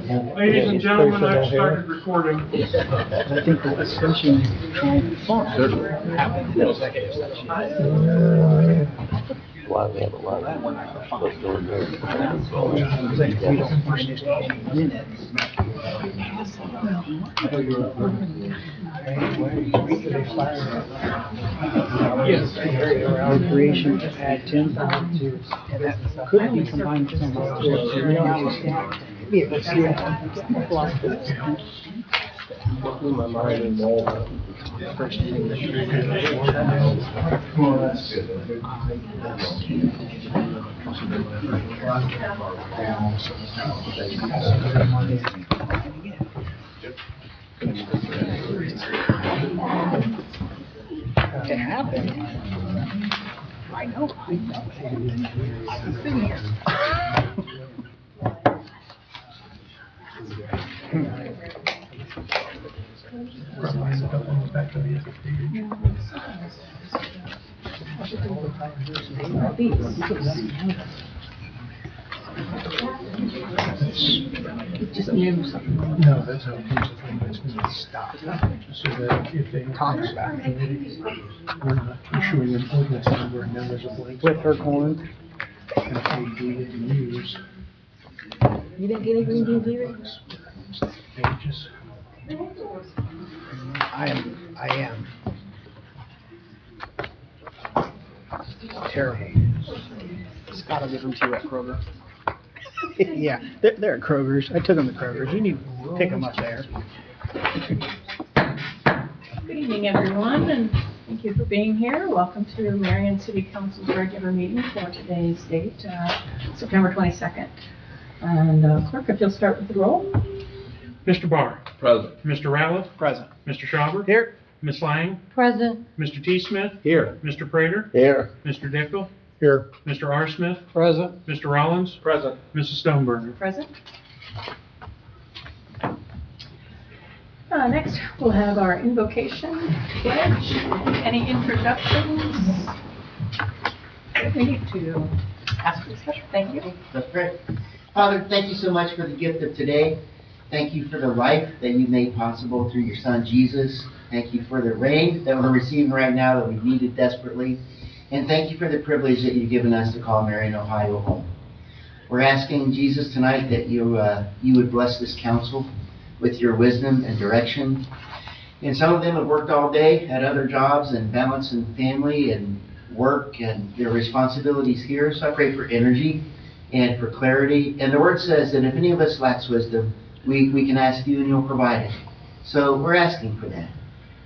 Ladies and gentlemen, I've started recording. I think the discussion on farm happened in executive session. Why we have a lot of what's going on. We don't find it in minutes. Yes. Recreation to add 10 to, and that could be combined with some of the. Yeah, let's see My mind is all first thing that can happen. I know. I'm sitting here. Just knew something. No, that's how it's going to stop. So that if they Talk about committees, we're not issuing an ordinance number and now there's a blank. with her calling. And if we didn't use You didn't get any green beans either? pages. I am. Terrible. Scott will give them to you at Kroger. Yeah, they're at Kroger's. I took them to Kroger's. You need to pick them up there. Good evening, everyone, and thank you for being here. Welcome to Marion City Council's regular meeting for today's date, September 22nd. And clerk, if you'll start with the roll. Mr. Barr. Present. Mr. Ratliff. Present. Mr. Schauber. Here. Ms. Lang. Present. Mr. T. Smith. Here. Mr. Prater. Here. Mr. Dickel. Here. Mr. R. Smith. Present. Mr. Rollins. Present. Mrs. Stoneburner. Present. Next, we'll have our invocation pledge. Any introductions? We need to ask for discussion. Thank you. That's great. Father, thank you so much for the gift of today. Thank you for the life that you made possible through your son, Jesus. Thank you for the rain that we're receiving right now that we needed desperately. And thank you for the privilege that you've given us to call Marion, Ohio home. We're asking, Jesus, tonight that you would bless this council with your wisdom and direction. And some of them have worked all day at other jobs and balancing family and work and their responsibilities here. So I pray for energy and for clarity. And the word says that if any of us lacks wisdom, we can ask you and you'll provide it. So we're asking for that.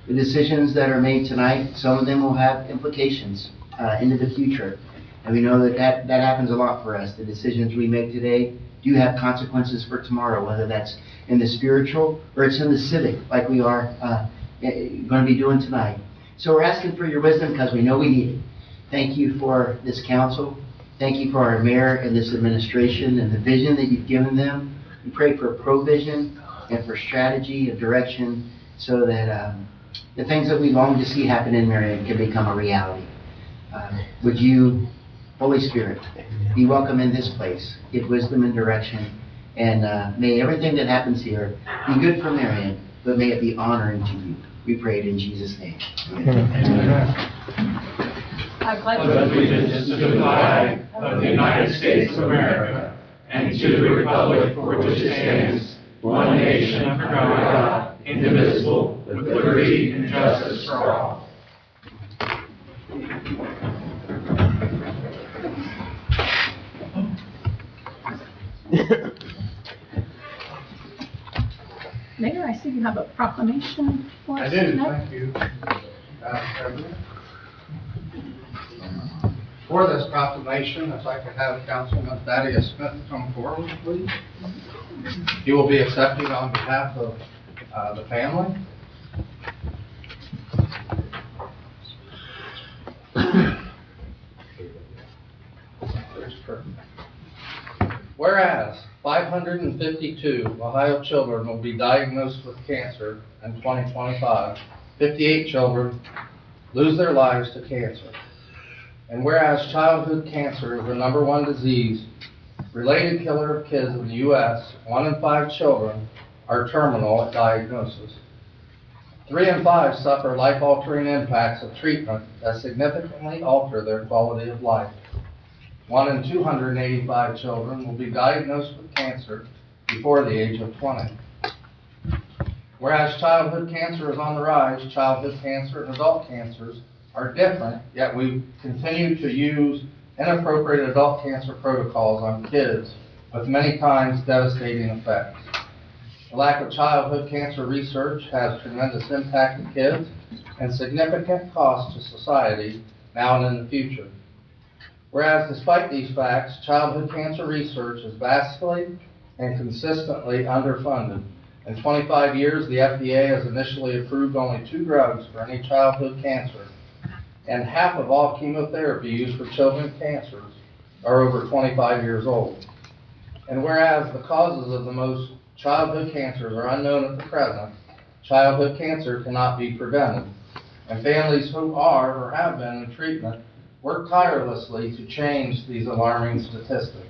The decisions that are made tonight, some of them will have implications into the future. And we know that happens a lot for us. The decisions we make today do have consequences for tomorrow, whether that's in the spiritual or it's in the civic, like we are going to be doing tonight. So we're asking for your wisdom because we know we need it. Thank you for this council. Thank you for our mayor and this administration and the vision that you've given them. We pray for provision and for strategy and direction so that the things that we long to see happen in Marion can become a reality. Would you, Holy Spirit, be welcome in this place, give wisdom and direction, and may everything that happens here be good for Marion, but may it be honoring to you. We pray it in Jesus' name. Amen. I pledge allegiance to the flag of the United States of America and to the republic for which it stands, one nation under God, indivisible, with liberty and justice for all. Mayor, I see you have a proclamation for us I do, tonight. thank you, Madam President. For this proclamation, I'd like to have Councilman Thaddeus Smith come forward, please. He will be accepting on behalf of the family. Whereas 552 Ohio children will be diagnosed with cancer in 2025, 58 children lose their lives to cancer. And whereas childhood cancer is the #1 disease related killer of kids in the U.S., 1 in 5 children are terminal at diagnosis. 3 in 5 suffer life-altering impacts of treatment that significantly alter their quality of life. 1 in 285 children will be diagnosed with cancer before the age of 20. Whereas childhood cancer is on the rise, childhood cancer and adult cancers are different, yet we continue to use inappropriate adult cancer protocols on kids with many times devastating effects. The lack of childhood cancer research has tremendous impact on kids and significant cost to society now and in the future. Whereas despite these facts, childhood cancer research is vastly and consistently underfunded. In 25 years, the FDA has initially approved only 2 drugs for any childhood cancer, and half of all chemotherapy used for children's cancers are over 25 years old. And whereas the causes of the most childhood cancers are unknown at the present, childhood cancer cannot be prevented, and families who are or have been in treatment work tirelessly to change these alarming statistics.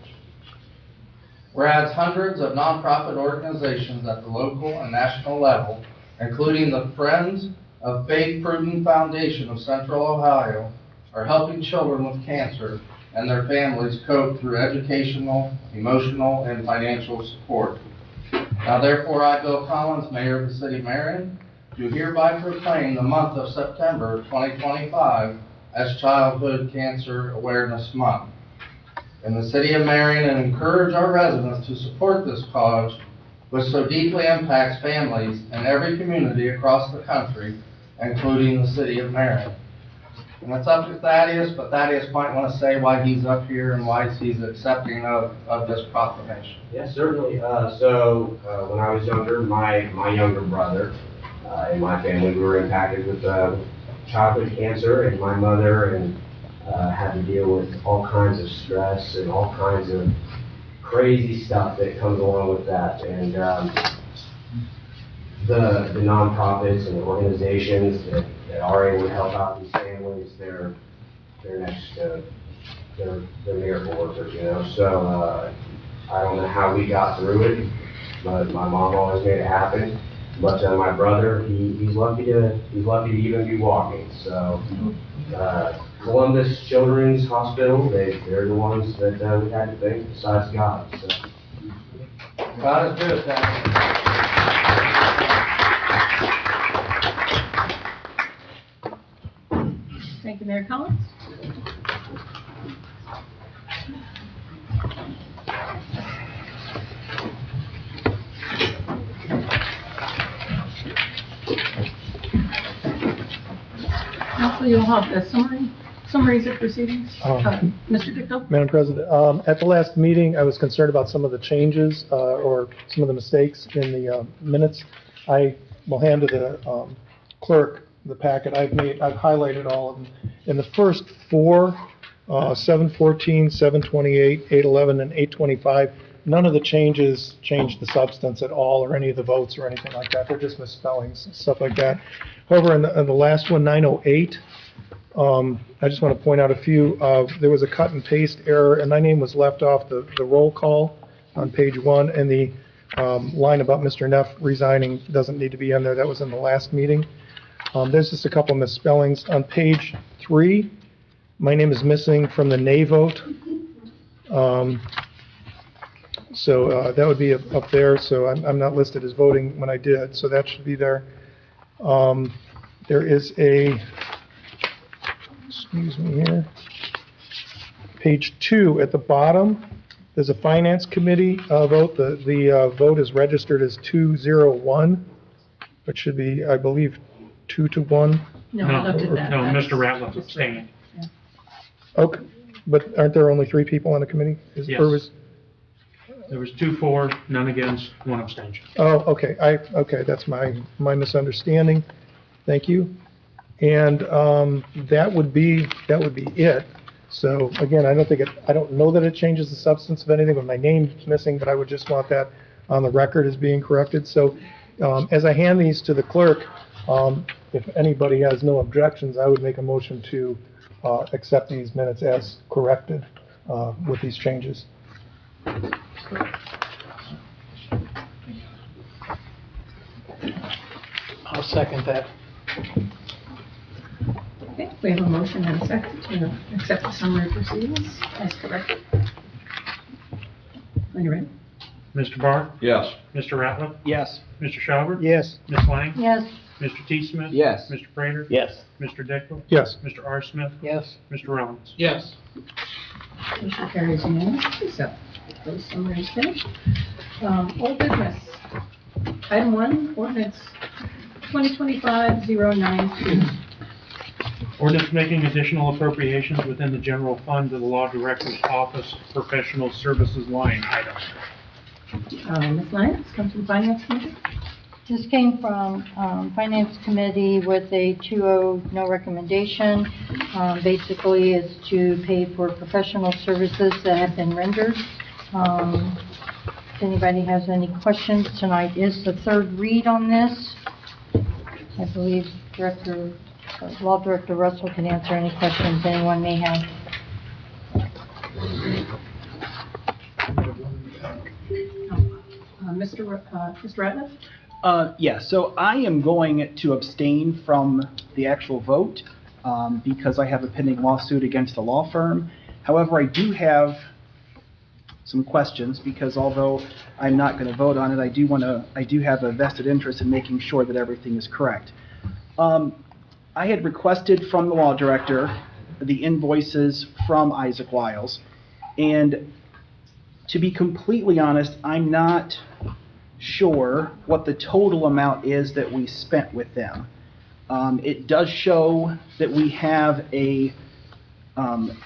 Whereas hundreds of nonprofit organizations at the local and national level, including the Friends of Faith Prudent Foundation of Central Ohio, are helping children with cancer and their families cope through educational, emotional, and financial support. Now therefore, I, Bill Collins, Mayor of the City of Marion, do hereby proclaim the month of September 2025 as Childhood Cancer Awareness Month in the City of Marion, and encourage our residents to support this cause, which so deeply impacts families in every community across the country, including the City of Marion. And it's up to Thaddeus, but Thaddeus might want to say why he's up here and why he's accepting of this proclamation. Yes, certainly. When I was younger, my younger brother and my family, we were impacted with childhood cancer, and my mother had to deal with all kinds of stress and all kinds of crazy stuff that comes along with that. And the nonprofits and the organizations that are able to help out these families, they're miracle workers, you know. So I don't know how we got through it, but my mom always made it happen. But my brother, he's lucky to even be walking. So Columbus Children's Hospital, they're the ones that we had to thank besides God. So. God is good, Thaddeus. Thank you, Mayor Collins. Also, you'll have the summaries of proceedings. Mr. Dicto? Madam President, at the last meeting, I was concerned about some of the changes or some of the mistakes in the minutes. I will hand to the clerk the packet. I've highlighted all of them. In the first 4, 714, 728, 811, and 825, none of the changes changed the substance at all, or any of the votes or anything like that. They're just misspellings and stuff like that. However, in the last one, 908, I just want to point out a few. There was a cut and paste error, and my name was left off the roll call on page 1, and the line about Mr. Neff resigning doesn't need to be in there. That was in the last meeting. There's just a couple misspellings. On page 3, my name is missing from the nay vote. So that would be up there, so I'm not listed as voting when I did, so that should be there. There is excuse me here, page 2 at the bottom, there's a Finance Committee vote. The vote is registered as 201, but should be, I believe, 2-1. No, I looked at that. No, That's Mr. Ratliff just abstained. Yeah. Okay, but aren't there only 3 people on the committee? Yes. There was 2 for, none against, 1 abstention. Oh, okay, okay, that's my misunderstanding. Thank you. And that would be it. So again, I don't know that it changes the substance of anything, but my name's missing, but I would just want that on the record as being corrected. So as I hand these to the clerk, if anybody has no objections, I would make a motion to accept these minutes as corrected with these changes. I'll second that. Okay, we have a motion and a second to accept the summary proceedings as corrected. Are you ready? Mr. Barr? Yes. Mr. Ratliff? Yes. Mr. Schauber? Yes. Ms. Lang? Yes. Mr. T. Smith? Yes. Mr. Prater? Yes. Mr. Dickel? Yes. Mr. R. Smith? Yes. Mr. Rollins? Yes. Motion carries unanimously, so those summaries finished. Old business. Item 1, ordinance 2025-092. Ordinance making additional appropriations within the general fund to the Law Director's Office Professional Services line item. Ms. Lyons, comes from Finance Committee. This came from Finance Committee with a 2-0 no recommendation. Basically, it's to pay for professional services that have been rendered. If anybody has any questions, tonight is the third read on this. I believe Law Director Russell can answer any questions anyone may have. Mr. Ratliff? Yeah, so I am going to abstain from the actual vote because I have a pending lawsuit against a law firm. However, I do have some questions because although I'm not going to vote on it, I do have a vested interest in making sure that everything is correct. I had requested from the law director the invoices from Isaac Wiles, and to be completely honest, I'm not sure what the total amount is that we spent with them. It does show that we have a bill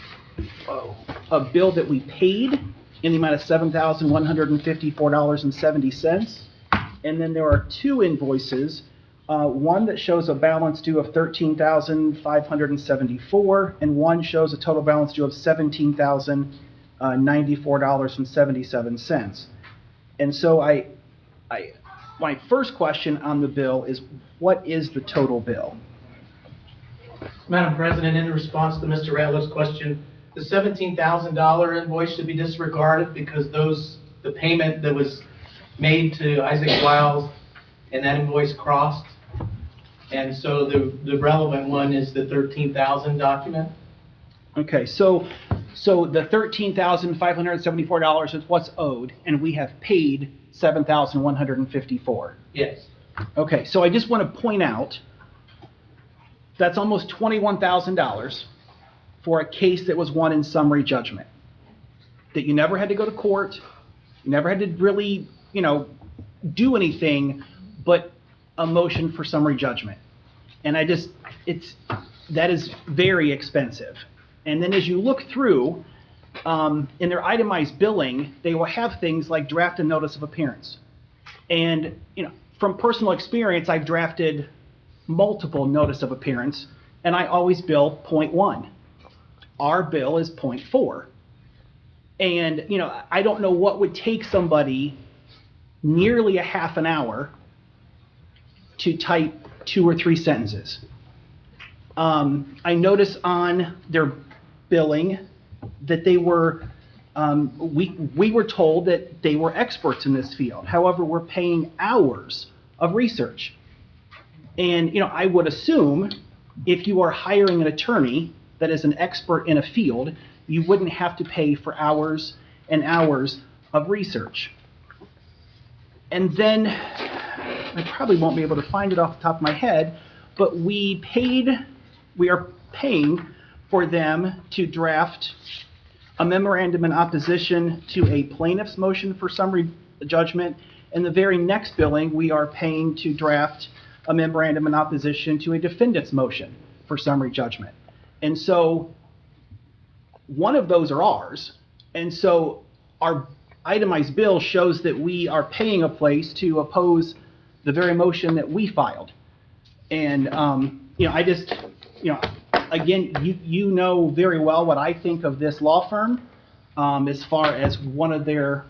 that we paid in the amount of $7,154.70, and then there are two invoices. One that shows a balance due of $13,574, and one shows a total balance due of $17,094.77. And so my first question on the bill is, what is the total bill? Madam President, in response to Mr. Ratliff's question, the $17,000 invoice should be disregarded because the payment that was made to Isaac Wiles and that invoice crossed. And so the relevant one is the 13,000 document. Okay, so the $13,574 is what's owed, and we have paid $7,154. Yes. Okay, so I just want to point out that's almost $21,000 for a case that was won in summary judgment. That you never had to go to court, you never had to really, do anything but a motion for summary judgment. And that is very expensive. And then as you look through, in their itemized billing, they will have things like draft a notice of appearance. And, from personal experience, I've drafted multiple notice of appearance, and I always bill 0.1. Our bill is 0.4. And, I don't know what would take somebody nearly a half an hour to type 2 or 3 sentences. I notice on their billing that they were, we were told that they were experts in this field. However, we're paying hours of research. And, I would assume if you are hiring an attorney that is an expert in a field, you wouldn't have to pay for hours and hours of research. And then, I probably won't be able to find it off the top of my head, but we are paying for them to draft a memorandum in opposition to a plaintiff's motion for summary judgment. And the very next billing, we are paying to draft a memorandum in opposition to a defendant's motion for summary judgment. And so one of those are ours. And so our itemized bill shows that we are paying a place to oppose the very motion that we filed. And, again, you know very well what I think of this law firm as far as one of their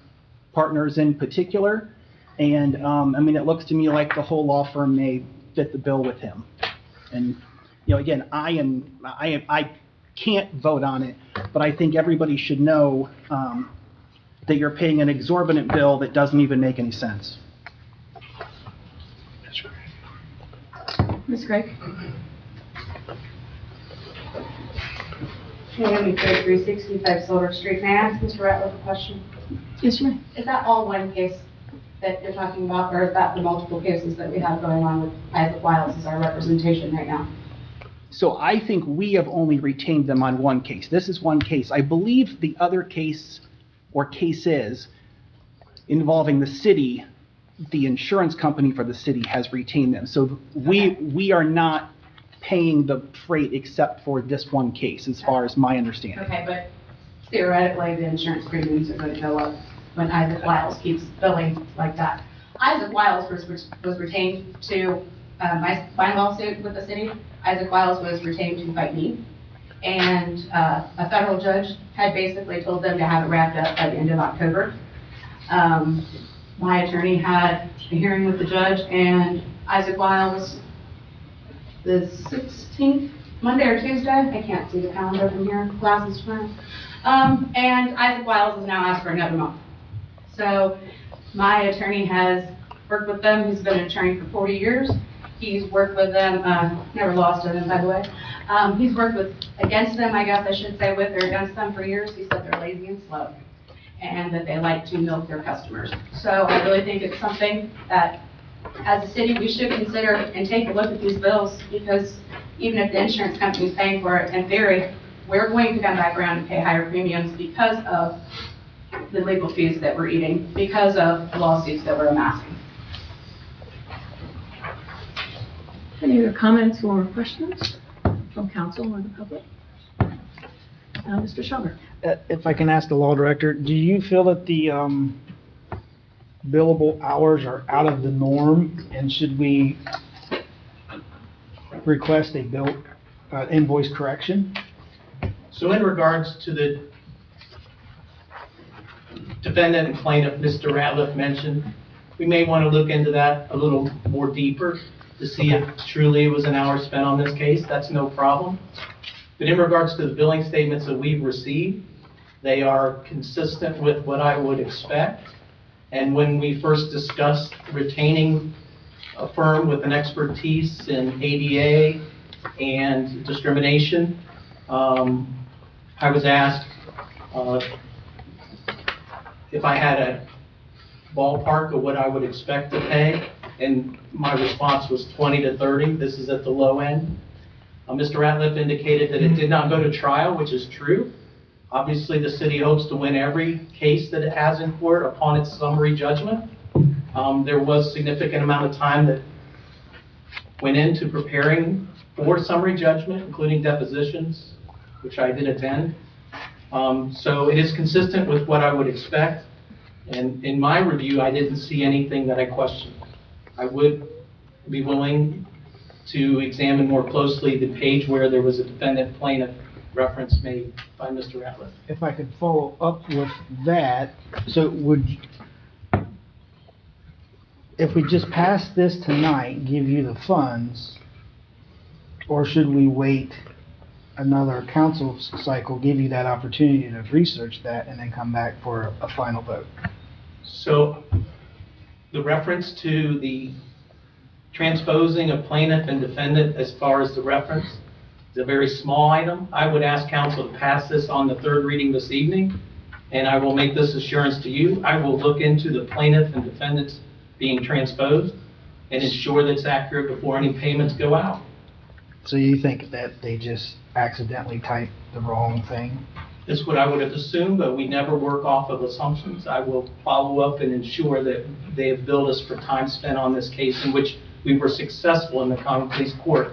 partners in particular. And, it looks to me like the whole law firm may fit the bill with him. And, again, I can't vote on it, but I think everybody should know that you're paying an exorbitant bill that doesn't even make any sense. Ms. Craig? Naomi Craig, 365 Silver Street. May I ask Mr. Ratliff a question? Yes, ma'am. Is that all one case that you're talking about, or is that the multiple cases that we have going on with Isaac Wiles as our representation right now? So I think we have only retained them on one case. This is one case. I believe the other case or cases involving the city, the insurance company for the city has retained them. So we are not paying the freight except for this one case, as far as my understanding. Okay, but theoretically, the insurance premiums are going to go up when Isaac Wiles keeps billing like that. Isaac Wiles was retained to, my lawsuit with the city, Isaac Wiles was retained to fight me. And a federal judge had basically told them to have it wrapped up by the end of October. My attorney had a hearing with the judge, and Isaac Wiles, the 16th, Monday or Tuesday, I can't see the calendar from here, classes tomorrow. And Isaac Wiles is now asked for another month. So my attorney has worked with them. He's been an attorney for 40 years. He's worked with them, never lost to them, by the way. He's worked against them, I guess I should say, with or against them for years. He said they're lazy and slow, and that they like to milk their customers. So I really think it's something that, as a city, we should consider and take a look at these bills, because even if the insurance company is paying for it, in theory, we're going to come back around and pay higher premiums because of the legal fees that we're eating, because of the lawsuits that we're amassing. Any other comments or questions from council or the public? Mr. Schubert? If I can ask the law director, do you feel that the billable hours are out of the norm, and should we request a invoice correction? So in regards to the defendant and plaintiff, Mr. Ratliff mentioned, we may want to look into that a little more deeper to see if truly it was an hour spent on this case. That's no problem. But in regards to the billing statements that we've received, they are consistent with what I would expect. And when we first discussed retaining a firm with an expertise in ADA and discrimination, I was asked if I had a ballpark of what I would expect to pay, and my response was 20 to 30. This is at the low end. Mr. Ratliff indicated that it did not go to trial, which is true. Obviously, the city hopes to win every case that it has in court upon its summary judgment. There was a significant amount of time that went into preparing for summary judgment, including depositions, which I did attend. So it is consistent with what I would expect. And in my review, I didn't see anything that I questioned. I would be willing to examine more closely the page where there was a defendant plaintiff reference made by Mr. Ratliff. If I could follow up with that, so if we just pass this tonight, give you the funds, or should we wait another council cycle, give you that opportunity to research that, and then come back for a final vote? So the reference to the transposing of plaintiff and defendant as far as the reference is a very small item. I would ask council to pass this on the third reading this evening, and I will make this assurance to you. I will look into the plaintiff and defendants being transposed and ensure that it's accurate before any payments go out. So you think that they just accidentally typed the wrong thing? This is what I would have assumed, but we never work off of assumptions. I will follow up and ensure that they have billed us for time spent on this case, in which we were successful in the common police court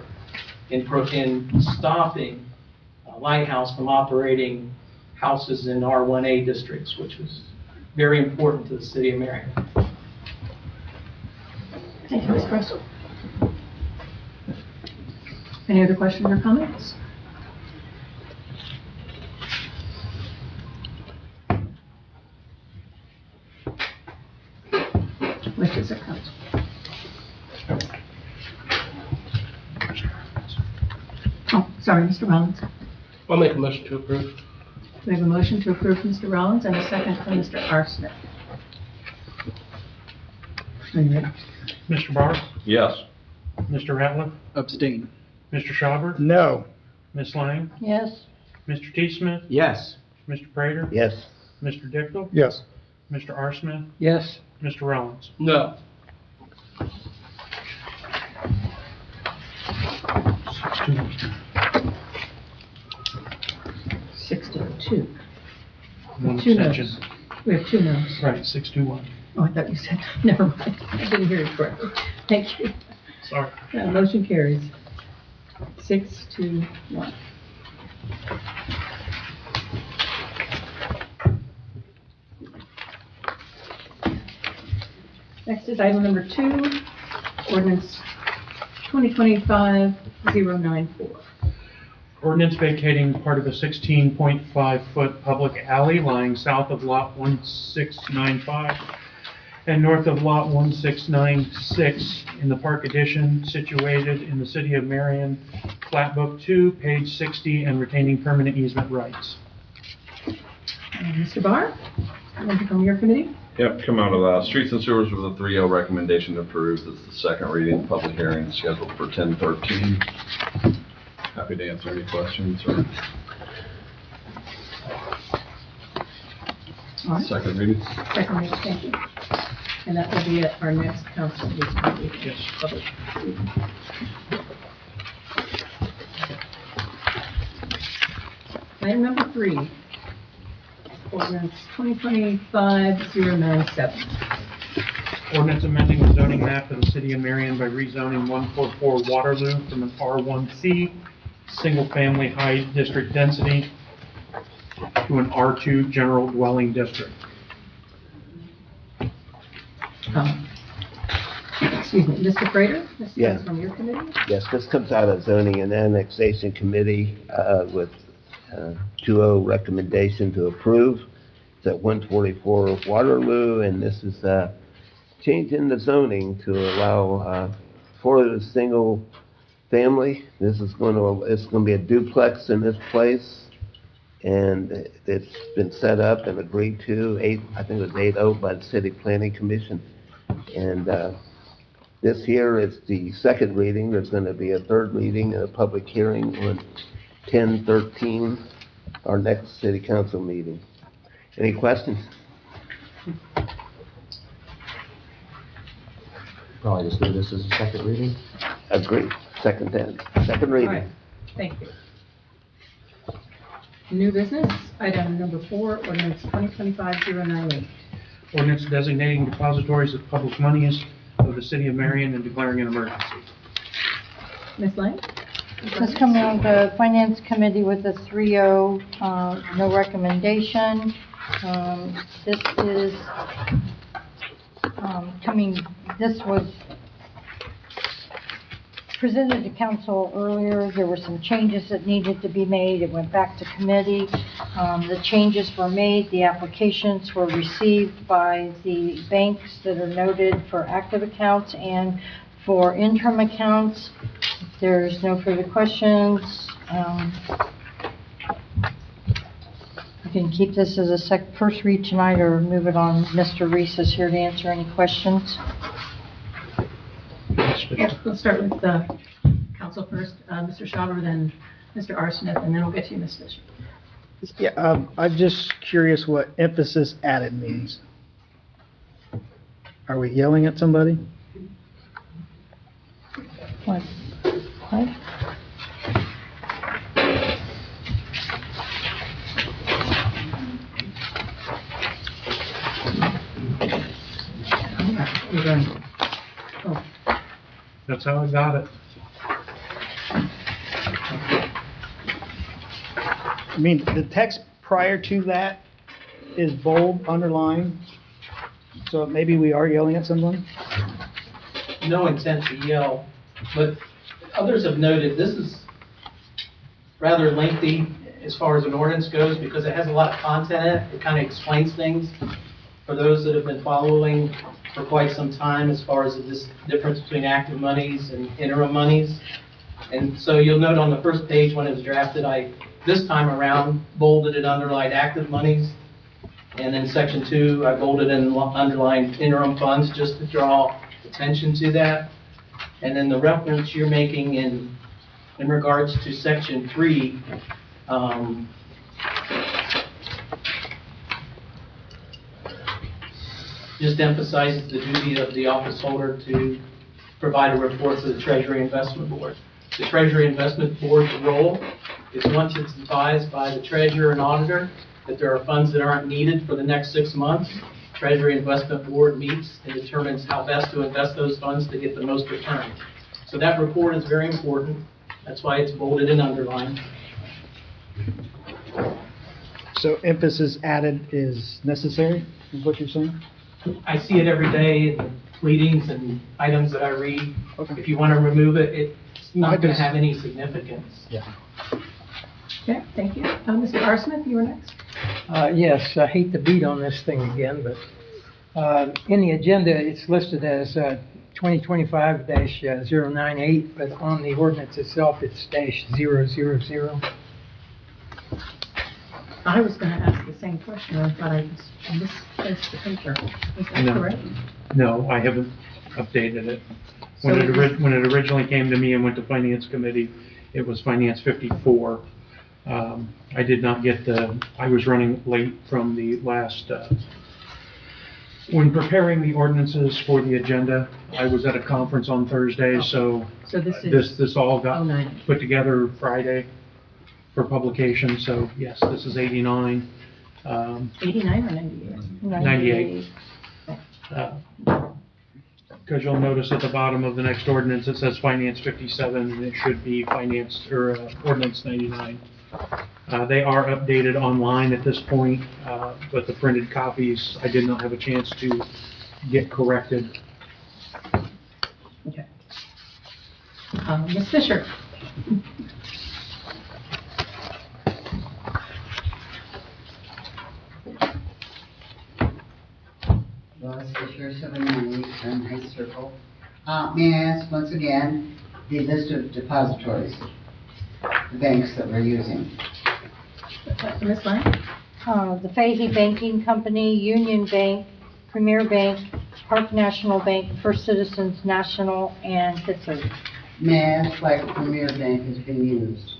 in stopping Lighthouse from operating houses in R1A districts, which was very important to the city of Marion. Thank you, Ms. Russell. Any other questions or comments? Wishes of council. Oh, sorry, Mr. Rollins. I'll make a motion to approve. We have a motion to approve from Mr. Rollins and a second from Mr. R. Smith. Are you ready? Mr. Barr? Yes. Mr. Ratliff? Abstain. Mr. Schauber? No. Ms. Lang? Yes, Mr. T. Smith? Yes. Mr. Prater? Yes. Mr. Dickle? Yes. Mr. R. Smith? Yes. Mr. Rollins? No. Six to two. One Two noes. abstention. We have two noes. Right, 6-1. Oh, I thought you said, never mind. I didn't hear it correctly. Thank you. Sorry. Motion carries. 6-1. Next is item number 2, ordinance 2025-094. Ordinance vacating part of a 16.5-foot public alley lying south of Lot 1695 and north of Lot 1696 in the Park Addition situated in the city of Marion, Plat Book 2, page 60, and retaining permanent easement rights. Mr. Barr, member from your committee? Yep, come out of Streets and Sewers with a 3-0 recommendation approved. It's the second reading, public hearing scheduled for 10/13. Happy to answer any questions or All right. second reading. Second reading, thank you. And that will be at our next council meeting. Yes. Public meeting. Item number 3, ordinance 2025-097. Ordinance amending the zoning map of the city of Marion by rezoning 144 Waterloo from an R1C, single-family high district density, to an R2 general dwelling district. Excuse me, Mr. Prater? This is Yeah. from your committee? Yes, this comes out of Zoning and Annexation Committee with 2-0 recommendation to approve. It's at 144 Waterloo, and this is changing the zoning to allow for the single family. It's going to be a duplex in this place, and it's been set up and agreed to, I think it was 8-0 by the City Planning Commission. And this here is the second reading. There's going to be a third reading and a public hearing on 10/13, our next city council meeting. Any questions? Probably just do this as a second reading. Agreed. Second All reading. right, thank you. New business, item number 4, ordinance 2025-098. Ordinance designating depositories of public monies of the city of Marion and declaring an emergency. Ms. Lang? this is coming on the Finance Committee with a 3-0, no recommendation. This is this was presented to council earlier. There were some changes that needed to be made. It went back to committee. The changes were made. The applications were received by the banks that are noted for active accounts and for interim accounts. If there's no further questions, you can keep this as a first read tonight or move it on. Mr. Reese is here to answer any questions. Yes, we'll start with the council first. Mr. Schauber, then Mr. R. Smith, and then we'll get to you, Ms. Fisher. Yeah, I'm just curious what emphasis added means. Are we yelling at somebody? What? What? We're going. Oh, That's how I got it. I mean, the text prior to that is bold, underlined, so maybe we are yelling at someone? No intent to yell, but others have noted this is rather lengthy as far as an ordinance goes because it has a lot of content in it. It kind of explains things for those that have been following for quite some time as far as this difference between active monies and interim monies. And so you'll note on the first page when it was drafted, I, this time around, bolded and underlined active monies. And then section 2, I bolded and underlined interim funds just to draw attention to that. And then the reference you're making in regards to section 3, just emphasizes the duty of the office holder to provide a report to the Treasury Investment Board. The Treasury Investment Board's role is, once it's advised by the treasurer and auditor that there are funds that aren't needed for the next 6 months, Treasury Investment Board meets and determines how best to invest those funds to get the most return. So that report is very important. That's why it's bolded and underlined. So emphasis added is necessary, is what you're saying? I see it every day in pleadings and items that I read. Okay. If you want to remove it, it's No, I not going to just- have any significance. Yeah. Okay, thank you. Mr. Arsmith, you were next. Yes, I hate to beat on this thing again, but in the agenda, it's listed as 2025-098, but on the ordinance itself, it's -000. I was going to ask the same question. I thought I misplaced the paper. Is that No. correct? No, I haven't updated it. So When it is- when it originally came to me and went to Finance Committee, it was Finance 54. I did not get I was running late from the last, when preparing the ordinances for the agenda, I was at a conference on Thursday, so So this is this all got 09. put together Friday for publication, so yes, this is 89. 89 or 98? 98. Because you'll notice at the bottom of the next ordinance, it says Finance 57, and it should be Ordinance 99. They are updated online at this point, but the printed copies, I did not have a chance to get corrected. Okay. Ms. Fisher? Lois Fisher, 798 Sun Heights Circle. May I ask once again the list of depositories, the banks that we're using? Ms. Lang? The Fahey Banking Company, Union Bank, Premier Bank, Park National Bank, First Citizens National, and Pittsburgh. May I ask why Premier Bank is being used?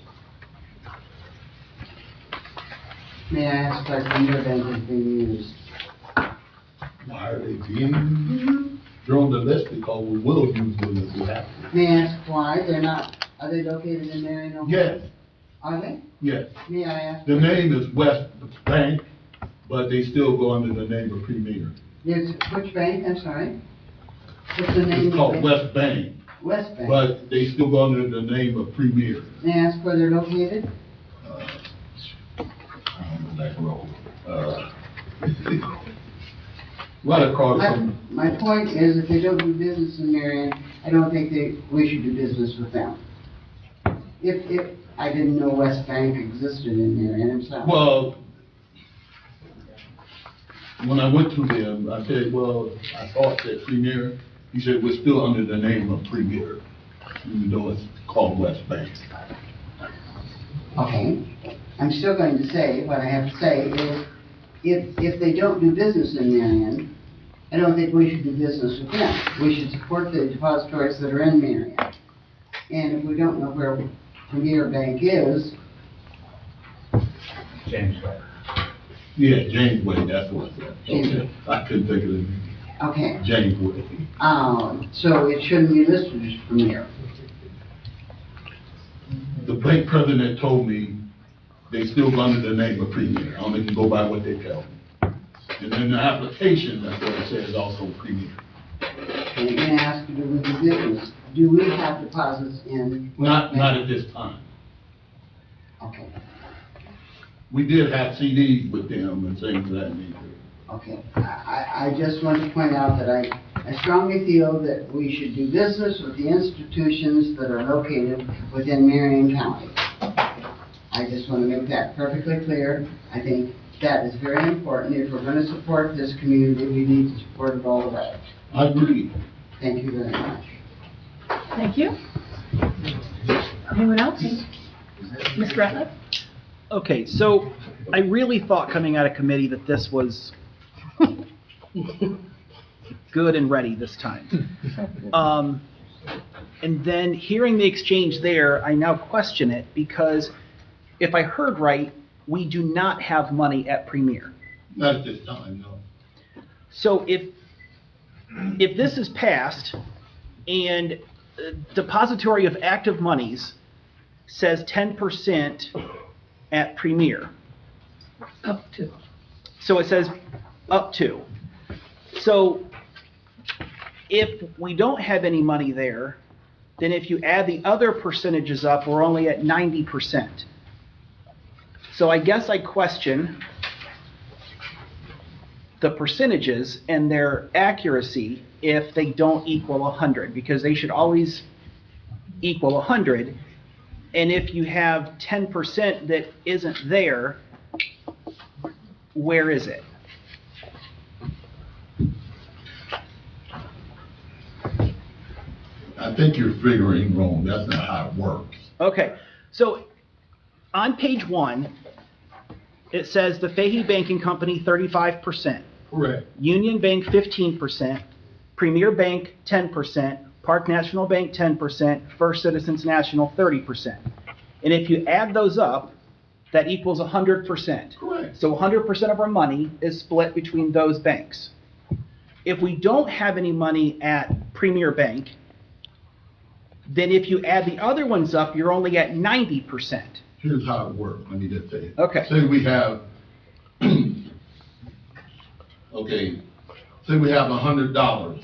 May I ask why Premier Bank is being used? Why are they being thrown the list? Because we will use them if we have to. May I ask why they're not, are they located in Marion, Ohio? Yes, Are they? yes. May I ask? The name is West Bank, but they still go under the name of Premier. There's, which bank, I'm sorry? What's the name? It's of the called bank? West Bank, West Bank. but they still go under the name of Premier. May I ask where they're located? I don't know that road. Right across from, My point is, if they don't do business in Marion, I don't think we should do business with them. If I didn't know West Bank existed in Marion, I'm sorry. well, when I went to them, I said, well, I thought that Premier, he said, we're still under the name of Premier, even though it's called West Bank. Okay, I'm still going to say, what I have to say is, if they don't do business in Marion, I don't think we should do business with them. We should support the depositories that are in Marion. And if we don't know where Premier Bank is, James Way. Yeah, James Way, that's what it James said. Way. I couldn't think of it. okay, James Way. so it shouldn't be listed as Premier. The bank president told me they still go under the name of Premier. I only can go by what they tell me. And in the application, that's what it says, also Premier. And may I ask, do we do business? Do we have deposits in? Not at this time. Okay, We did have CDs with them and things of that nature. okay. I just want to point out that I strongly feel that we should do business with the institutions that are located within Marion County. I just want to make that perfectly clear. I think that is very important. If we're going to support this community, we need to support it all the way. I agree. Thank you very much. Thank you. Anyone else? Mr. Ratliff? Okay, so I really thought coming out of committee that this was good and ready this time. And then hearing the exchange there, I now question it because if I heard right, we do not have money at Premier. Not at this time, no. So if this is passed and depository of active monies says 10% at Premier. Up to. So it says up to. So if we don't have any money there, then if you add the other percentages up, we're only at 90%. So I guess I question the percentages and their accuracy if they don't equal 100, because they should always equal 100. And if you have 10% that isn't there, where is it? I think you're figuring wrong. That's not how it works. Okay, so on page 1, it says the Fahey Banking Company 35%, Correct. Union Bank 15%, Premier Bank 10%, Park National Bank 10%, First Citizens National 30%. And if you add those up, that equals 100%. Correct. So 100% of our money is split between those banks. If we don't have any money at Premier Bank, then if you add the other ones up, you're only at 90%. Here's how it works. Let me just say it. Okay. Say we have, okay, say we have $100.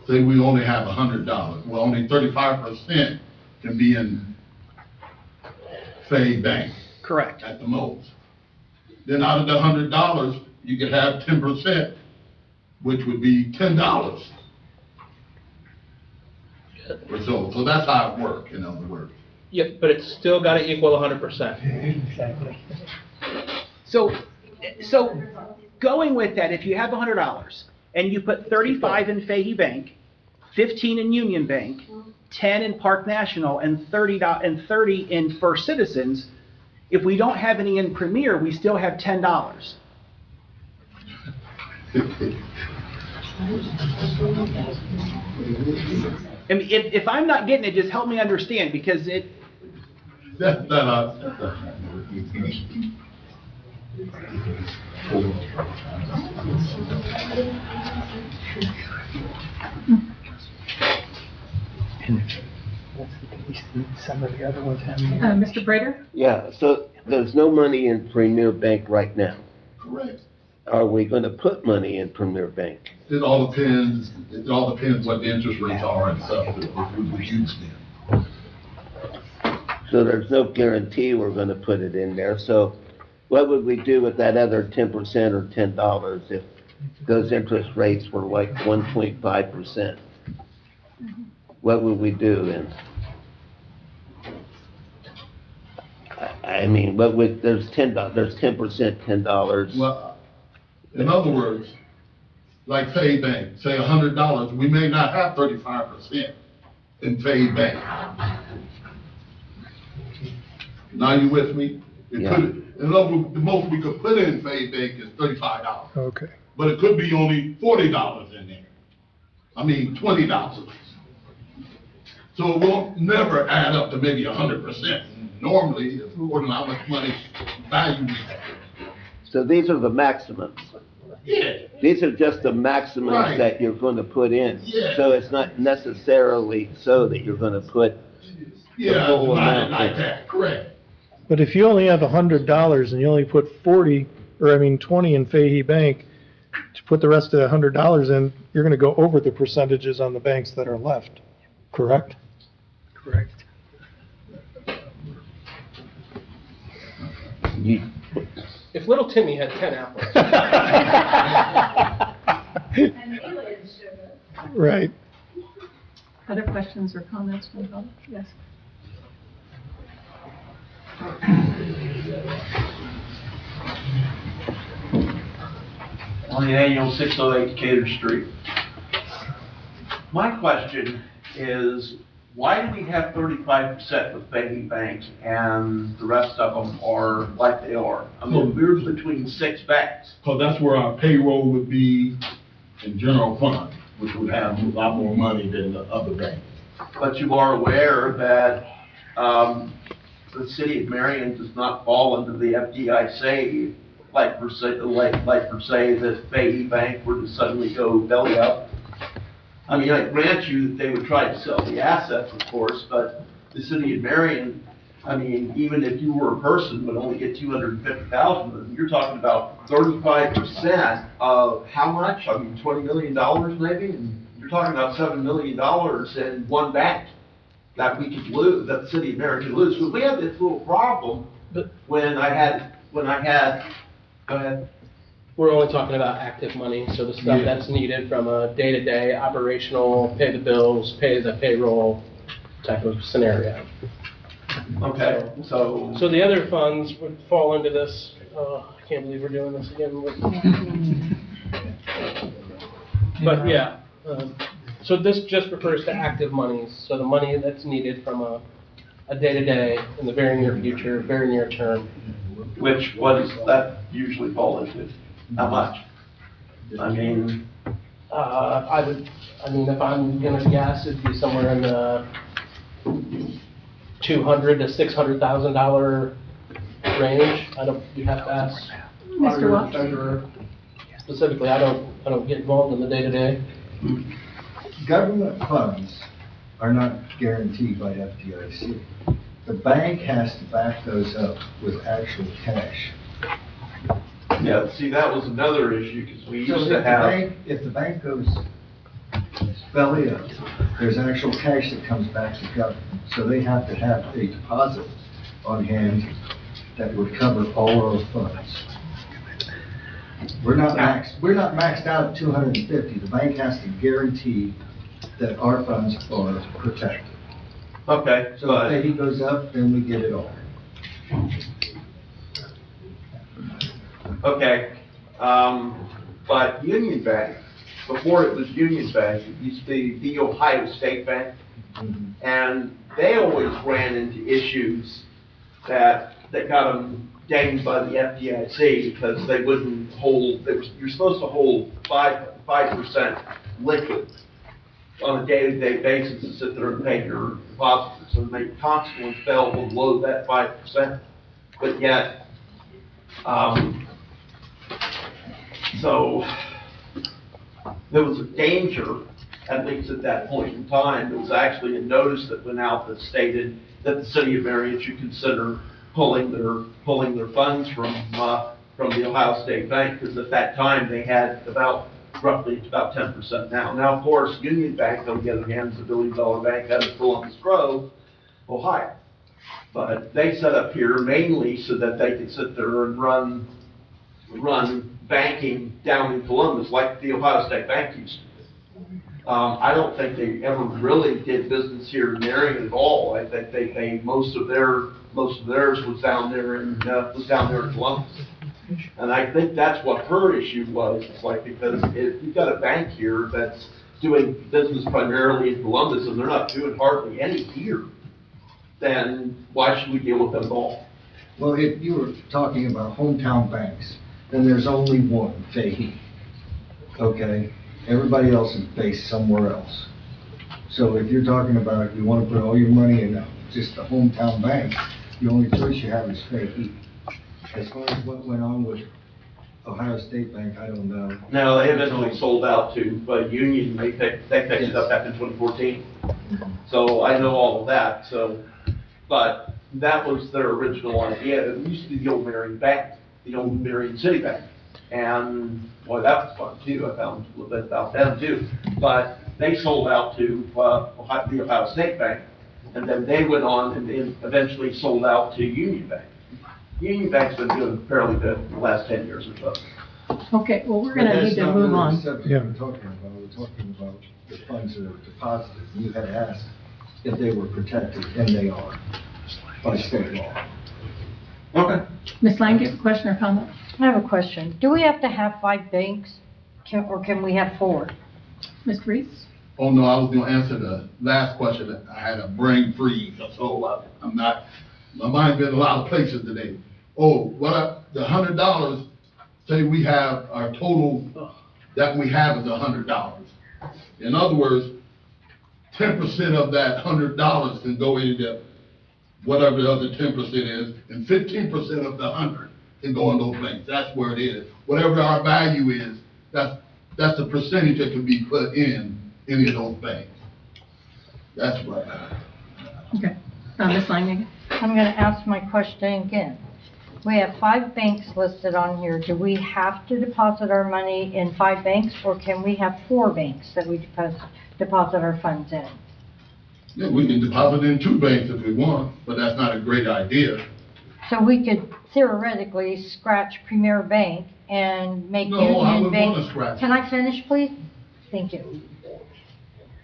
Say we only have $100. Well, only 35% can be in Fahey Bank. Correct. At the most. Then out of the $100, you could have 10%, which would be $10. So that's how it works, in other words. Yeah, but it's still got to equal 100%. Exactly. So going with that, if you have $100 and you put 35 in Fahey Bank, 15 in Union Bank, 10 in Park National, and 30 in First Citizens, if we don't have any in Premier, we still have $10. I mean, if I'm not getting it, just help me understand, because it... That's not Some of the other ones have. Mr. Prater? Yeah, so there's no money in Premier Bank right now. correct. Are we gonna put money in Premier Bank? It all depends what the interest rates are and stuff, if we use them. So there's no guarantee we're gonna put it in there, so what would we do with that other 10% or $10 if those interest rates were like 1.5%? What would we do then? I mean, what would, there's $10, there's 10%, $10. Well, in other words, like Fahey Bank, say $100, we may not have 35% in Fahey Bank. Now you with me? In other words, the most we could put in Fahey Bank is $35. Okay. But it could be only $40 in there. I mean, $20. So it won't never add up to maybe 100%. Normally, according to how much money value we have. So these are the maximums. Yeah. These are just the maximums Right. that you're gonna put in. Yeah. So it's not necessarily so that you're gonna put the Yeah, full divided amount like in. that, correct. But if you only have $100 and you only put 20 in Fahey Bank, to put the rest of the $100 in, you're gonna go over the percentages on the banks that are left, correct? Correct. If little Timmy had 10 apples. Right. Other questions or comments from the public? Yes. On the annual 608 Decatur Street. My question is, why do we have 35% with Fahey Bank and the rest of them are like they are? I mean, we're between 6 banks. Because that's where our payroll would be in general fund, which would have a lot more money than the other banks. But you are aware that the city of Marion does not fall under the FDIC, like per se that Fahey Bank were to suddenly go belly up. I mean, I grant you that they would try to sell the assets, of course, but the city of Marion, I mean, even if you were a person would only get 250,000, you're talking about 35% of how much? I mean, $20 million maybe? And you're talking about $7 million in one bank that we could lose, that the city of Marion could lose. So we had this little problem when I had, go ahead. We're only talking about active money, so the stuff that's needed from a day-to-day operational, pay the bills, pay the payroll type of scenario. Okay, so the other funds would fall into this, I can't believe we're doing this again. But yeah, so this just refers to active monies, so the money that's needed from a day-to-day in the very near future, very near term. Which, what does that usually fall into? How much? I mean, if I'm gonna guess, it'd be somewhere in the $200,000 to $600,000 range. You have to ask Mr. Welch. Treasurer specifically. I don't get involved in the day-to-day. Government funds are not guaranteed by FDIC. The bank has to back those up with actual cash. yeah, see, that was another issue, because we used to have. If the bank goes belly up, there's actual cash that comes back to government. So they have to have a deposit on hand that would cover all our funds. We're not maxed out at 250. The bank has to guarantee that our funds are protected. Okay, So if he goes up, then we get it all. Okay, but Union Bank, before it was Union Bank, it used to be the Ohio State Bank, and they always ran into issues that got them dinged by the FDIC because they wouldn't hold. You're supposed to hold 5% liquid on a day-to-day basis to sit there and pay your depositors, and they constantly fell below that 5%, but yet. So there was a danger, at least at that point in time. There was actually a notice that went out that stated that the city of Marion should consider pulling their funds from the Ohio State Bank, because at that time they had roughly 10% now. Now, of course, Union Bank, on the other hand, is a $1 billion bank out of Columbus Grove, Ohio. But they set up here mainly so that they could sit there and run banking down in Columbus like the Ohio State Bank used to do. I don't think they ever really did business here in Marion at all. I think they most of theirs was down there in Columbus. And I think that's what her issue was. It's like, because if you've got a bank here that's doing business primarily in Columbus and they're not doing hardly any here, then why should we deal with them at all? Well, if you were talking about hometown banks, then there's only one, Fahey. Okay? Everybody else is based somewhere else. So if you're talking about you want to put all your money in just the hometown bank, the only choice you have is Fahey. As far as what went on with Ohio State Bank, I don't know. No, they eventually sold out to Union. They picked it up back in 2014. So I know all of that. But that was their original idea. It used to be the old Marion Bank, the old Marion City Bank. And boy, that was fun too. I found a little bit about them too. But they sold out to the Ohio State Bank, and then they went on and then eventually sold out to Union Bank. Union Bank's been doing fairly good in the last 10 years or so. Okay, well, we're gonna need to move on. We're talking about the funds that are deposited. You had asked if they were protected, and they are by state law. Okay. Ms. Lang, you have a question or comment? I have a question. Do we have to have 5 banks, or can we have 4? Mr. Reese? Oh, no, I was gonna answer the last question. I had a brain freeze, so I'm not, my mind's been in a lot of places today. Oh, the $100, say we have, our total that we have is $100. In other words, 10% of that $100 can go into whatever the other 10% is, and 15% of the 100 can go in those banks. That's where it is. Whatever our value is, that's the percentage that can be put in any of those banks. That's what. Okay. Ms. Lang. I'm going to ask my question again. We have 5 banks listed on here. Do we have to deposit our money in 5 banks, or can we have 4 banks that we deposit our funds in? Yeah, we can deposit in 2 banks if we want, but that's not a great idea. So we could theoretically scratch Premier Bank and make No, I Union wouldn't Bank. wanna scratch it. Can I finish, please? Thank you.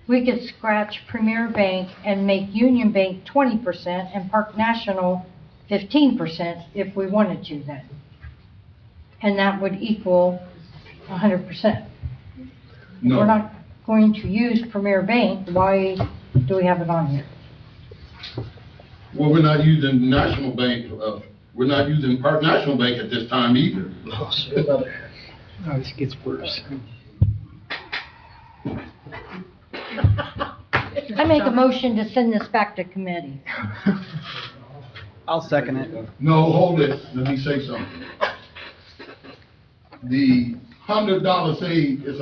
We could scratch Premier Bank and make Union Bank 20% and Park National 15% if we wanted to then. And that would equal 100%. If No. we're not going to use Premier Bank, why do we have it on here? Well, we're not using National Bank, we're not using Park National Bank at this time either. Oh, this gets worse. I make a motion to send this back to committee. I'll second it. No, hold it, let me say something. The $100 say is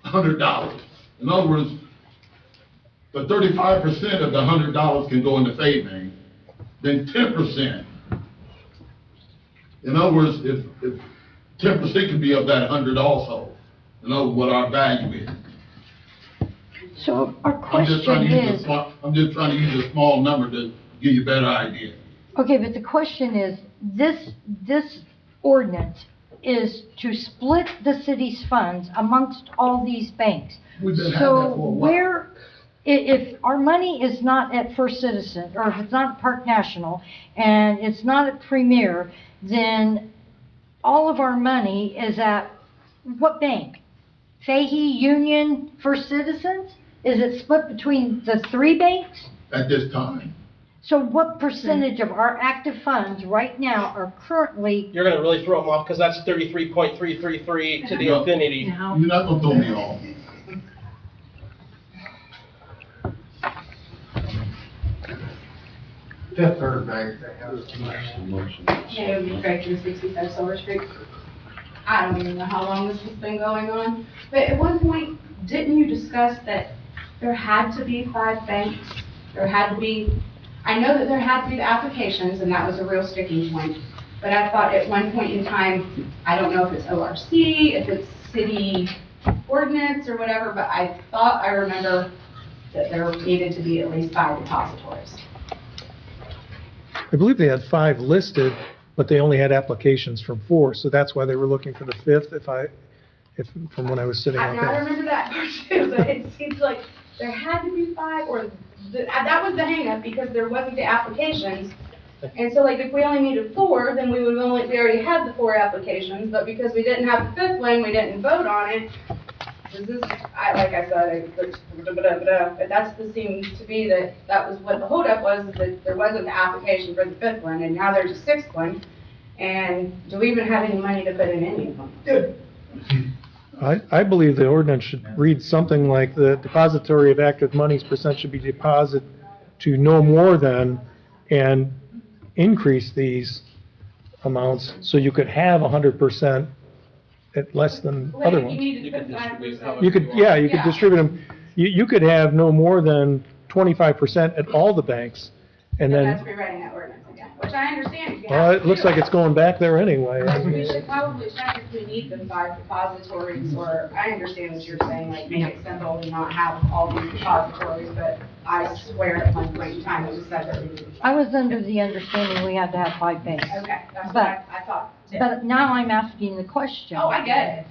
$100. In other words, the 35% of the $100 can go into Fay Bank, then 10%. In other words, if 10% can be of that 100 also, in other words, what our value is. So our I'm just trying question to use is, I'm just trying to use a small number to give you a better idea. okay, but the question is, this ordinance is to split the city's funds amongst all these banks. We've been having that So for a while. where, if our money is not at First Citizen, or if it's not at Park National, and it's not at Premier, then all of our money is at what bank? Fahey, Union, First Citizens? Is it split between the 3 banks? At this time. So what percentage of our active funds right now are currently, You're gonna really throw them off, because that's 33.333 to the No. infinity. You're not gonna throw me off. Fifth Third Bank, they have Yeah, it would be correct in 65 Silver Street. I don't even know how long this has been going on, but at one point, didn't you discuss that there had to be 5 banks? There had to be, I know that there had to be the applications, and that was a real sticking point. But I thought at one point in time, I don't know if it's ORC, if it's city ordinance or whatever, but I thought I remember that there needed to be at least 5 depositories. I believe they had 5 listed, but they only had applications from 4, so that's why they were looking for the 5th, from when I was sitting out Now, I there. remember that part too, but it seems like there had to be 5, or that was the hangup, because there wasn't the applications. And so like, if we only needed 4, then we already had the 4 applications, but because we didn't have the 5th one, we didn't vote on it. Like I said, but that's the seems to be that was what the holdup was, is that there wasn't the application for the 5th one, and now there's a 6th one. And do we even have any money to put in any of them? I believe the ordinance should read something like the depository of active monies percent should be deposited to no more than, and increase these amounts, so you could have 100% at less than other ones. You could distribute however You could, want. yeah, you could distribute them. You could have no more than 25% at all the banks, and That's then, rewriting that ordinance again, which I understand. If you well, have it to looks do like it's going back there anyway. We should probably check if we need them 5 depositories, or, I understand what you're saying, like, make it simple and not have all these depositories, but I swear at one point in time it was said that we needed. I was under the understanding we had to have 5 banks. Okay, that's what But- I thought too. But now I'm asking the question. Oh, I get it.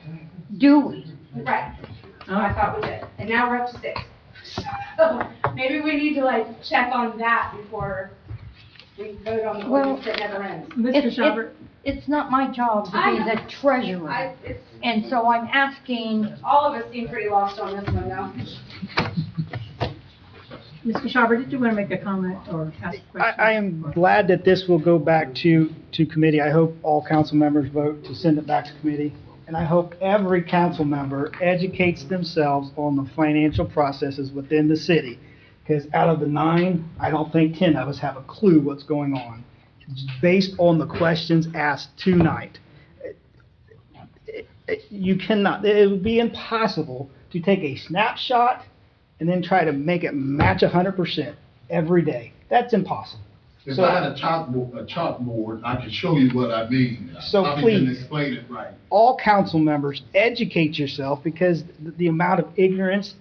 Do we? Right. I thought we did, and now we're up to 6. So maybe we need to like check on that before We vote on the Well, ordinance that never ends. It's not my job to I be know. the treasurer. And so I'm asking, All of us seem pretty lost on this one now. Mr. Schaber, did you want to make a comment or ask a question? I am glad that this will go back to committee. I hope all council members vote to send it back to committee. And I hope every council member educates themselves on the financial processes within the city. Because out of the 9, I don't think 10 of us have a clue what's going on, based on the questions asked tonight. You cannot, it would be impossible to take a snapshot and then try to make it match 100% every day. That's impossible. If I had a chalkboard, I could show you what I mean. So I please- can explain it right. All council members, educate yourself, because the amount of ignorance,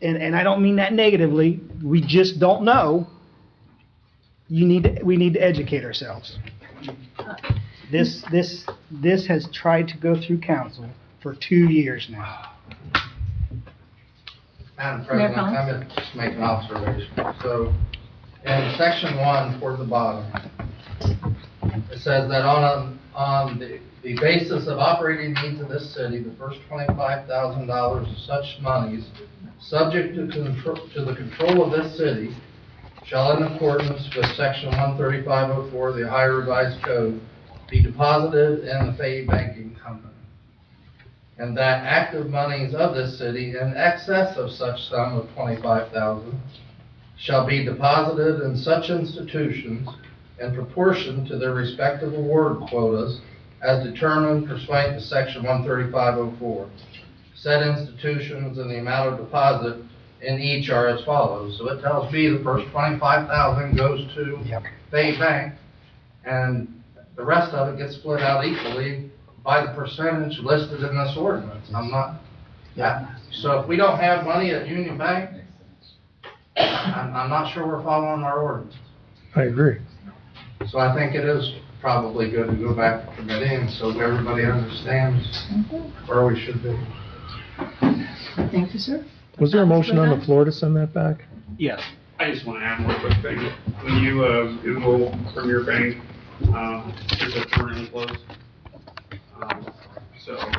and I don't mean that negatively, we just don't know. We need to educate ourselves. This has tried to go through council for 2 years now. Madam President, I'm going to just make an observation. So, in section 1, toward the bottom, it says that on the basis of operating needs of this city, the first $25,000 of such monies, subject to the control of this city, shall, in accordance with section 13504 of the Ohio Revised Code, be deposited in the Fayette Banking Company, and that active monies of this city in excess of such sum of $25,000 shall be deposited in such institutions in proportion to their respective award quotas as determined pursuant to section 13504. Said institutions and the amount of deposit in each are as follows. So it tells me the first $25,000 goes to Fayette Bank, and the rest of it gets split out equally by the percentage listed in this ordinance. So if we don't have money at Union Bank, I'm not sure we're following our ordinance. I agree. So I think it is probably good to go back to committee, and so everybody understands where we should be. Thank you, sir. Was there a motion on the floor to send that back? Yes. I just want to add one quick thing. When you Google Premier Bank, it's a currently closed. So it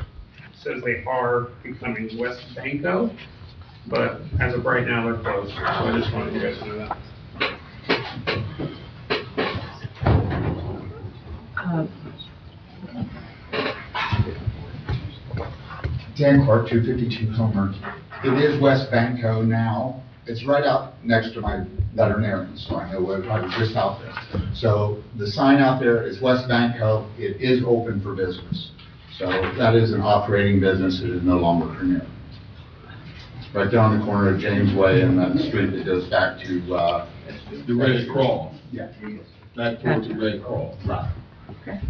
says they are becoming West Banco, but as of right now, they're closed. So I just wanted you guys to know that. Dan Clark, 252 Homer. It is West Banco now. It's right out next to my veterinarian, so I know where I was just out there. So the sign out there is West Banco. It is open for business. So that is an operating business. It is no longer Premier. Right there on the corner of James Way and that street that goes back to, The Red Cross. Yeah. Back towards the Red Cross. Right. Okay.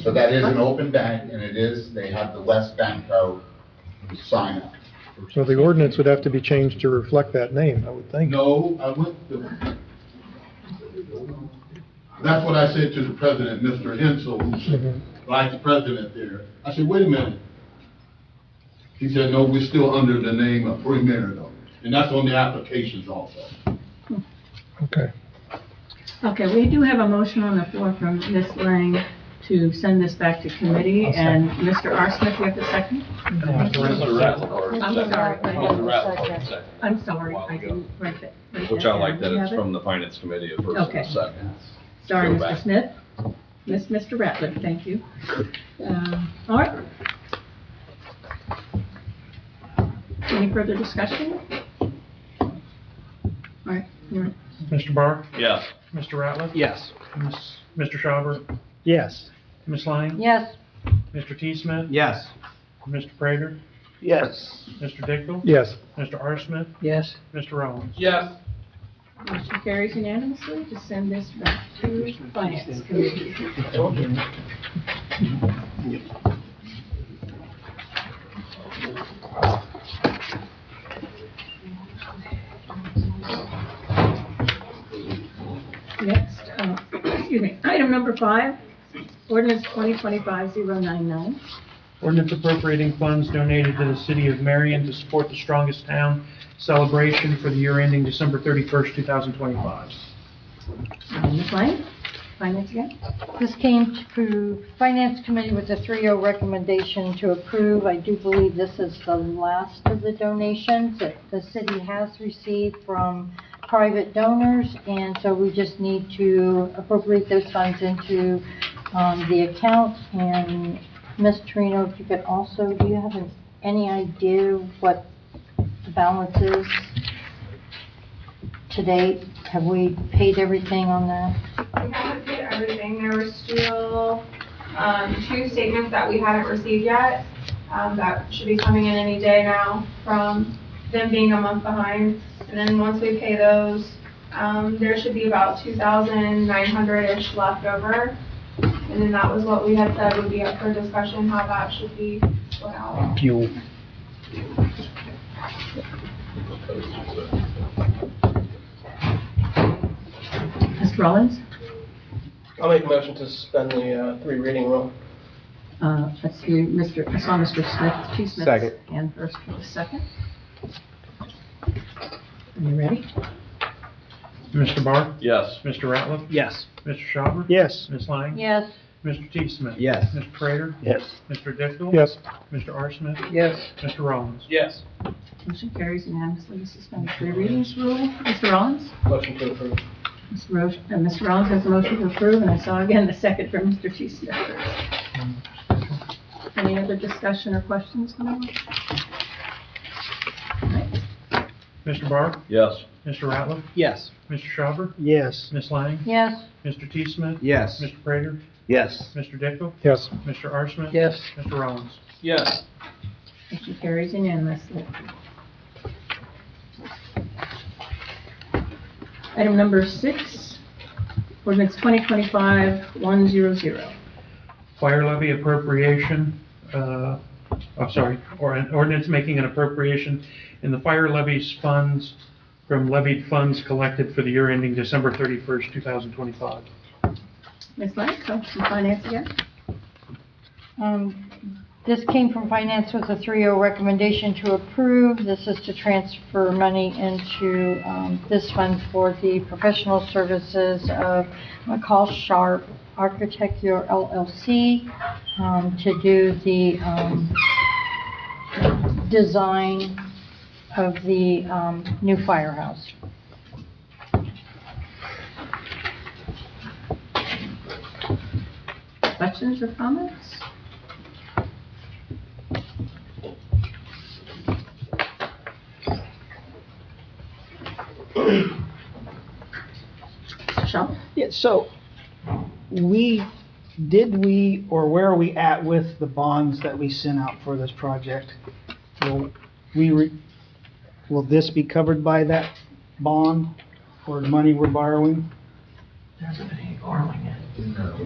So that is an open bank, and they have the West Banco sign up. So the ordinance would have to be changed to reflect that name, I would think. No, that's what I said to the president, Mr. Hensel, who's vice president there. I said, wait a minute. He said, no, we're still under the name of Premier though. And that's on the applications also. Okay. Okay, we do have a motion on the floor from Ms. Lang to send this back to committee, and Mr. R. Smith, you have the second? Mr. Rattler. I'm sorry. Mr. Rattler. I'm sorry, I didn't write that. Which I like that You it's have it? from the finance committee at first Okay. and second. Sorry, Go Mr. back. Smith. Mr. Rattler, thank you. All right. Any further discussion? All right, you're. Mr. Barr? Yes. Mr. Ratliff? Yes. Mr. Schauber? Yes. Ms. Lang? yes, Mr. T. Smith? Yes. Mr. Prater? Yes. Mr. Dickel? Yes. Mr. R. Smith? Yes. Mr. Rollins? Yes. Motion carries unanimously to send this back to Finance Committee. Next, excuse me, item number 5, ordinance 2025-099. Ordinance appropriating funds donated to the city of Marion to support the Strongest Town celebration for the year ending December 31st, 2025. Ms. Lang? Finance again? This came to Finance Committee with a 3-0 recommendation to approve. I do believe this is the last of the donations that the city has received from private donors, and so we just need to appropriate those funds into the account. And Ms. Torino, if you could also, do you have any idea what the balance is to date? Have we paid everything on that? We haven't paid everything. There were still 2 statements that we hadn't received yet, that should be coming in any day now from them being a month behind. And then once we pay those, there should be about 2,900-ish left over. And then that was what we had said would be up for discussion, how that should be split out. Fuel. Mr. Rollins? I'll make a motion to suspend the 3 reading rule. Let's see, I saw Mr. Smith, Chief Smith. Second. And first for the second. Are you ready? Mr. Barr? Yes. Mr. Ratliff? Yes. Mr. Schauber? Yes. Ms. Lang? Yes. Mr. T. Smith? Yes. Mr. Prater? Yes. Mr. Dickel? Yes. Mr. R. Smith? Yes. Mr. Rollins? Yes. Motion carries unanimously to suspend the 3 readings rule. Mr. Rollins? Motion to approve. Mr. Rollins has a motion to approve, and I saw again the second from Mr. T. Smith. Any other discussion or questions from anyone? Mr. Barr? Yes. Mr. Ratliff? Yes. Mr. Schauber? Yes. Ms. Lang? Yes. Mr. T. Smith? Yes. Mr. Prater? Yes. Mr. Dickel? Yes. Mr. R. Smith? Yes. Mr. Rollins? Yes. Motion carries unanimously. Item number 6, ordinance 2025-100. Fire levy appropriation, or an ordinance making an appropriation in the fire levies funds from levied funds collected for the year ending December 31st, 2025. Ms. Lang, come from Finance again. This came from Finance with a 3-0 recommendation to approve. This is to transfer money into this fund for the professional services of McCall Sharp Architecture LLC to do the design of the new firehouse. Questions or comments? Sean? Yeah, so where are we at with the bonds that we sent out for this project? Will this be covered by that bond or the money we're borrowing? There hasn't been any borrowing yet.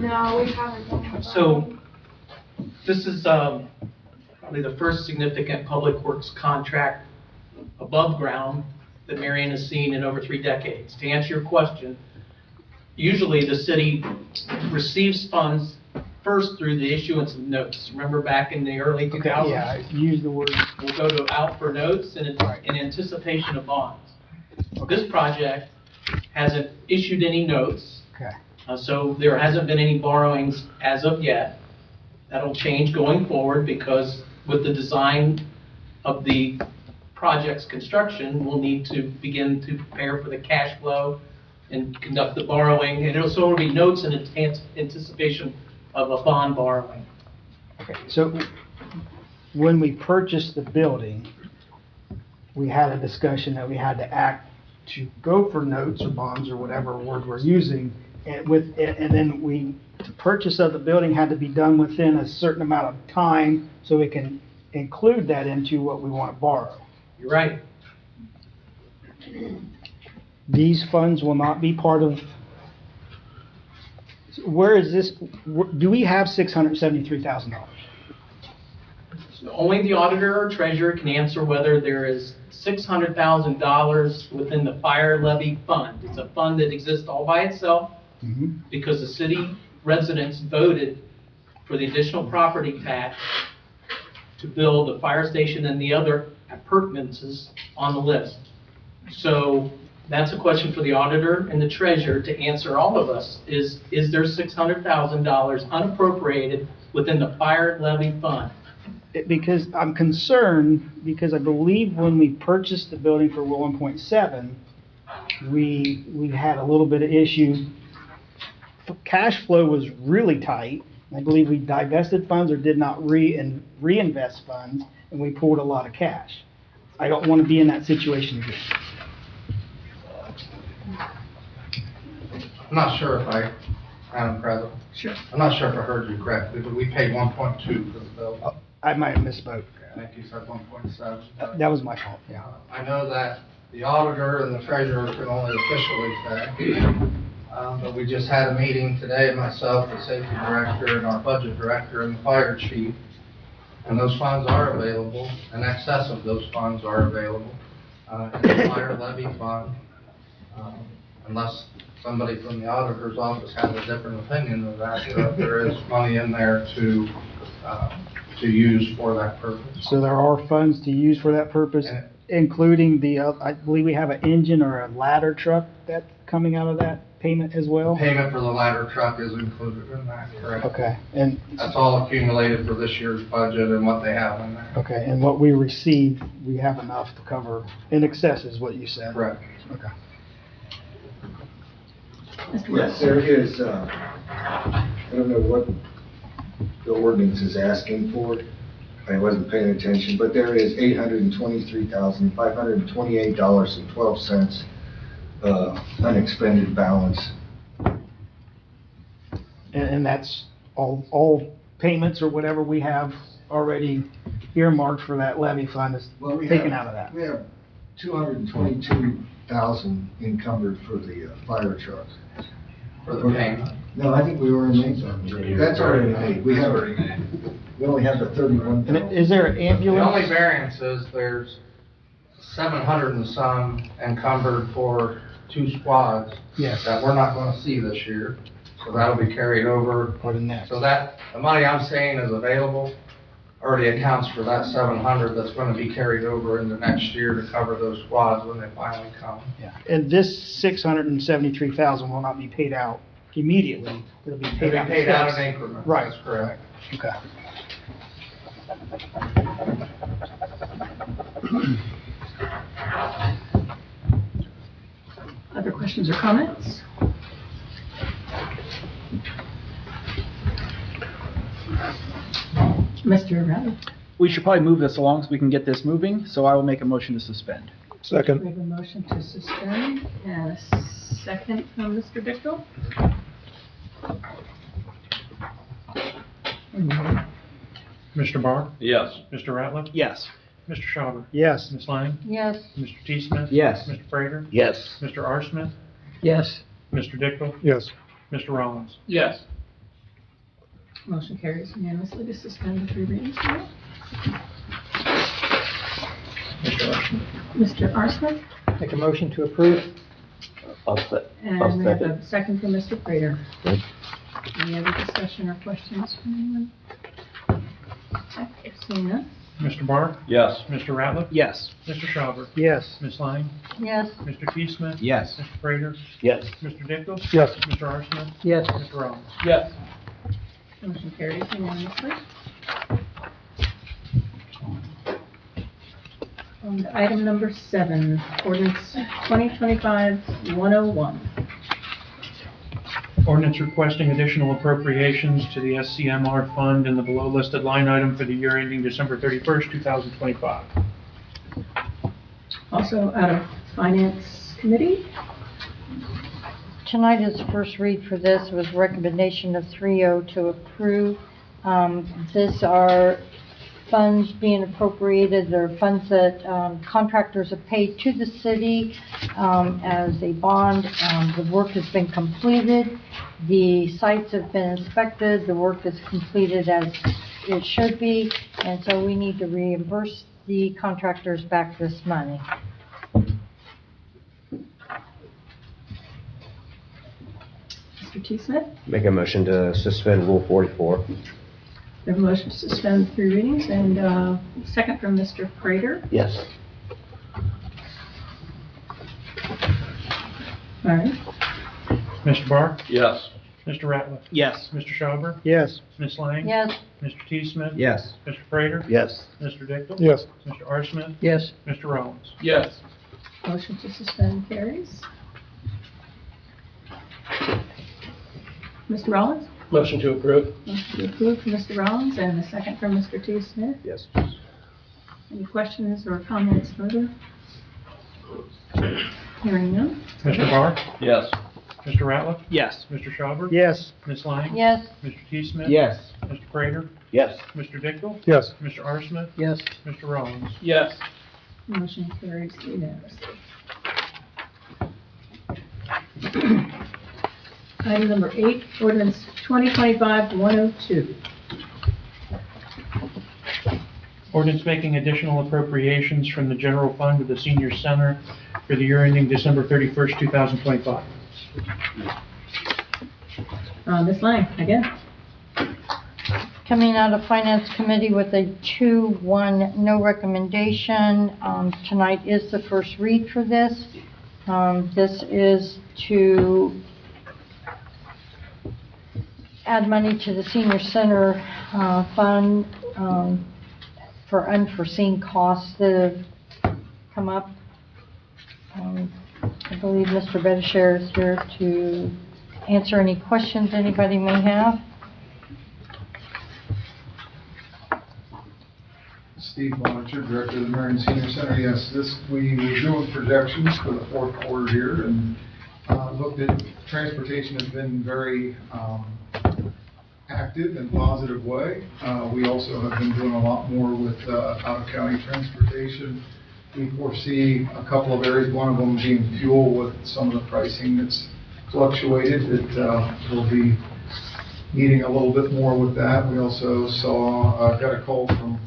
No, we haven't done that. So, this is probably the first significant public works contract above ground that Marion has seen in over 3 decades. To answer your question, usually the city receives funds first through the issuance of notes. Remember back in the early 2000s? Yeah, use the word. We'll go to out for notes in anticipation of bonds. This project hasn't issued any notes. Okay. So there hasn't been any borrowings as of yet. That'll change going forward because with the design of the project's construction, we'll need to begin to prepare for the cash flow and conduct the borrowing. And it'll be notes in anticipation of a bond borrowing. Okay, so when we purchased the building, we had a discussion that we had to act to go for notes or bonds or whatever word we're using, and then the purchase of the building had to be done within a certain amount of time so we can include that into what we want to borrow. You're right. These funds will not be part of, where is this, do we have $673,000? Only the auditor or treasurer can answer whether there is $600,000 within the fire levy fund. It's a fund that exists all by itself because the city residents voted for the additional property tax to build a fire station and the other appurtenances on the list. So That's a question for the auditor and the treasurer to answer all of us. Is there $600,000 unappropriated within the fire levy fund? Because I'm concerned, because I believe when we purchased the building for 1.7, we had a little bit of issue. Cash flow was really tight. I believe we divested funds or did not reinvest funds, and we pulled a lot of cash. I don't want to be in that situation again. I'm not sure if Madam President. Sure. I'm not sure if I heard you correctly, but we paid 1.2 for the bill. I might have misspoke. I think you said 1.7. That was my fault, yeah. I know that the auditor and the treasurer can only officially say, but we just had a meeting today, myself, the safety director, and our budget director, and the fire chief, and those funds are available, in excess of those funds are available in the fire levy fund, unless somebody from the auditor's office has a different opinion of that, there is money in there to use for that purpose. So there are funds to use for that purpose, including I believe we have an engine or a ladder truck that's coming out of that payment as well? Payment for the ladder truck is included in that, correct? Okay, and that's all accumulated for this year's budget and what they have in there. okay, and what we receive, we have enough to cover in excess is what you said? Correct. Okay. Yes, there is, I don't know what the ordinance is asking for. I wasn't paying attention, but there is $823,528.12 unexpended balance. And that's all payments or whatever we have already earmarked for that levy fund is taken out of that? We have $222,000 encumbered for the fire truck. For the payment? No, I think we already made that. That's already made. We only have the 31. And is there an ambulance? The only variance is there's 700 and some encumbered for 2 squads. Yes. That we're not gonna see this year, so that'll be carried over. Or the next. So that, the money I'm saying is available, already accounts for that 700 that's gonna be carried over in the next year to cover those squads when they finally come. Yeah. And this $673,000 will not be paid out immediately. It'll be paid out. Paid out in increments. Right. That's correct. Okay. Other questions or comments? Mr. Ratliff? We should probably move this along so we can get this moving, so I will make a motion to suspend. Second. We have a motion to suspend and a second from Mr. Dickel. Mr. Barr? Yes. Mr. Ratliff? Yes. Mr. Schauber? Yes. Ms. Lang? Yes. Mr. T. Smith? Yes. Mr. Prater? Yes. Mr. R. Smith? Yes. Mr. Dickel? Yes. Mr. Rollins? Yes. Motion carries unanimously to suspend the 3 readings rule. Mr. R. Smith? Mr. R. Smith? Make a motion to approve. I'll And we have second. a second from Mr. Prater. Good. Any other discussion or questions from anyone? Okay, seeing none. Mr. Barr? Yes. Mr. Ratliff? Yes. Mr. Schauber? Yes. Ms. Lang? Yes. Mr. T. Smith? Yes. Mr. Prater? Yes. Mr. Dickel? Yes. Mr. R. Smith? Yes. Mr. Rollins? Yes. Motion carries unanimously. On to item number 7, ordinance 2025-101. Ordinance requesting additional appropriations to the SCMR fund in the below listed line item for the year ending December 31st, 2025. Also out of Finance Committee. Tonight is the first read for this, was recommendation of 3-0 to approve. These are funds being appropriated, they're funds that contractors have paid to the city as a bond. The work has been completed, the sites have been inspected, the work is completed as it should be, and so we need to reimburse the contractors back this money. Mr. T. Smith? Make a motion to suspend Rule 44. We have a motion to suspend 3 readings and second from Mr. Prater. Yes. All right. Mr. Barr? Yes. Mr. Ratliff? Yes. Mr. Schauber? Yes. Ms. Lang? Yes. Mr. T. Smith? Yes. Mr. Prater? Yes. Mr. Dickel? Yes. Mr. R. Smith? Yes. Mr. Rollins? Yes. Motion to suspend carries. Mr. Rollins? Motion to approve. Motion to approve from Mr. Rollins and a second from Mr. T. Smith. Yes. Any questions or comments further? Hearing none. Mr. Barr? Yes. Mr. Ratliff? Yes. Mr. Schauber? Yes. Ms. Lang? Yes. Mr. T. Smith? Yes. Mr. Prater? Yes. Mr. Dickel? Yes. Mr. R. Smith? Yes. Mr. Rollins? Yes. Motion carries unanimously. Item number 8, ordinance 2025-102. Ordinance making additional appropriations from the general fund to the senior center for the year ending December 31st, 2025. Ms. Lang, again. Coming out of Finance Committee with a 2-1 no recommendation. Tonight is the first read for this. This is to add money to the senior center fund for unforeseen costs that have come up. I believe Mr. Bedishare is here to answer any questions anybody may have. Steve Monitor, Director of the Marion Senior Center. Yes, we were doing projections for the fourth quarter here and looked at transportation has been very active and positive way. We also have been doing a lot more with out-of-county transportation. We foresee a couple of areas, one of them being fuel with some of the pricing that's fluctuated. We'll be needing a little bit more with that. We also got a call from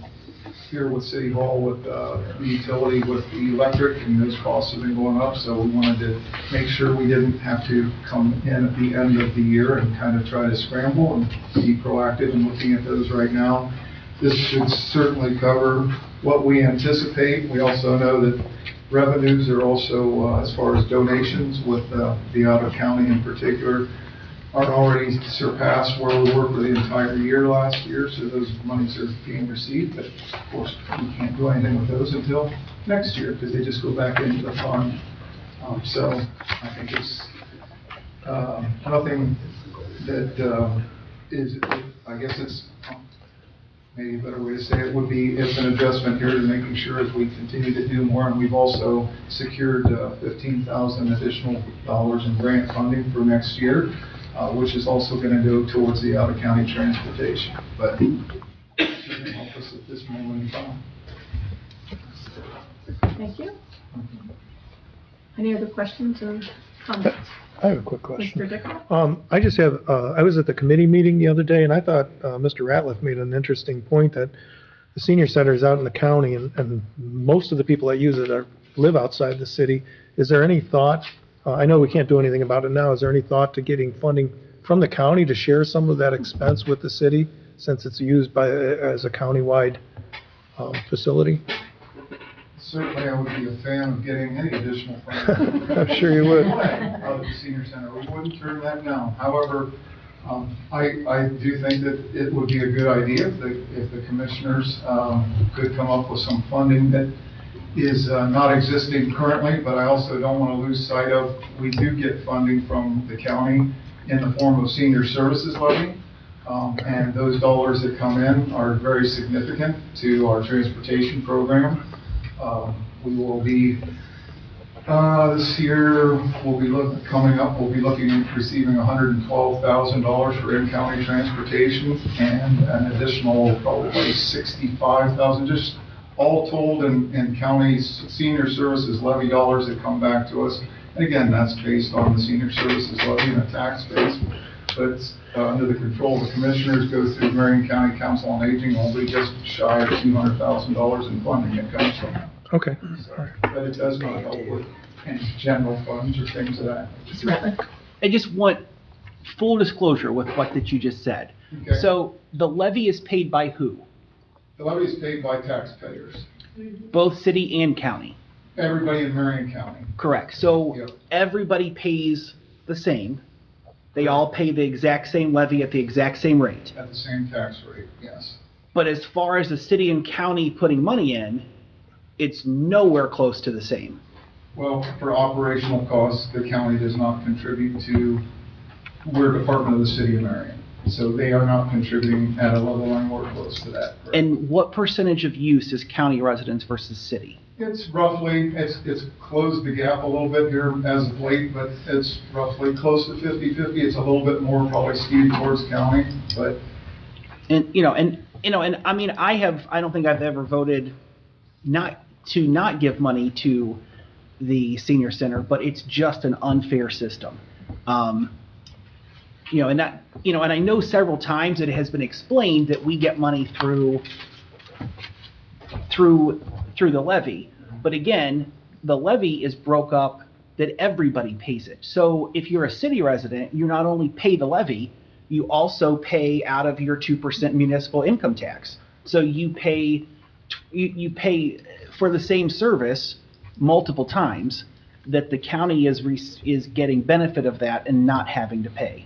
here with City Hall with the utility with the electric, and those costs have been going up, so we wanted to make sure we didn't have to come in at the end of the year and kind of try to scramble and be proactive in looking at those right now. This should certainly cover what we anticipate. We also know that revenues are also, as far as donations with the out-of-county in particular, are already surpassed where we were for the entire year last year, so those monies are being received, but of course we can't do anything with those until next year because they just go back into the fund. So I think it's nothing that is, I guess it's maybe a better way to say it would be it's an adjustment here to making sure as we continue to do more, and we've also secured $15,000 additional dollars in grant funding for next year. Which is also going to go towards the out-of-county transportation, but it shouldn't help us at this moment in time. Thank you. Any other questions or comments? I have a quick question. Mr. Dickel? I just have, I was at the committee meeting the other day, and I thought Mr. Ratliff made an interesting point that the senior center is out in the county, and most of the people that use it live outside the city. Is there any thought, I know we can't do anything about it now, is there any thought to getting funding from the county to share some of that expense with the city, since it's used as a county-wide facility? Certainly, I would be a fan of getting any additional funding. I'm sure you would. Out of the senior center, we wouldn't turn that down. However, I do think that it would be a good idea if the commissioners could come up with some funding that is not existing currently, but I also don't want to lose sight of, we do get funding from the county in the form of senior services levy. And those dollars that come in are very significant to our transportation program. We will be, this year, we'll be looking at receiving $112,000 for in-county transportation and an additional probably $65,000, just all told in county's senior services levy dollars that come back to us. And again, that's based on the senior services levy and a tax base, but it's under the control of the commissioners, goes through Marion County Council on Aging, only just shy of $200,000 in funding that comes from that. Okay. So, but it does not help with any general funds or things of that. Mr. Ratliff? I just want full disclosure with what that you just said. Okay. So the levy is paid by who? The levy is paid by taxpayers. Both city and county? Everybody in Marion County. Correct. So Yep. everybody pays the same. They all pay the exact same levy at the exact same rate. At the same tax rate, yes. But as far as the city and county putting money in, it's nowhere close to the same. Well, for operational costs, the county does not contribute to, we're a department of the city of Marion. So they are not contributing at a level anywhere close to that. correct? And what percentage of use is county residents versus city? It's roughly, it's closed the gap a little bit here as of late, but it's roughly close to 50-50. It's a little bit more probably skewed towards county, but. And I mean, I don't think I've ever voted not give money to the senior center, but it's just an unfair system. And I know several times it has been explained that we get money through the levy. But again, the levy is broke up that everybody pays it. So if you're a city resident, you not only pay the levy, you also pay out of your 2% municipal income tax. So you pay for the same service multiple times, that the county is getting benefit of that and not having to pay.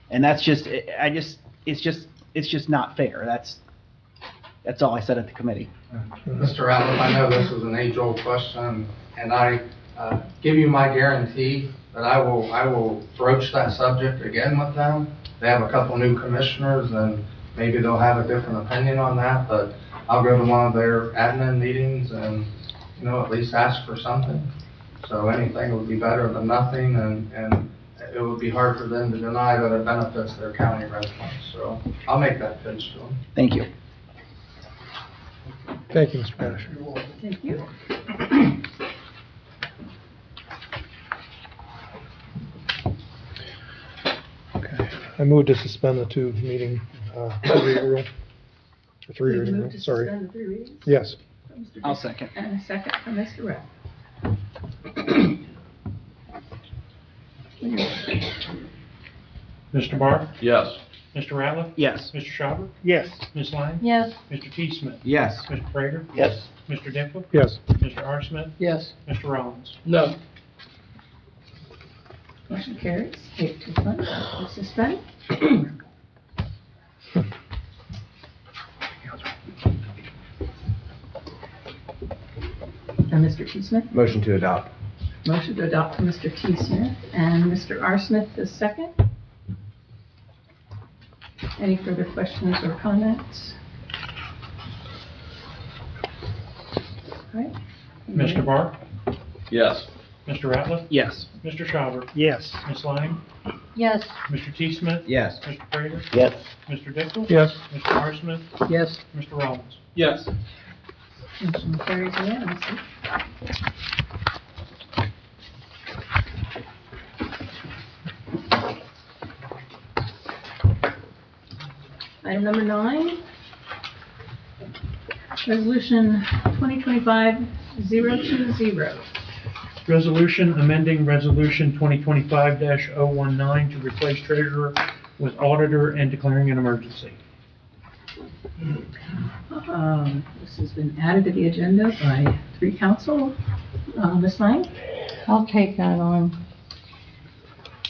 And that's just, it's just not fair. That's all I said at the committee. Mr. Ratliff, I know this is an age-old question, and I give you my guarantee that I will broach that subject again with them. They have a couple new commissioners, and maybe they'll have a different opinion on that, but I'll go to one of their admin meetings and, at least ask for something. So anything would be better than nothing, and it would be hard for them to deny that it benefits their county residents. So I'll make that pitch to them. Thank you. Thank you, Mr. Banish. Thank you. Okay. I move to suspend the two-reading rule. The three reading rule, sorry. Suspend the 3 readings? Yes. From Mr. I'll Dick, second. And a second from Mr. Rapp. Mr. Barr? Yes. Mr. Ratliff? Yes. Mr. Schauber? Yes. Ms. Lang? Yes. Mr. T. Smith? Yes. Mr. Prater? Yes. Mr. Dickel? Yes. Mr. R. Smith? Yes. Mr. Rollins? No. Motion carries 8-1 to suspend. And Mr. T. Smith? Motion to adopt. Motion to adopt from Mr. T. Smith, and Mr. R. Smith is second. Any further questions or comments? All right. Mr. Barr? Yes. Mr. Ratliff? Yes. Mr. Schauber? Yes. Ms. Lang? Yes. Mr. T. Smith? Yes. Mr. Prater? Yes. Mr. Dickel? Yes. Mr. R. Smith? Yes. Mr. Rollins? Yes. Motion carries unanimously. Item number 9, Resolution 2025-020. Resolution amending Resolution 2025-019 to replace treasurer with auditor and declaring an emergency. This has been added to the agenda by 3 council. Ms. Lang? I'll take that on.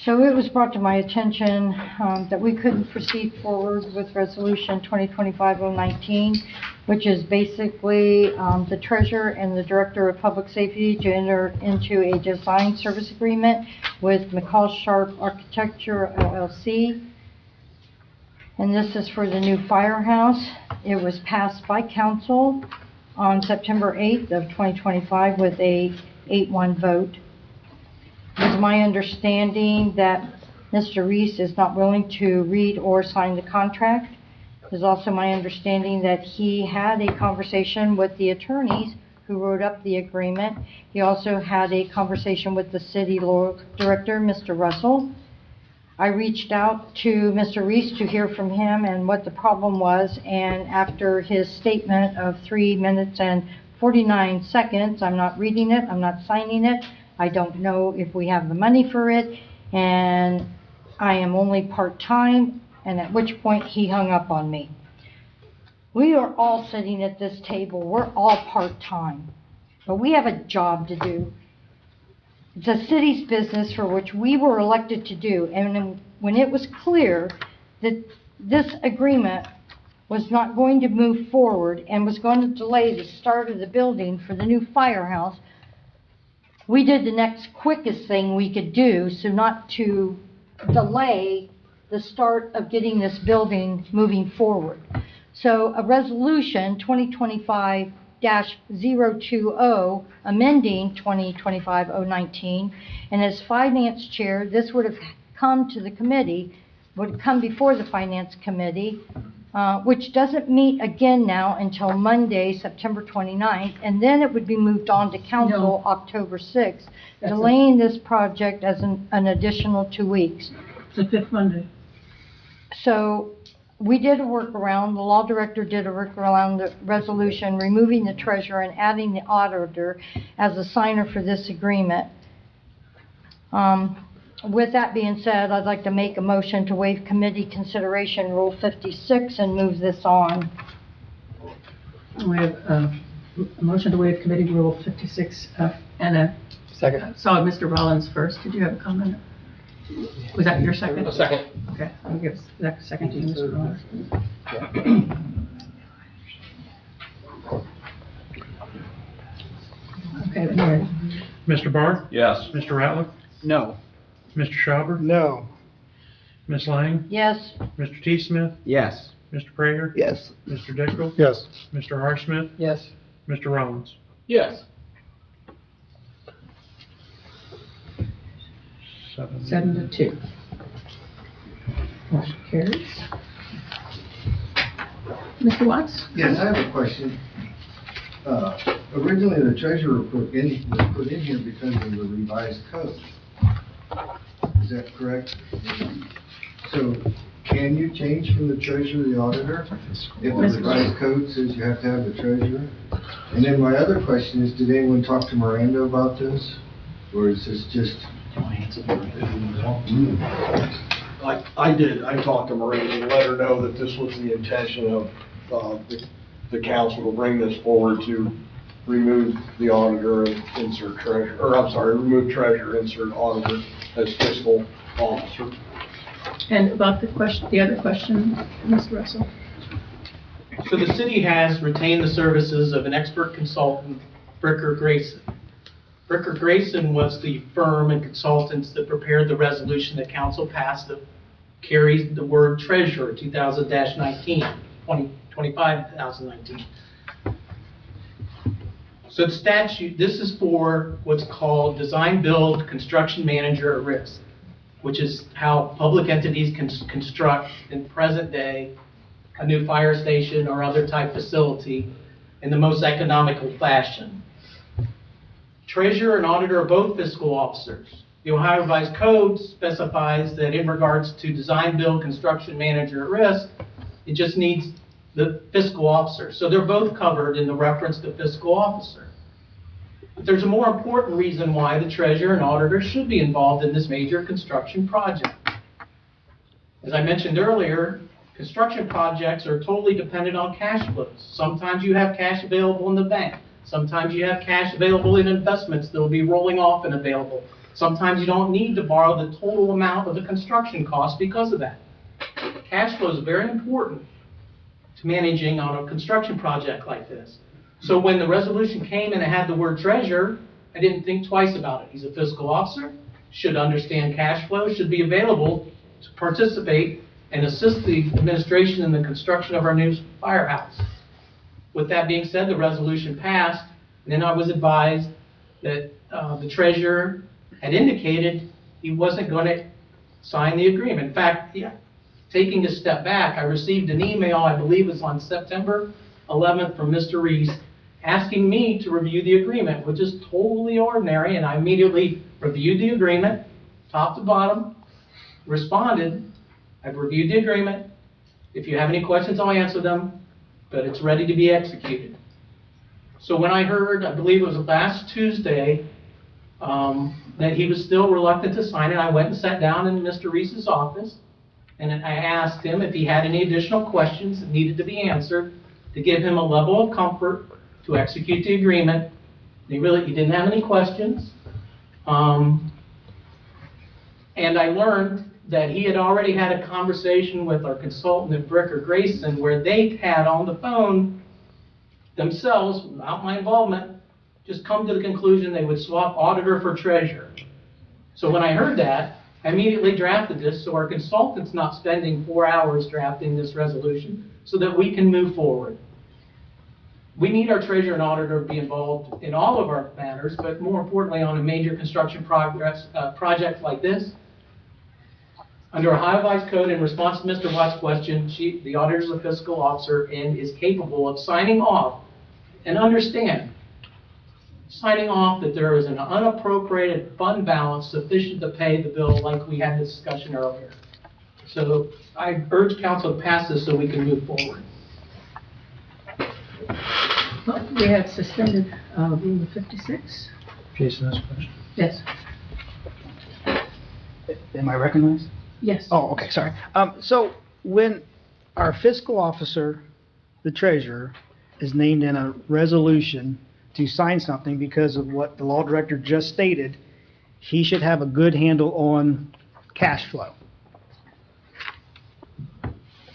So it was brought to my attention that we couldn't proceed forward with Resolution 2025-019, which is basically the treasurer and the director of public safety to enter into a design service agreement with McCall Sharp Architecture LLC. And this is for the new firehouse. It was passed by council on September 8th of 2025 with a 8-1 vote. It's my understanding that Mr. Reese is not willing to read or sign the contract. It's also my understanding that he had a conversation with the attorneys who wrote up the agreement. He also had a conversation with the city law director, Mr. Russell. I reached out to Mr. Reese to hear from him and what the problem was, and after his statement of 3 minutes and 49 seconds, I'm not reading it, I'm not signing it, I don't know if we have the money for it, and I am only part-time, and at which point he hung up on me. We are all sitting at this table, we're all part-time, but we have a job to do. It's a city's business for which we were elected to do, and when it was clear that this agreement was not going to move forward and was going to delay the start of the building for the new firehouse, we did the next quickest thing we could do so not to delay the start of getting this building moving forward. So a resolution 2025-020 amending 2025-019, and as finance chair, this would have come to the committee, would come before the finance committee, which doesn't meet again now until Monday, September 29th, and then it would be moved on to council October 6th, delaying this project as an additional 2 weeks. It's the fifth Monday. So we did a workaround, the law director did a workaround the resolution, removing the treasurer and adding the auditor as a signer for this agreement. With that being said, I'd like to make a motion to waive committee consideration Rule 56 and move this on. We have a motion to waive committee rule 56, and a second. Saw Mr. Rollins first. Did you have a comment? Was that your second? A second. Okay, I'll give that second to you, Mr. Rollins. Okay, then Mr. Barr? Yes. Mr. Ratliff? No. Mr. Schauber? No. Ms. Lang? Yes. Mr. T. Smith? Yes. Mr. Prager? Yes. Mr. Dickel? Yes. Mr. Harsmith? Yes. Mr. Rollins? Yes. 7 to 2. Motion carries. Mr. Watts? Yes, I have a question. Originally, the treasurer was put in here because of the revised code. Is that correct? So, can you change from the treasurer to the auditor if the revised code says you have to have the treasurer? And then my other question is, did anyone talk to Miranda about this? Or is this just... I did. I talked to Marion and let her know that this was the intention of the council to bring this forward to remove the auditor and insert treasurer, or I'm sorry, remove treasurer, insert auditor as fiscal officer. And about the question, the other question, Mr. Russell? So the city has retained the services of an expert consultant, Bricker Grayson. Bricker Grayson was the firm and consultants that prepared the resolution that council passed that carries the word treasurer 2019, 2025-2019. So the statute, this is for what's called design, build, construction manager at risk, which is how public entities can construct in present day a new fire station or other type facility in the most economical fashion. Treasurer and auditor are both fiscal officers. The Ohio Revised Code specifies that in regards to design, build, construction manager at risk, it just needs the fiscal officer. So they're both covered in the reference to fiscal officer. But there's a more important reason why the treasurer and auditor should be involved in this major construction project. As I mentioned earlier, construction projects are totally dependent on cash flows. Sometimes you have cash available in the bank. Sometimes you have cash available in investments that will be rolling off and available. Sometimes you don't need to borrow the total amount of the construction cost because of that. Cash flow is very important to managing on a construction project like this. So when the resolution came and it had the word treasurer, I didn't think twice about it. He's a fiscal officer, should understand cash flow, should be available to participate and assist the administration in the construction of our new firehouse. With that being said, the resolution passed, and then I was advised that the treasurer had indicated he wasn't going to sign the agreement. In fact, taking a step back, I received an email, I believe it was on September 11th from Mr. Reese, asking me to review the agreement, which is totally ordinary, and I immediately reviewed the agreement, top to bottom, responded, I've reviewed the agreement. If you have any questions, I'll answer them, but it's ready to be executed. So when I heard, I believe it was last Tuesday, that he was still reluctant to sign it, I went and sat down in Mr. Reese's office, and I asked him if he had any additional questions that needed to be answered to give him a level of comfort to execute the agreement You didn't have any questions. And I learned that he had already had a conversation with our consultant at Bricker Grayson where they had on the phone themselves, without my involvement, just come to the conclusion they would swap auditor for treasurer. So when I heard that, I immediately drafted this so our consultant's not spending 4 hours drafting this resolution so that we can move forward. We need our treasurer and auditor to be involved in all of our matters, but more importantly on a major construction project like this. Under Ohio Revised Code, in response to Mr. Watt's question, the auditor is a fiscal officer and is capable of signing off, and understand, signing off that there is an unappropriated fund balance sufficient to pay the bill like we had this discussion earlier. So I urge council to pass this so we can move forward. Well, we have suspended Rule 56. Jason has a question. Yes. Am I recognized? Yes. Oh, okay, sorry. So when our fiscal officer, the treasurer, is named in a resolution to sign something because of what the law director just stated, he should have a good handle on cash flow.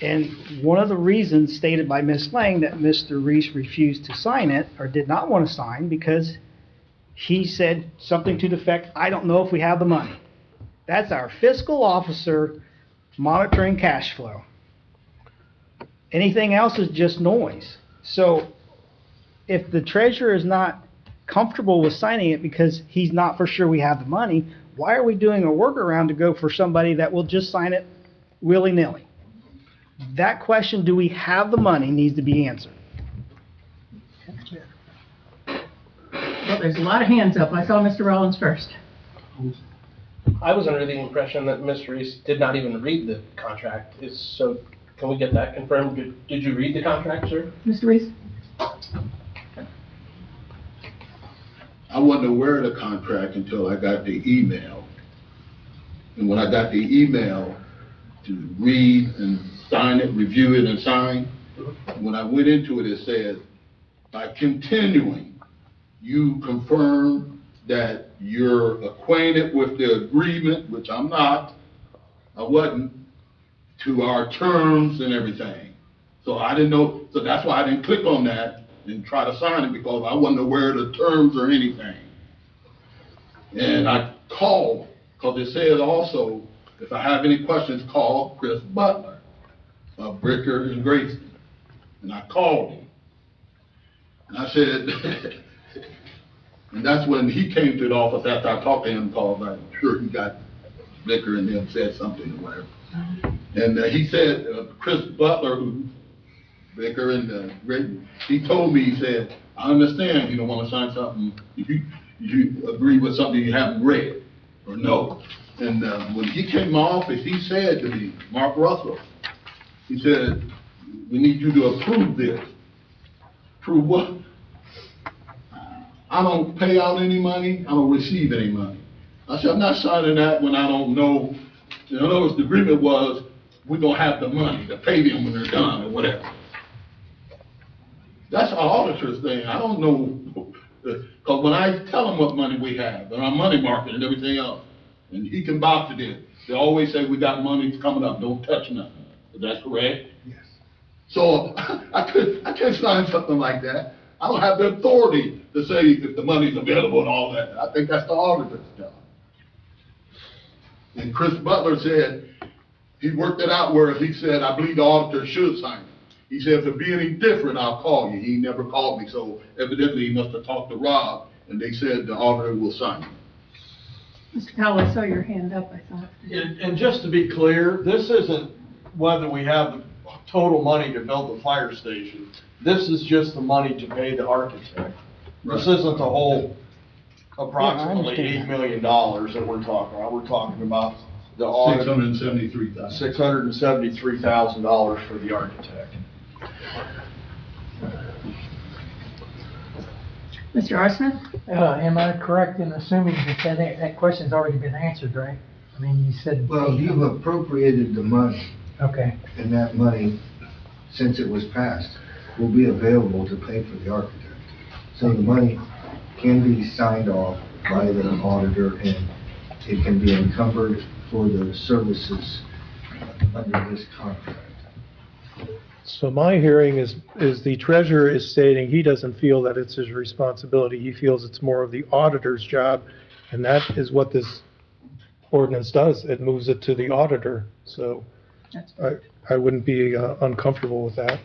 And one of the reasons stated by Ms. Lang that Mr. Reese refused to sign it, or did not want to sign, because he said something to the effect, I don't know if we have the money. That's our fiscal officer monitoring cash flow. Anything else is just noise. So if the treasurer is not comfortable with signing it because he's not for sure we have the money, why are we doing a workaround to go for somebody that will just sign it willy-nilly? That question, do we have the money, needs to be answered. Well, there's a lot of hands up. I saw Mr. Rollins first. I was under the impression that Mr. Reese did not even read the contract. So can we get that confirmed? Did you read the contract, sir? Mr. Reese? I wasn't aware of the contract until I got the email. And when I got the email to read and sign it, review it and sign, when I went into it, it said, by continuing, you confirm that you're acquainted with the agreement, which I'm not, I wasn't, to our terms and everything. So I didn't know, so that's why I didn't click on that and try to sign it, because I wasn't aware of the terms or anything. And I called, because it says also, if I have any questions, call Chris Butler of Bricker and Grayson. And I called him. And I said, and that's when he came to the office after I talked to him, because I'm sure he got Bricker and them said something or whatever. And he said, Chris Butler, who Bricker and Grayson, he told me, he said, I understand you don't want to sign something, you agree with something you haven't read or know. And when he came to my office, he said to me, Mark Russell, he said, we need you to approve this. Approve what? I don't pay out any money, I don't receive any money. I said, I'm not signing that when I don't know. In other words, the agreement was, we're gonna have the money to pay them when they're done or whatever. That's our auditor's thing. I don't know, because when I tell them what money we have, and our money market and everything else, and he can vouch for this, they always say, we got money coming up, don't touch nothing. Is that correct? Yes. So I can't sign something like that. I don't have the authority to say if the money's available and all that. I think that's the auditor's job. And Chris Butler said, he worked it out where he said, I believe the auditor should sign it. He said, if it be any different, I'll call you. He never called me, so evidently he must have talked to Rob, and they said the auditor will sign it. Mr. Powell, I saw your hand up, I thought. And just to be clear, this isn't whether we have the total money to build the fire station. This is just the money to pay the architect. This isn't the whole approximately $8 million that we're talking about. We're talking about the audit. $673,000. $673,000 for the architect. Mr. Arsmith? Am I correct in assuming that that question's already been answered, right? I mean, you said. Well, you've appropriated the money. Okay. And that money, since it was passed, will be available to pay for the architect. So the money can be signed off by the auditor, and it can be encumbered for the services under this contract. So my hearing is the treasurer is stating he doesn't feel that it's his responsibility. He feels it's more of the auditor's job, and that is what this ordinance does. It moves it to the auditor. So I wouldn't be uncomfortable with that.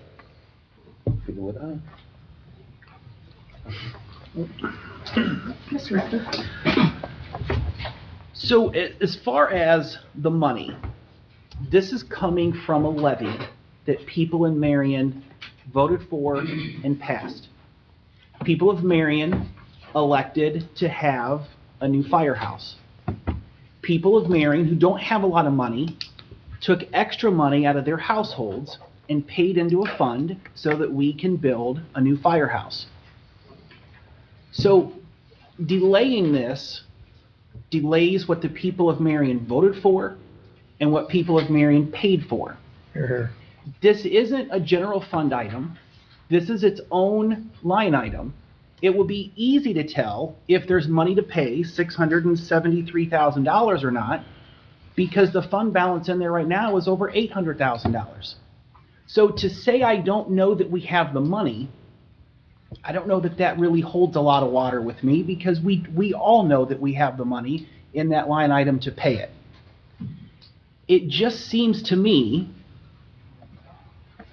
Mr. Rector? So as far as the money, this is coming from a levy that people in Marion voted for and passed. People of Marion elected to have a new firehouse. People of Marion who don't have a lot of money took extra money out of their households and paid into a fund so that we can build a new firehouse. So delaying this delays what the people of Marion voted for and what people of Marion paid for. Here. This isn't a general fund item. This is its own line item. It will be easy to tell if there's money to pay $673,000 or not, because the fund balance in there right now is over $800,000. So to say I don't know that we have the money, I don't know that that really holds a lot of water with me, because we all know that we have the money in that line item to pay it. It just seems to me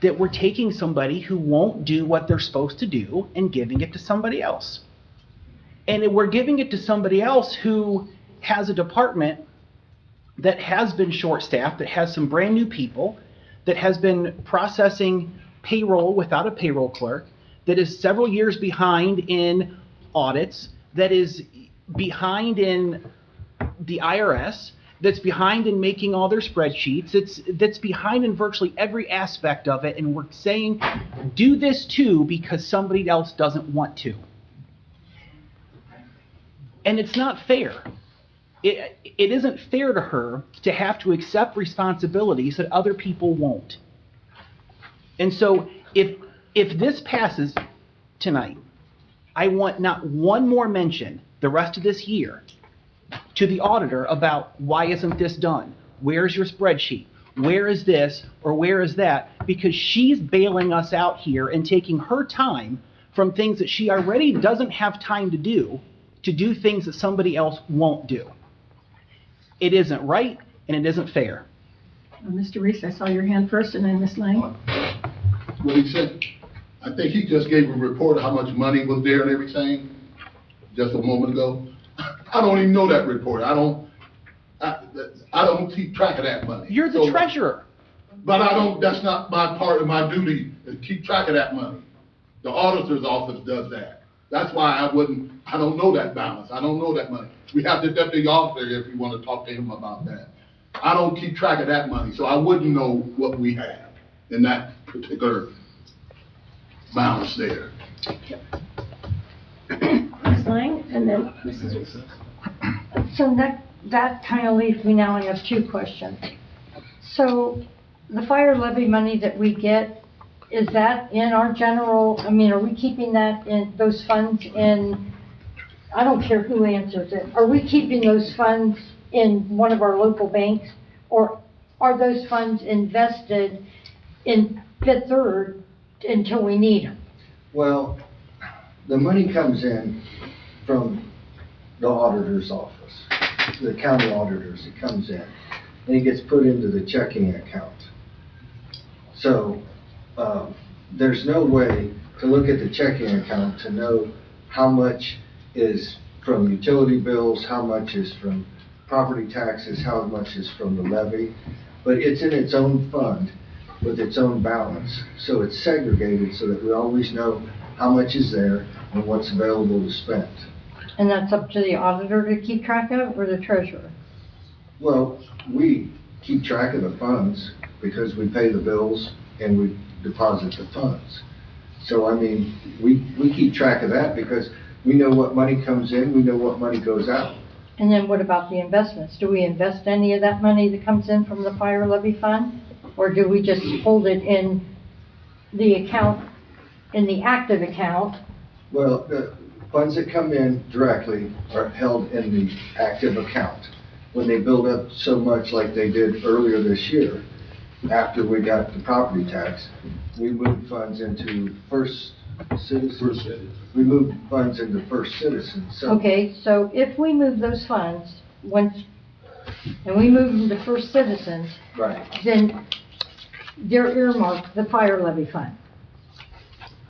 that we're taking somebody who won't do what they're supposed to do and giving it to somebody else. And we're giving it to somebody else who has a department that has been short-staffed, that has some brand new people, that has been processing payroll without a payroll clerk, that is several years behind in audits, that is behind in the IRS, that's behind in making all their spreadsheets, that's behind in virtually every aspect of it, and we're saying, do this too because somebody else doesn't want to. And it's not fair. It isn't fair to her to have to accept responsibilities that other people won't. And so if this passes tonight, I want not one more mention the rest of this year to the auditor about why isn't this done? Where's your spreadsheet? Where is this or where is that? Because she's bailing us out here and taking her time from things that she already doesn't have time to do things that somebody else won't do. It isn't right and it isn't fair. Mr. Reese, I saw your hand first, and then Ms. Lang. What he said, I think he just gave a report of how much money was there and everything, just a moment ago. I don't even know that report. I don't keep track of that money. You're the treasurer. But that's not my part of my duty, is keep track of that money. The auditor's office does that. That's why I don't know that balance. I don't know that money. We have the deputy auditor if you want to talk to him about that. I don't keep track of that money, so I wouldn't know what we have in that particular balance there. Ms. Lang, and then Mrs. Reese. So that kind of leaves me now, I have two questions. So the fire levy money that we get, is that in our general, are we keeping that in those funds in, I don't care who answers it, are we keeping those funds in one of our local banks, or are those funds invested in Fifth Third until we need them? Well, the money comes in from the auditor's office, the county auditors. It comes in, and it gets put into the checking account. So there's no way to look at the checking account to know how much is from utility bills, how much is from property taxes, how much is from the levy. But it's in its own fund with its own balance. So it's segregated so that we always know how much is there and what's available to spend. And that's up to the auditor to keep track of, or the treasurer? Well, we keep track of the funds because we pay the bills and we deposit the funds. So, we keep track of that because we know what money comes in, we know what money goes out. And then what about the investments? Do we invest any of that money that comes in from the fire levy fund? Or do we just hold it in the account, in the active account? Well, funds that come in directly are held in the active account. When they build up so much like they did earlier this year, after we got the property tax, we moved funds into First Citizens. We moved funds into First Citizens, so. Okay, so if we move those funds, and we move them to First Citizens, Right. then they're earmarked the fire levy fund.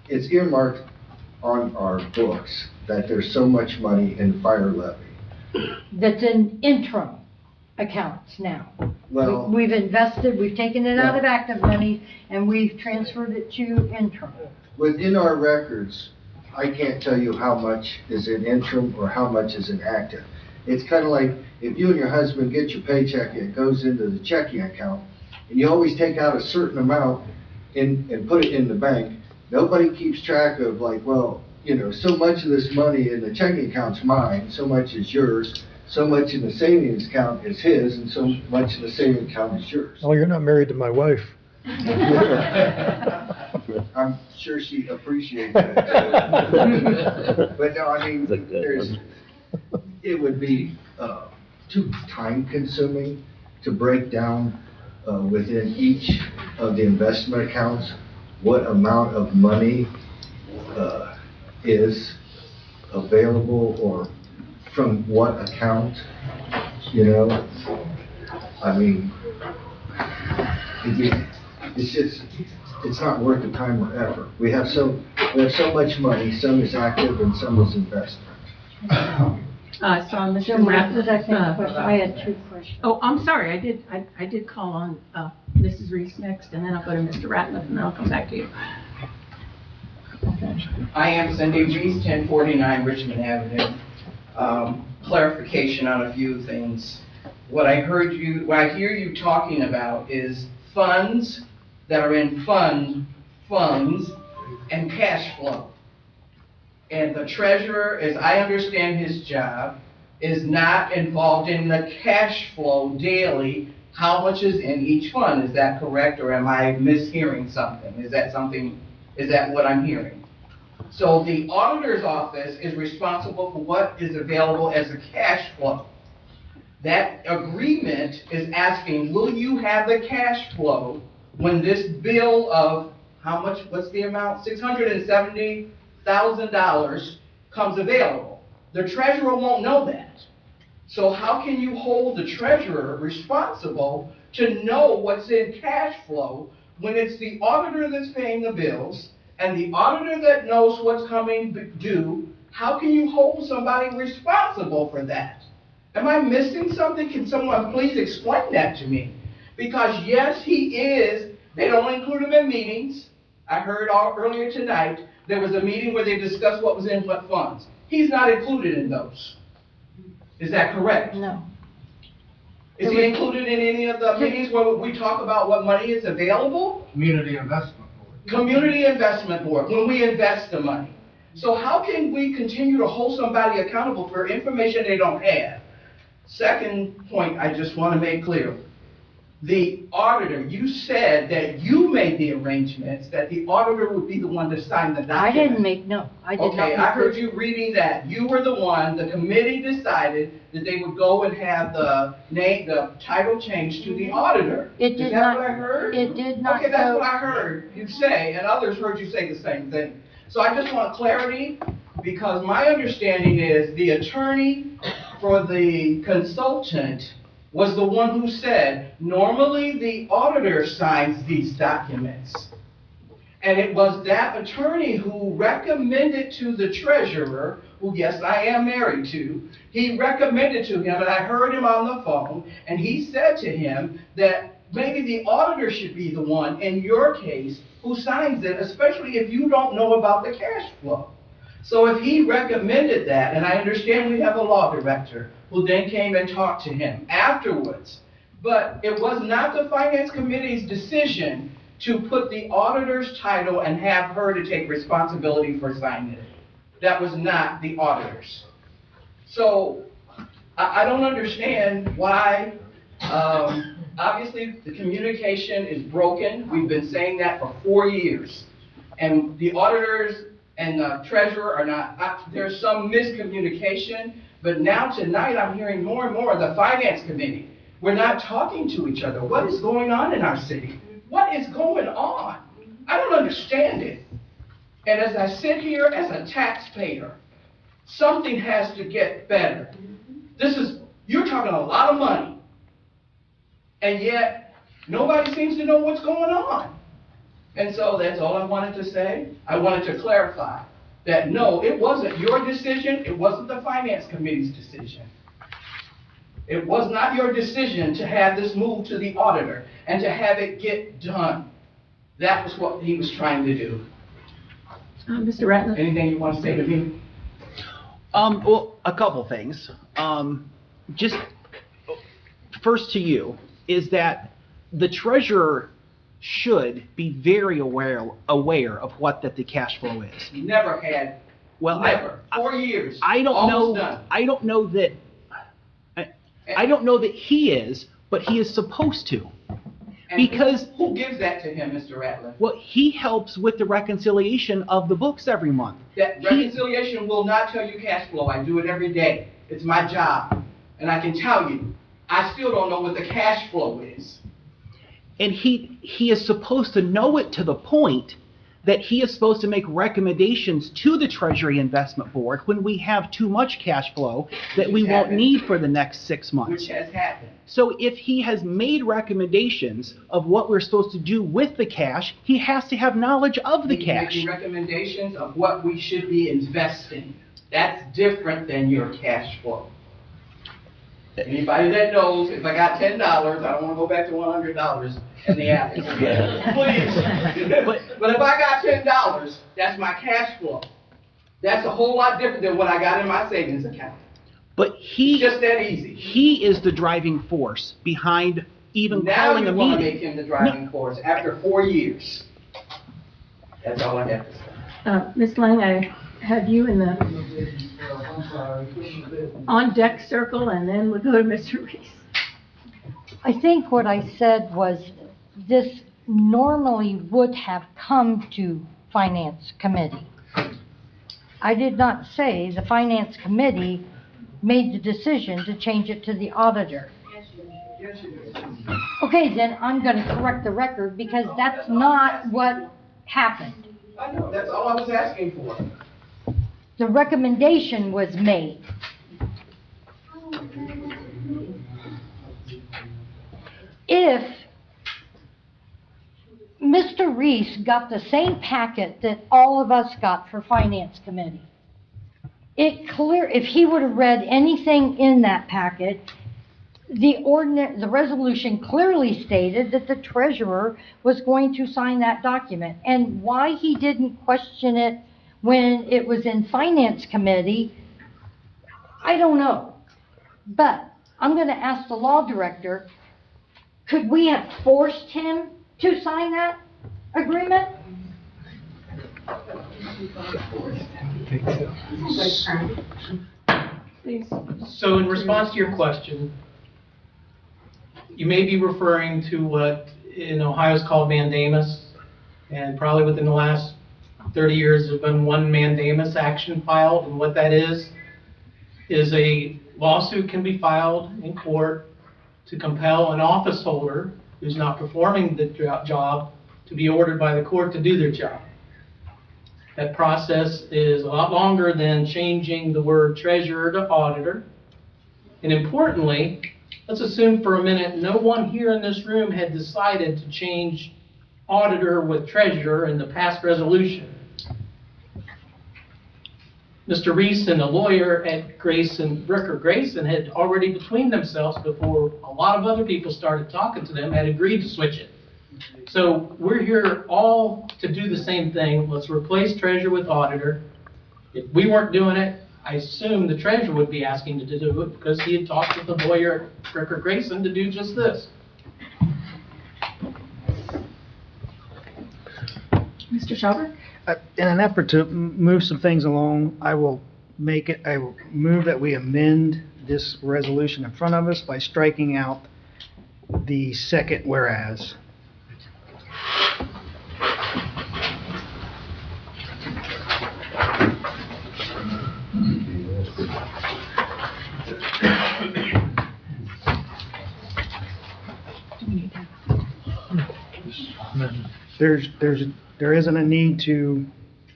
It's earmarked on our books that there's so much money in fire levy. That's in interim accounts now. Well- We've invested, we've taken it out of active money, and we've transferred it to interim. Within our records, I can't tell you how much is in interim or how much is in active. It's kind of like if you and your husband get your paycheck, it goes into the checking account, and you always take out a certain amount and put it in the bank. Nobody keeps track of like, well, you know, so much of this money in the checking account's mine, so much is yours, so much in the savings account is his, and so much in the savings account is yours. Oh, you're not married to my wife. I'm sure she appreciates that. But no, I mean, it would be too time consuming to break down within each of the investment accounts what amount of money is available or from what account, you know? I mean, it's not worth the time or effort. We have so much money, some is active and some is investment. I saw Mr. So my Ratliff. second question, I had two questions. Oh, I'm sorry, I did call on Mrs. Reese next, and then I'll go to Mr. Ratliff, and then I'll come back to you. I am Cindy Reese, 1049 Richmond Avenue. Clarification on a few things. What I hear you talking about is funds that are in funds and cash flow. And the treasurer, as I understand his job, is not involved in the cash flow daily, how much is in each fund. Is that correct, or am I mishearing something? Is that what I'm hearing? So the auditor's office is responsible for what is available as a cash flow. That agreement is asking, will you have the cash flow when this bill of how much, what's the amount? $670,000 comes available. The treasurer won't know that. So how can you hold the treasurer responsible to know what's in cash flow when it's the auditor that's paying the bills and the auditor that knows what's coming due? How can you hold somebody responsible for that? Am I missing something? Can someone please explain that to me? Because yes, he is. They don't include him in meetings. I heard earlier tonight, there was a meeting where they discussed what was in what funds. He's not included in those. Is that correct? No. Is he included in any of the meetings where we talk about what money is available? Community Investment Board. Community Investment Board, when we invest the money. So how can we continue to hold somebody accountable for information they don't have? Second point I just want to make clear. The auditor, you said that you made the arrangements, that the auditor would be the one to sign the document. I didn't make, no, I did not. Okay, I heard you reading that. You were the one, the committee decided that they would go and have the title changed to the auditor. It did Is that not. what I heard? It did not. Okay, that's what I heard you say, and others heard you say the same thing. So I just want clarity, because my understanding is the attorney for the consultant was the one who said, normally the auditor signs these documents. And it was that attorney who recommended to the treasurer, who yes, I am married to, he recommended to him, and I heard him on the phone, and he said to him that maybe the auditor should be the one, in your case, who signs it, especially if you don't know about the cash flow. So if he recommended that, and I understand we have a law director who then came and talked to him afterwards, but it was not the Finance Committee's decision to put the auditor's title and have her to take responsibility for signing it. That was not the auditor's. So I don't understand why, obviously the communication is broken. We've been saying that for 4 years. And the auditors and the treasurer are not, there's some miscommunication, but now tonight I'm hearing more and more of the finance committee. We're not talking to each other. What is going on in our city? What is going on? I don't understand it. And as I sit here as a taxpayer, something has to get better. You're talking a lot of money, and yet nobody seems to know what's going on. And so that's all I wanted to say. I wanted to clarify that no, it wasn't your decision. It wasn't the finance committee's decision. It was not your decision to have this moved to the auditor and to have it get done. That was what he was trying to do. Mr. Ratliff? Anything you want to say to me? Well, a couple things. Just first to you is that the treasurer should be very aware of what that the cash flow is. Never had. Well, never. 4 years. I don't Almost know. Done. I don't know that. I don't know that he is, but he is supposed to. And Because who gives that to him, Mr. Ratliff? well, he helps with the reconciliation of the books every month. That reconciliation will not tell you cash flow. I do it every day. It's my job. And I can tell you, I still don't know what the cash flow is. And he is supposed to know it to the point that he is supposed to make recommendations to the Treasury Investment Board when we have too much cash flow that we won't need for the next 6 months. Which has happened. So if he has made recommendations of what we're supposed to do with the cash, he has to have knowledge of the He's cash. making recommendations of what we should be investing. That's different than your cash flow. Anybody that knows, if I got $10, I don't want to go back to $100 in the attic. Please. But if I got $10, that's my cash flow. That's a whole lot different than what I got in my savings account. But It's just that easy. He is the driving force behind even calling a Now you want to meeting. make him the driving force after 4 years. That's all I have to say. Ms. Lang, I have you in the on-deck circle, and then we'll go to Mr. Reese. I think what I said was this normally would have come to Finance Committee. I did not say the Finance Committee made the decision to change it to the auditor. Okay, then I'm going to correct the record because that's not what happened. I know, that's all I was asking for. The recommendation was made. If Mr. Reese got the same packet that all of us got for Finance Committee, if he would have read anything in that packet, the resolution clearly stated that the treasurer was going to sign that document. And why he didn't question it when it was in Finance Committee, I don't know. But I'm going to ask the law director, could we have forced him to sign that agreement? So in response to your question, you may be referring to what in Ohio is called mandamus, and probably within the last 30 years there's been one mandamus action filed, and what that is a lawsuit can be filed in court to compel an office holder who's not performing the job to be ordered by the court to do their job. That process is a lot longer than changing the word treasurer to auditor. And importantly, let's assume for a minute no one here in this room had decided to change auditor with treasurer in the past resolution. Mr. Reese and a lawyer at Ricker Grayson had already between themselves, before a lot of other people started talking to them, had agreed to switch it. So we're here all to do the same thing. Let's replace treasurer with auditor. If we weren't doing it, I assume the treasurer would be asking to do it because he had talked with the lawyer at Ricker Grayson to do just this. Mr. Schauber? In an effort to move some things along, I will move that we amend this resolution in front of us by striking out the second whereas. there isn't a need to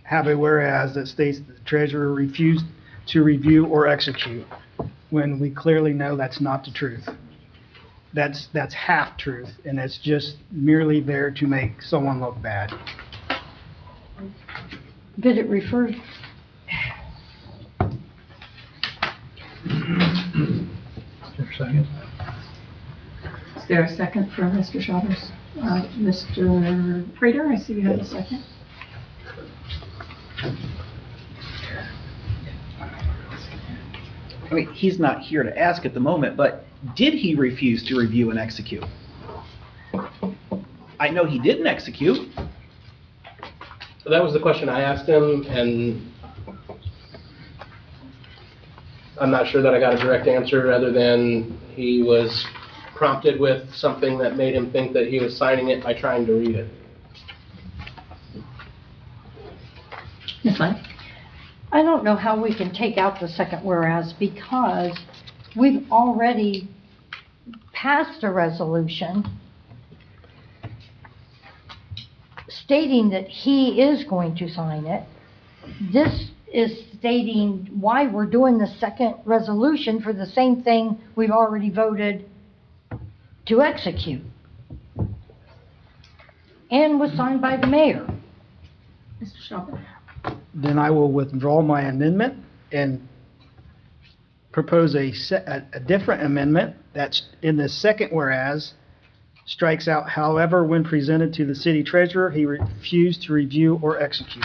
have a whereas that states that the treasurer refused to review or execute, when we clearly know that's not the truth. That's half truth, and it's just merely there to make someone look bad. Did it refer? Is there a second for Mr. Chavez? Mr. Prater, I see you have a second. I mean, he's not here to ask at the moment, but did he refuse to review and execute? I know he didn't execute. So that was the question I asked him, and I'm not sure that I got a direct answer other than he was prompted with something that made him think that he was signing it by trying to read it. Ms. Lang? I don't know how we can take out the second whereas, because we've already passed a resolution stating that he is going to sign it. This is stating why we're doing the second resolution for the same thing we've already voted to execute, and was signed by the mayor. Mr. Chavez? Then I will withdraw my amendment and propose a different amendment that's in the second whereas, strikes out, however, when presented to the city treasurer, he refused to review or execute.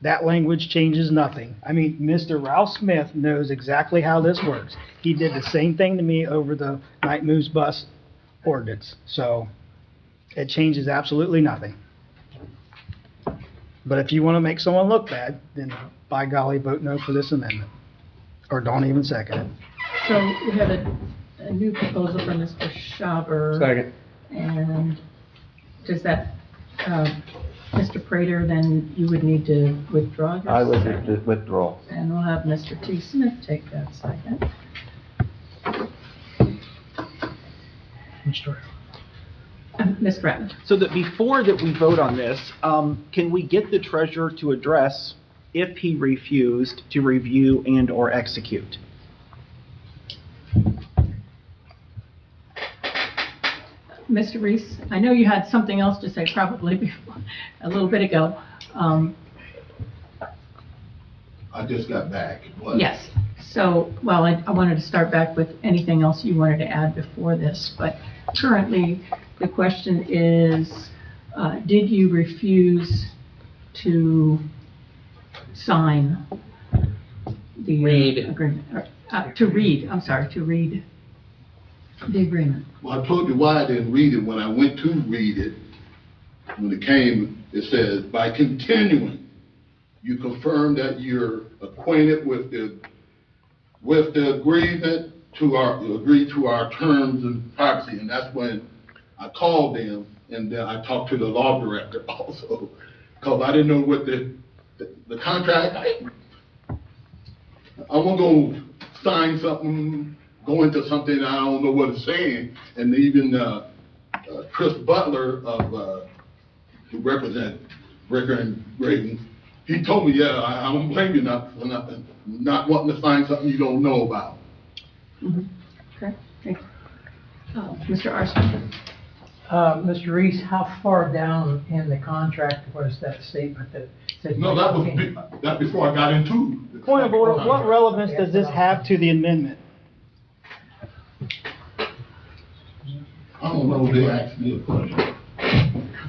That language changes nothing. I mean, Mr. Ralph Smith knows exactly how this works. He did the same thing to me over the night moves bus ordinance, so it changes absolutely nothing. But if you want to make someone look bad, then by golly, vote no for this amendment, or don't even second it. So we have a new proposal from Mr. Schaber. Second. And does that, Mr. Prater, then you would need to withdraw your I would second? withdraw. And we'll have Mr. T. Smith take that second. Ms. Bratton? So that before that we vote on this, can we get the treasurer to address if he refused to review and or execute? Mr. Reese, I know you had something else to say probably before, a little bit ago. I just got back. What? Yes. So, well, I wanted to start back with anything else you wanted to add before this, but currently the question is, did you refuse to sign the agreement? To read the agreement. Well, I told you why I didn't read it. When I went to read it, when it came, it says, by continuing, you confirm that you're acquainted with the agreement agree to our terms and privacy. And that's when I called them, and then I talked to the law director also, because I didn't know what the contract. I won't go sign something, go into something I don't know what it's saying. And even Chris Butler who represents Bricker and Graydon, he told me, yeah, I don't blame you not wanting to sign something you don't know about. Mm-hmm. Okay, thank you. Mr. Arson? Mr. Reese, how far down in the contract was that statement that said? No, that was that before I got into the Point of order, what relevance does this have to the amendment? I don't know if they asked me a question.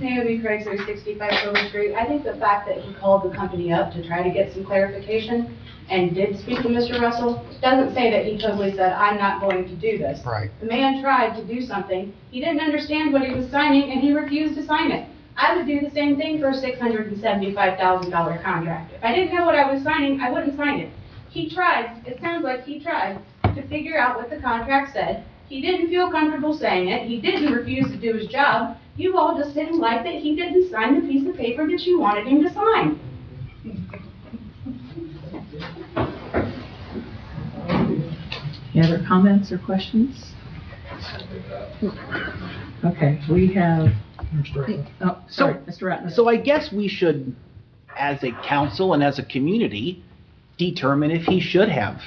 Naomi Craigser, 65 Silver Street. I think the fact that he called the company up to try to get some clarification and did speak to Mr. Russell doesn't say that he totally said, I'm not going to do this. Right. The man tried to do something. He didn't understand what he was signing, and he refused to sign it. I would do the same thing for a $675,000 contract. If I didn't know what I was signing, I wouldn't sign it. He tried, it sounds like he tried to figure out what the contract said. He didn't feel comfortable saying it. He didn't refuse to do his job. You all just didn't like that he didn't sign the piece of paper that you wanted him to sign. Any other comments or questions? Okay, we have Oh, sorry, Mr. Ratner. So I guess we should, as a council and as a community, determine if he should have.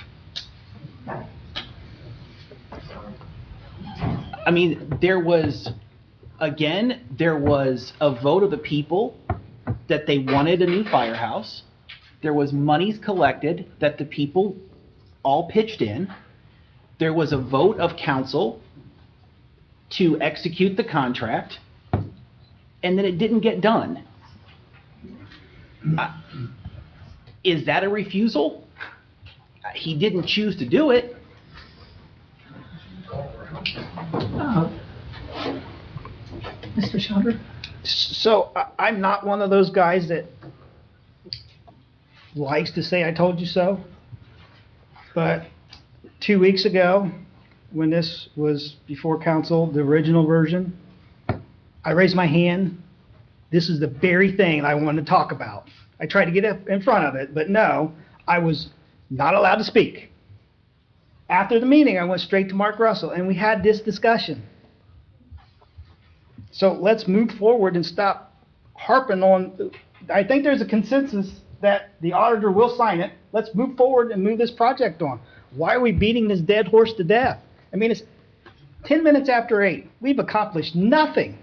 I mean, there was a vote of the people that they wanted a new firehouse. There was monies collected that the people all pitched in. There was a vote of council to execute the contract, and then it didn't get done. Is that a refusal? He didn't choose to do it. Mr. Schauber? So I'm not one of those guys that likes to say I told you so. But 2 weeks ago, when this was before council, the original version, I raised my hand. This is the very thing I wanted to talk about. I tried to get up in front of it, but no, I was not allowed to speak. After the meeting, I went straight to Mark Russell, and we had this discussion. So let's move forward and stop harping on, I think there's a consensus that the auditor will sign it. Let's move forward and move this project on. Why are we beating this dead horse to death? I mean, it's 10 minutes after 8. We've accomplished nothing.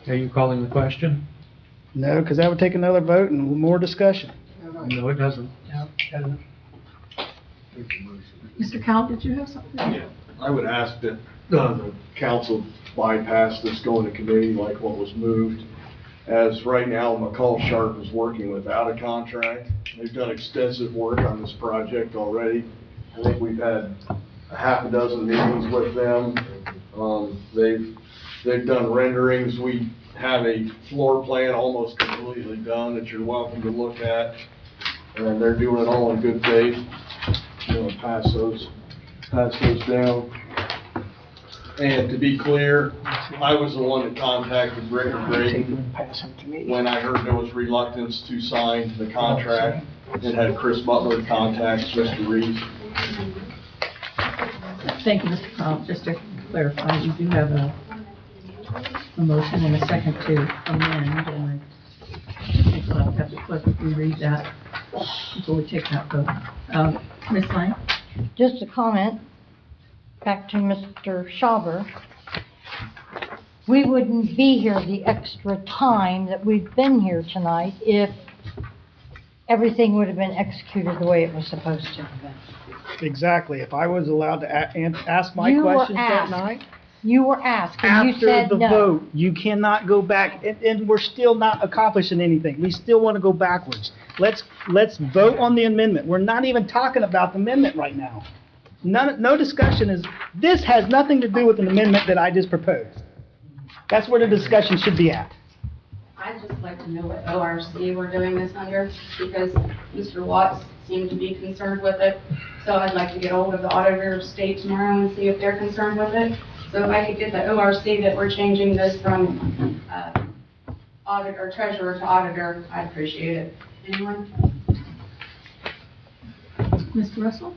Are you calling the question? No, because that would take another vote and more discussion. No, it doesn't. Mr. Cowell, did you have something? Yeah, I would ask that the council bypass this going to committee like what was moved. As right now, McCall Sharp is working without a contract. They've done extensive work on this project already. I think we've had a half a dozen meetings with them. They've done renderings. We have a floor plan almost completely done that you're welcome to look at. And they're doing it all in good faith. I'm gonna pass those down. And to be clear, I was the one that contacted Rick Brady when I heard there was reluctance to sign the contract, and had Chris Butler contact Mr. Reed. Thank you, Mr. Cowell. Just to clarify, you do have a motion and a second to amend, and I think I'll have the clerk reread that before we take that vote. Ms. Lang? Just a comment, back to Mr. Schauber. We wouldn't be here the extra time that we've been here tonight if everything would have been executed the way it was supposed to have been. Exactly. If I was allowed to ask my questions that night. You were asked, and you said After the no. vote, you cannot go back, and we're still not accomplishing anything. We still want to go backwards. Let's vote on the amendment. We're not even talking about the amendment right now. No discussion is, this has nothing to do with an amendment that I just proposed. That's where the discussion should be at. I'd just like to know what ORC we're doing this under, because Mr. Watts seemed to be concerned with it. So I'd like to get hold of the auditor of state tomorrow and see if they're concerned with it. So if I could get the ORC that we're changing this from auditor, treasurer to auditor, I'd appreciate it. Anyone? Mr. Russell?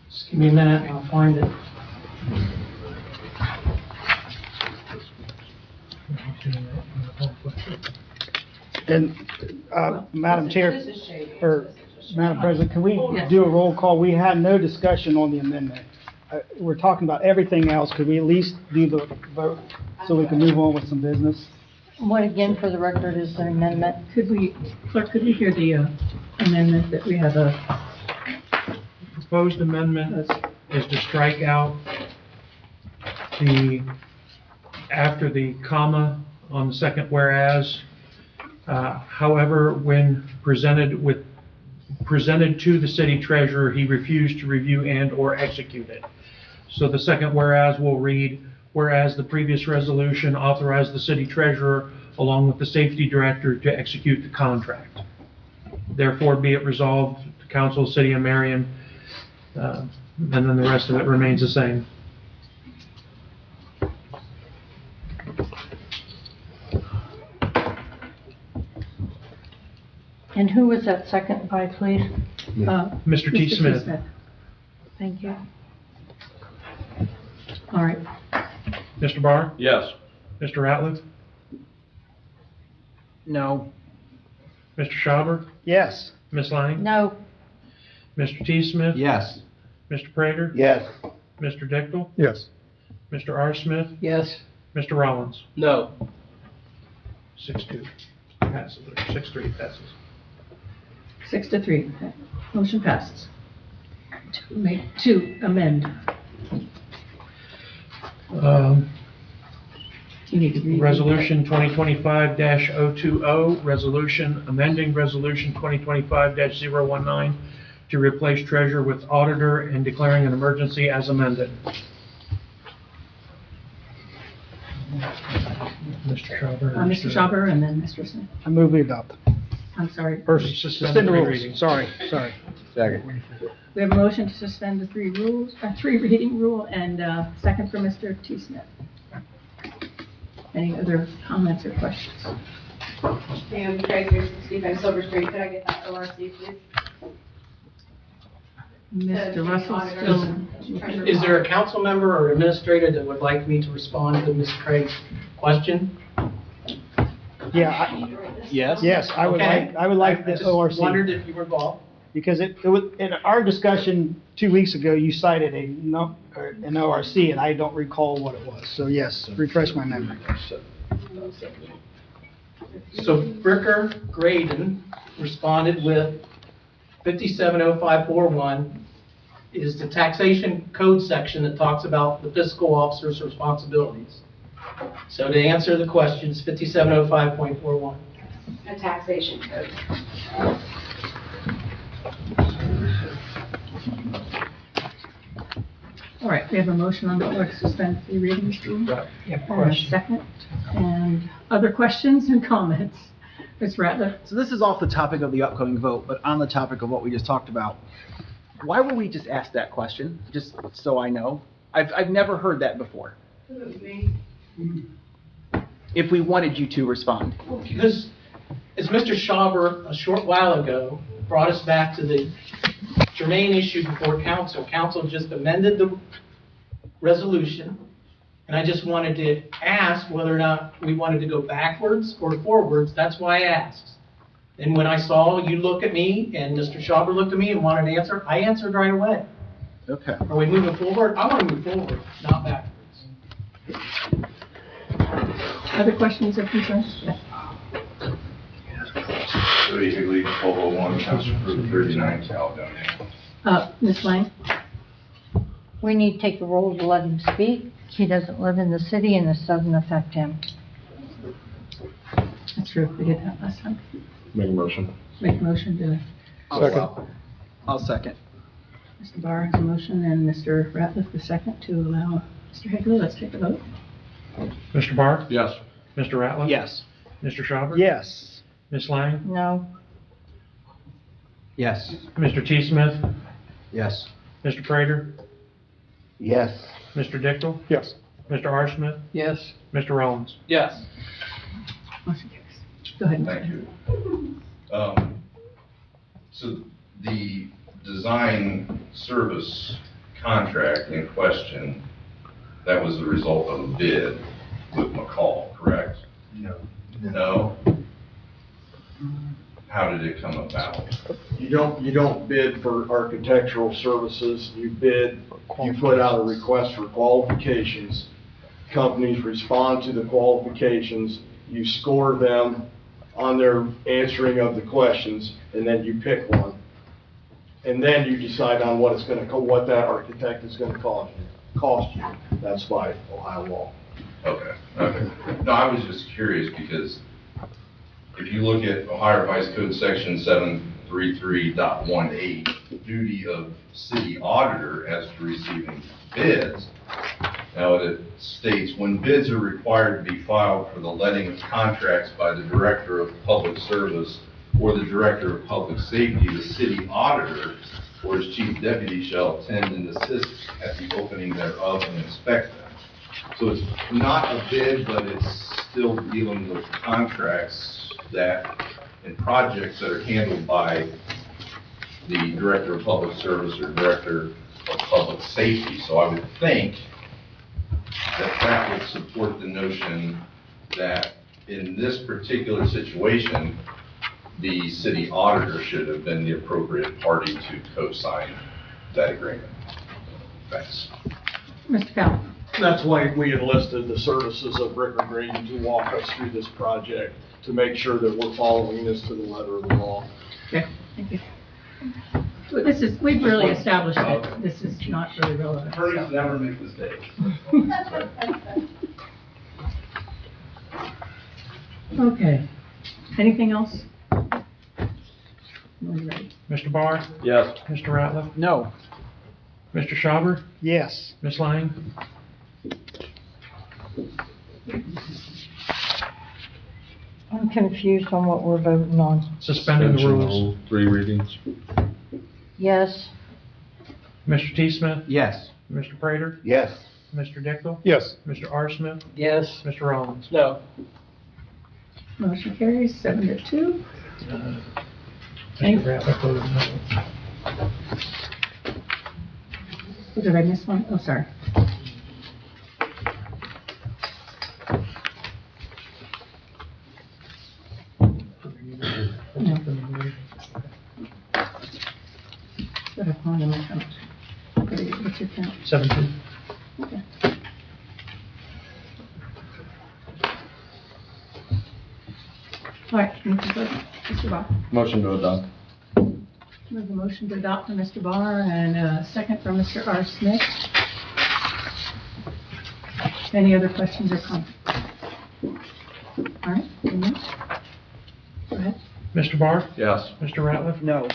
Just give me a minute and I'll find it. And, Madam Chair, or Madam President, can we do a roll call? We had no discussion on the amendment. We're talking about everything else. Could we at least do the vote so we can move on with some business? What again, for the record, is the amendment? Clerk, could we hear the amendment that we have Proposed amendment is to strike out after the comma on the second whereas. However, when presented to the city treasurer, he refused to review and/or execute it. So the second whereas will read, whereas the previous resolution authorized the city treasurer along with the safety director to execute the contract. Therefore, be it resolved, the council, city of Marion, and then the rest of it remains the same. And who was that second by, please? Mr. T. Smith. Thank you. All right. Mr. Barr? Yes. Mr. Ratliff? No. Mr. Schauber? Yes. Ms. Lang? No. Mr. T. Smith? Yes. Mr. Prater? Yes. Mr. Dickel? Yes. Mr. R. Smith? Yes. Mr. Rollins? No. 6-2. Passes, or 6-3 passes. 6-3. Okay. Motion passes. To amend. You need to read. Resolution 2025-020, resolution amending Resolution 2025-019 to replace treasurer with auditor and declaring an emergency as amended. Mr. Schauber. Mr. Schauber and then Mr. Smith. I move we adopt. I'm sorry. Or Suspend suspend the three rules. readings. Sorry. Second. We have a motion to suspend the three reading rule and second for Mr. T. Smith. Any other comments or questions? Sam, Craig, 65 Silver Street, could I get that ORC, please? Mr. Russell still. Is there a council member or administrator that would like me to respond to Ms. Craig's question? Yeah, yes, I would like I the ORC. just wondered if you were involved. Because it was, in our discussion 2 weeks ago, you cited an ORC, and I don't recall what it was. So yes, refresh my memory. So Bricker Graydon responded with 570541 is the taxation code section that talks about the fiscal officer's responsibilities. So to answer the questions, 5705.41. A taxation code. All right, we have a motion on the floor to suspend three readings. Yeah, And a question. second. And other questions and comments? Ms. Ratliff? So this is off the topic of the upcoming vote, but on the topic of what we just talked about. Why were we just asked that question? Just so I know. I've never heard that before. If we wanted you to respond. Because as Mr. Schauber a short while ago brought us back to the germane issue before council, council just amended the resolution. And I just wanted to ask whether or not we wanted to go backwards or forwards. That's why I asked. And when I saw you look at me and Mr. Schauber looked at me and wanted an answer, I answered right away. Okay. Are we moving forward? I want to move forward, not backwards. Other questions or concerns? Yes. Cody Higley, 1201, Council Group 39, Caledonia. Ms. Lang? We need to take the roll to let him speak. He doesn't live in the city and this doesn't affect him. That's true, we did that last time. Make a motion. Make a motion to, I'll second. Mr. Barr has a motion and Mr. Ratliff the second to allow Mr. Higley. Let's take a vote. Mr. Barr? Yes. Mr. Ratliff? Yes. Mr. Schauber? Yes. Ms. Lang? No. Yes. Mr. T. Smith? Yes. Mr. Prater? Yes. Mr. Dickel? Yes. Mr. R. Smith? Yes. Mr. Rollins? Yes. Motion carries. Go ahead. Thank you. So the design service contract in question, that was the result of a bid with McCall, correct? No. No? How did it come about? You don't bid for architectural services, you put out a request for qualifications. Companies respond to the qualifications, you score them on their answering of the questions, and then you pick one. And then you decide on what what that architect is gonna cost you. That's by Ohio law. Okay. No, I was just curious because if you look at Ohio Revised Code Section 733.18, duty of city auditor as to receiving bids. Now it states, when bids are required to be filed for the letting of contracts by the Director of Public Service or the Director of Public Safety, the city auditor or his chief deputy shall attend and assist at the opening thereof and inspect them. So it's not a bid, but it's still dealing with contracts and projects that are handled by the Director of Public Service or Director of Public Safety. So I would think that would support the notion that in this particular situation, the city auditor should have been the appropriate party to co-sign that agreement. Thanks. Mr. Powell? That's why we enlisted the services of Rick and Green to walk us through this project, to make sure that we're following this to the letter of the law. Okay, thank you. So we've really established that this is not really relevant. Attorneys never make mistakes. Okay. Anything else? Ready. Mr. Barr? Yes. Mr. Ratliff? No. Mr. Schauber? Yes. Ms. Lang? I'm confused on what we're voting on. Suspending the rules. 3 readings. Yes, Mr. T. Smith? Yes. Mr. Prater? Yes. Mr. Dickel? Yes. Mr. R. Smith? Yes. Mr. Rollins? No. Motion carries 7-2. Mr. Ratliff voted no. Oh, did I miss one? Oh, sorry. No. Should have gone in my count. Okay, what's your count? 17. Okay. All right, Mr. Barr. Motion to adopt. We have a motion to adopt from Mr. Barr and a second from Mr. R. Smith. Any other questions or comments? All right, go ahead. Mr. Barr? Yes. Mr. Ratliff? No.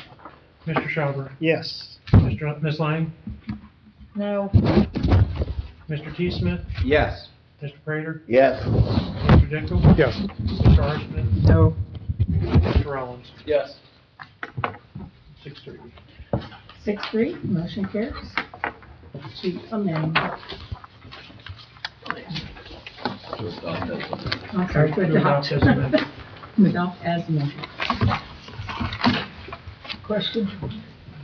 Mr. Schauber? Yes. Ms. Lang? no, Mr. T. Smith? Yes. Mr. Prater? Yes. Mr. Dickel? Yes. Mr. R. Smith? No. Mr. Rollins? Yes. 6-3. 6-3, motion carries. To amend. I'm sorry, to adopt. as amended. Adopt as amended. Question?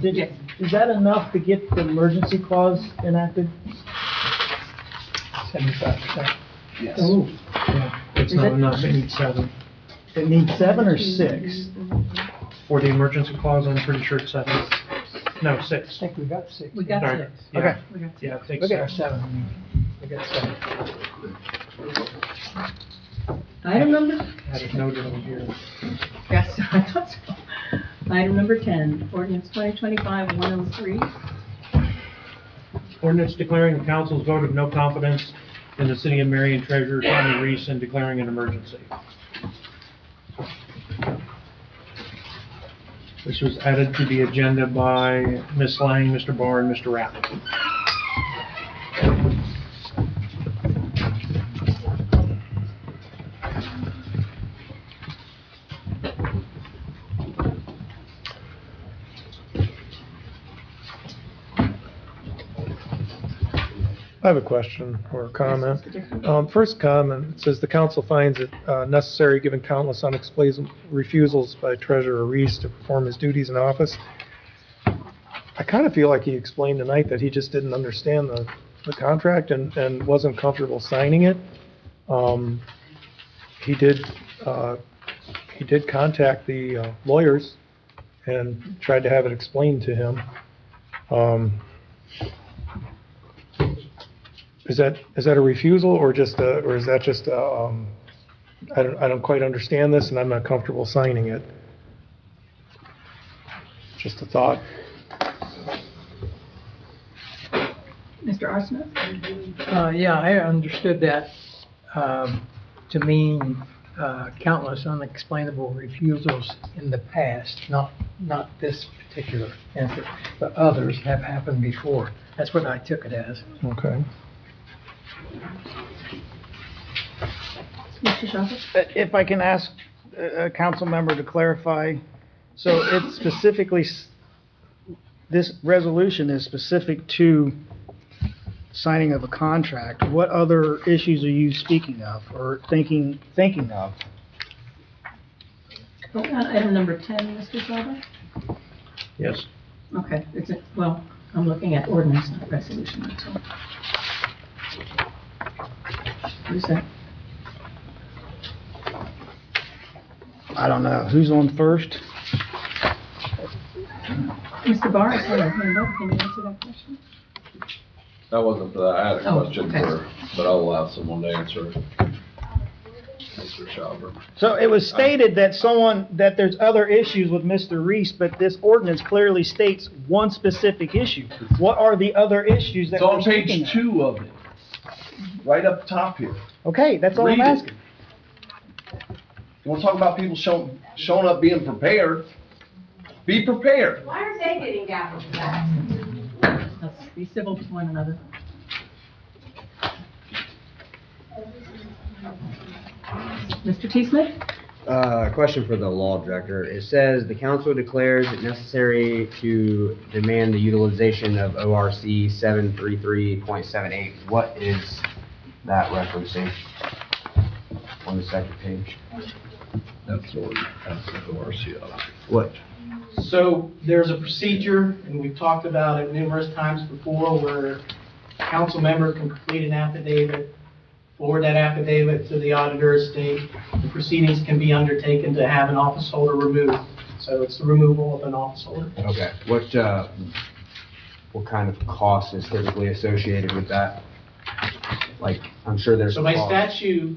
Yes. Is that enough to get the emergency clause enacted? 75%. Yes. Oh, It's Is not it- enough, it needs 7. It needs 7 or 6? For the emergency clause, I'm pretty sure it's 7. No, I 6. think we got 6. we got Sorry. 6. Yeah. Okay. We got 6. Yeah, it takes Look at 6. our 7. We got 7. Item number, Had it noted over here. yes, I thought so. Item number 10, ordinance 2025-103. Ordinance declaring the council's vote of no confidence in the city of Marion Treasurer Tommy Reese and declaring an emergency. This was added to the agenda by Ms. Lang, Mr. Barr, and Mr. Ratliff. I have a question or a comment. First comment, it says the council finds it necessary, given countless unexplained refusals by Treasurer Reese to perform his duties in office. I kind of feel like he explained tonight that he just didn't understand the contract and wasn't comfortable signing it. He did contact the lawyers and tried to have it explained to him. Is that a refusal or just or is that just I don't quite understand this and I'm not comfortable signing it? Just a thought. Mr. R. Smith? Yeah, I understood that to mean countless unexplainable refusals in the past, not this particular instance, but others have happened before. That's what I took it as. Okay. Mr. Schauber? If I can ask a council member to clarify, so it's specifically, this resolution is specific to signing of a contract. What other issues are you speaking of or thinking of? Item number 10, Mr. Schauber? Yes. Okay, well, I'm looking at ordinance, not resolution, that's all. Who's that? I don't know. Who's on first? Mr. Barr, I saw your hand up. Can you answer that question? That wasn't for that. I had a Oh, question okay. but I'll allow someone to answer. Mr. Schauber. So it was stated that there's other issues with Mr. Reese, but this ordinance clearly states one specific issue. What are the other issues that It's on we're speaking page of? 2 of it, right up top here. Okay, that's all I'm Read it. asking. You want to talk about people showing up being prepared? Be prepared. Why are they getting gavel tax? Let's be civil to one another. Mr. T. Smith? Question for the law director. It says the council declares it necessary to demand the utilization of ORC 733.78. What is that referencing on the second page? That's the RCO. What? So there's a procedure, and we've talked about it numerous times before, where a council member can complete an affidavit, forward that affidavit to the auditor of state. The proceedings can be undertaken to have an office holder removed. So it's the removal of an office holder. Okay. What kind of cost is typically associated with that? Like, I'm sure there's So a by cost. statute,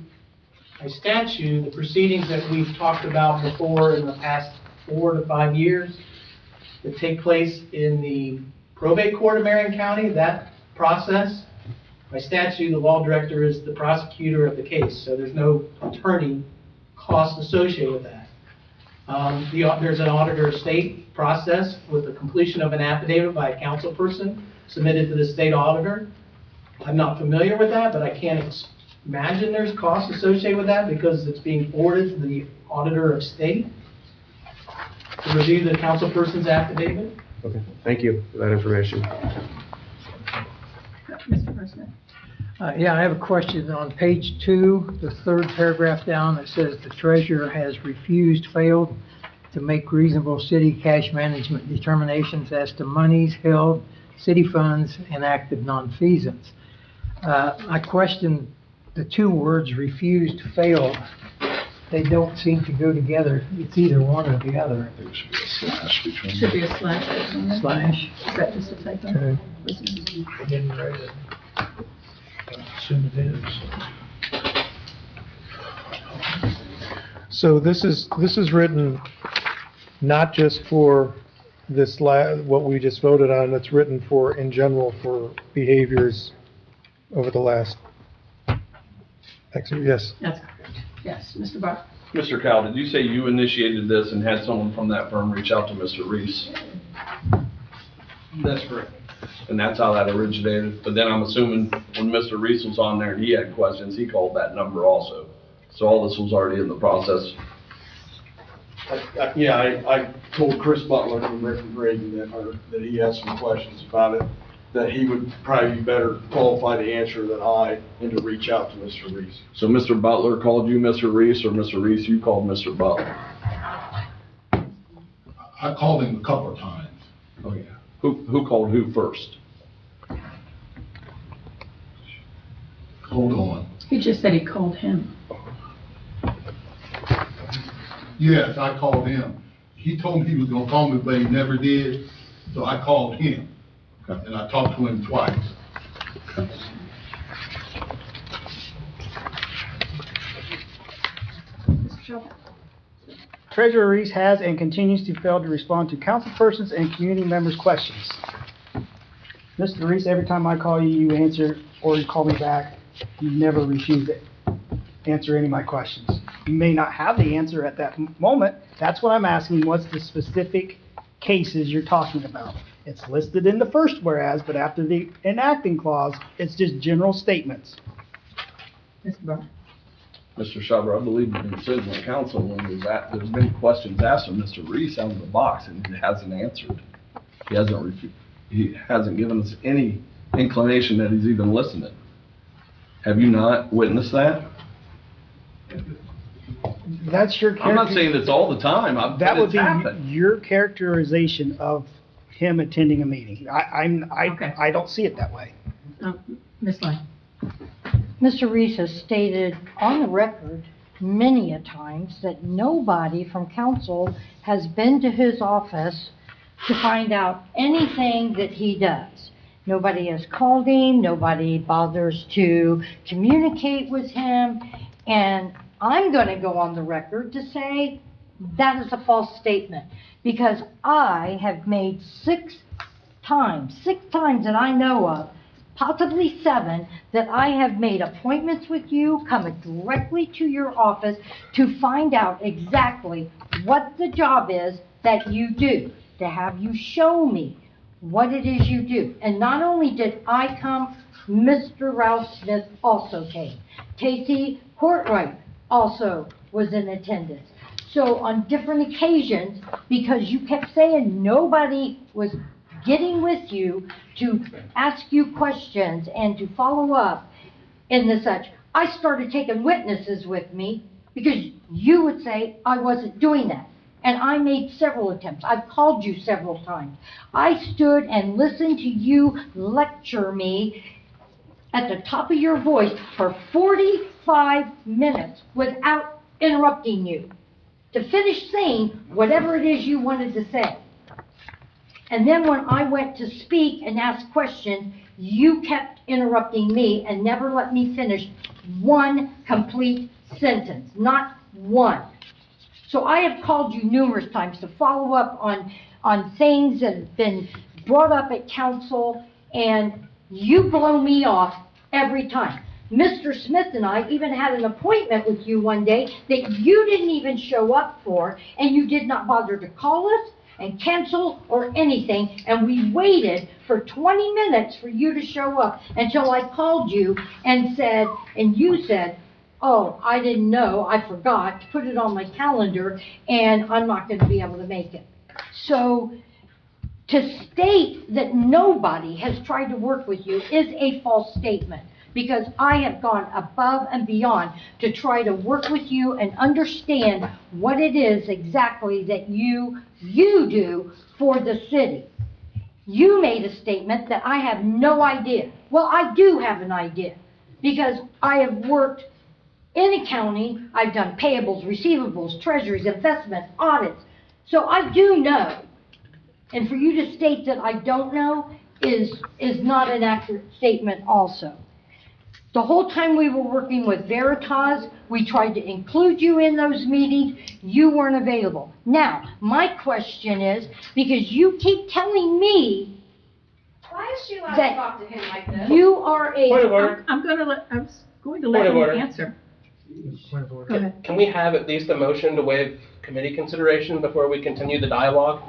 the proceedings that we've talked about before in the past 4 to 5 years that take place in the probate court of Marion County, that process, by statute, the law director is the prosecutor of the case, so there's no attorney cost associated with that. There's an auditor of state process with the completion of an affidavit by a council person submitted to the state auditor. I'm not familiar with that, but I can't imagine there's costs associated with that because it's being forwarded to the auditor of state to review the council person's affidavit. Okay. Thank you for that information. Mr. President? Yeah, I have a question. On page 2, the third paragraph down, it says the treasurer has failed to make reasonable city cash management determinations as to monies held, city funds, and active nonfeasance. I question the two words refused, failed. They don't seem to go together. It's either one or the other. I think it should be a slash between. Should be a slash. Slash. Is that just a typo? Okay. I didn't write it. Assume it is. So this is written not just for this what we just voted on, it's written for, in general, for behaviors over the last, yes. That's correct. Yes, Mr. Barr? Mr. Cal, did you say you initiated this and had someone from that firm reach out to Mr. Reese? That's correct. And that's how that originated? But then I'm assuming when Mr. Reese was on there and he had questions, he called that number also. So all this was already in the process? I told Chris Butler from Rickford Reagan that he had some questions about it, that he would probably be better qualified to answer than I, and to reach out to Mr. Reese. So Mr. Butler called you Mr. Reese, or Mr. Reese, you called Mr. Butler? I called him a couple of times. Oh, yeah. Who called who first? Hold on. He just said he called him. Yes, I called him. He told me he was gonna call me, but he never did, so I called him. And I talked to him twice. Mr. Schauber? Treasurer Reese has and continues to fail to respond to councilpersons and community members' questions. Mr. Reese, every time I call you, you answer, or you call me back. You never refuse to answer any of my questions. You may not have the answer at that moment. That's what I'm asking. What's the specific cases you're talking about? It's listed in the first whereas, but after the enacting clause, it's just general statements. Mr. Barr? Mr. Schauber, I believe you've been sitting on council when there's been questions asked of Mr. Reese out of the box, and he hasn't answered. He hasn't given us any inclination that he's even listening. Have you not witnessed that? That's your I'm not saying it's all the time. That but would it's be happened. your characterization of him attending a meeting. I don't see it that way. Ms. Lang? Mr. Reese has stated on the record many a times that nobody from council has been to his office to find out anything that he does. Nobody has called him, nobody bothers to communicate with him, and I'm going to go on the record to say that is a false statement, because I have made six times that I know of, possibly 7, that I have made appointments with you, coming directly to your office to find out exactly what the job is that you do, to have you show me what it is you do. And not only did I come, Mr. Ralph Smith also came. Casey Courtright also was in attendance. So on different occasions, because you kept saying nobody was getting with you to ask you questions and to follow up and the such, I started taking witnesses with me because you would say I wasn't doing that. And I made several attempts. I've called you several times. I stood and listened to you lecture me at the top of your voice for 45 minutes without interrupting you, to finish saying whatever it is you wanted to say. And then when I went to speak and ask questions, you kept interrupting me and never let me finish one complete sentence, not one. So I have called you numerous times to follow up on things that have been brought up at council, and you blow me off every time. Mr. Smith and I even had an appointment with you one day that you didn't even show up for, and you did not bother to call us and cancel or anything, and we waited for 20 minutes for you to show up until I called you and said, and you said, oh, I didn't know, I forgot to put it on my calendar, and I'm not going to be able to make it. So to state that nobody has tried to work with you is a false statement, because I have gone above and beyond to try to work with you and understand what it is exactly that you do for the city. You made a statement that I have no idea. Well, I do have an idea, because I have worked in accounting. I've done payables, receivables, treasuries, investment, audits. So I do know. And for you to state that I don't know is not an accurate statement also. The whole time we were working with Veritas, we tried to include you in those meetings. You weren't available. Now, my question is, because you keep telling me Why is she allowed to that talk to him like this? you are a... Point of order. I was going to let Point of him order. answer. Go ahead. Can we have at least a motion to waive committee consideration before we continue the dialogue?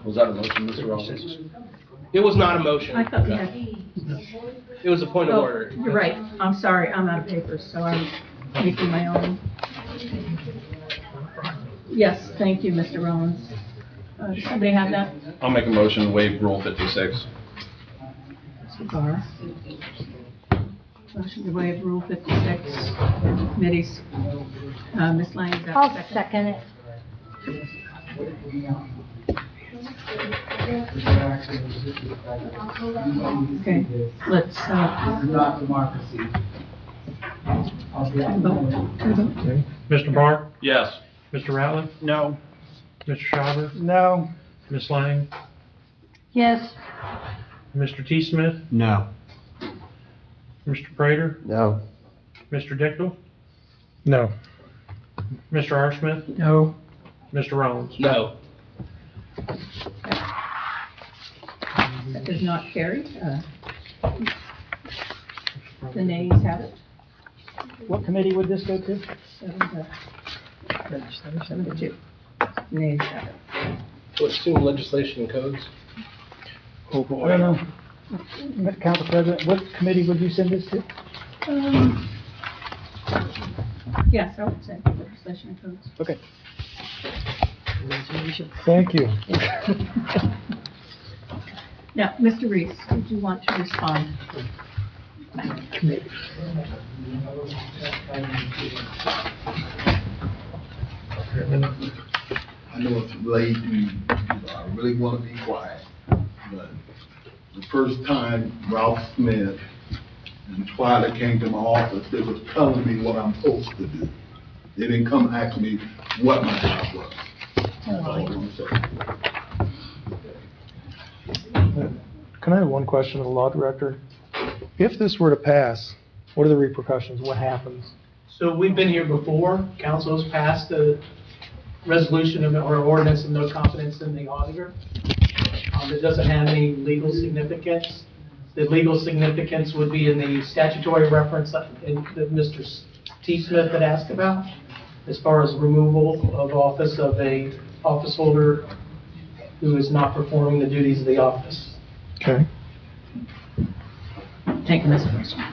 Was that a motion, Mr. Rollins? It was not a motion. I thought we had... It was a point of Oh, order. you're right. I'm sorry, I'm out of papers, so I'm making my own. Yes, thank you, Mr. Rollins. Does somebody have that? I'll make a motion to waive Rule 56. Mr. Barr. Motion to waive Rule 56, committees. Ms. Lang, is that I'll second it. Okay, let's, Not democracy. Mr. Barr? Yes. Mr. Ratliff? No. Mr. Schauber? No. Ms. Lang? Yes. Mr. T. Smith? No. Mr. Prater? No. Mr. Dickel? No. Mr. R. Smith? No. Mr. Rollins? No. that does not carry. The nays have it. What committee would this go to? 7 to 2. Nays have it. Would assume legislation and codes. I don't know. Council President, what committee would you send this to? Yes, I would say legislation and codes. Okay. Thank you. Now, Mr. Reese, did you want to respond? I know it's late and I really want to be quiet, but first time Ralph Smith and Twyla came to my office, they was telling me what I'm supposed to do. They didn't come ask me what my job was. That's all I'm saying. Can I have one question of the law director? If this were to pass, what are the repercussions? What happens? So we've been here before, council has passed a resolution or ordinance of no confidence in the auditor. It doesn't have any legal significance. The legal significance would be in the statutory reference that Mr. T. Smith had asked about, as far as removal of office of a office holder who is not performing the duties of the office. Okay. Thank you, Mr. President.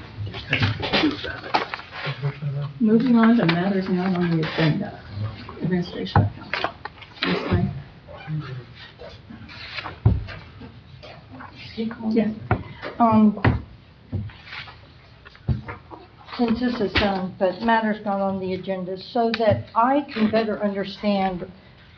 Moving on to matters now on the agenda. Administration of council. Ms. Lang. Yes. Since this is done, but matters not on the agenda, so that I can better understand,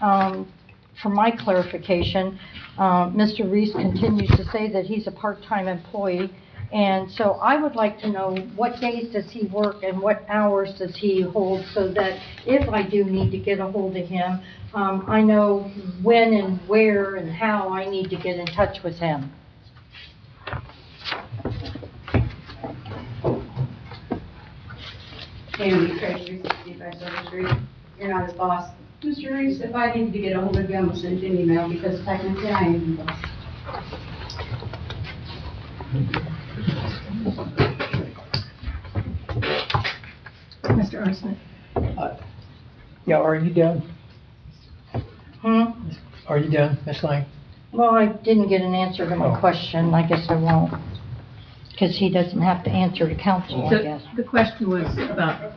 for my clarification, Mr. Reese continues to say that he's a part-time employee, and so I would like to know what days does he work and what hours does he hold, so that if I do need to get a hold of him, I know when and where and how I need to get in touch with him. Amy, Treasury 65 Silver Street. You're not his boss. Mr. Reese, if I need to get a hold of you, I'm gonna send you an email because technically I am the boss. Mr. Arsenic. Yeah, are you done? Hmm? Are you done, Ms. Lang? Well, I didn't get an answer to my question. I guess I won't, because he doesn't have to answer to council, I guess. The question was about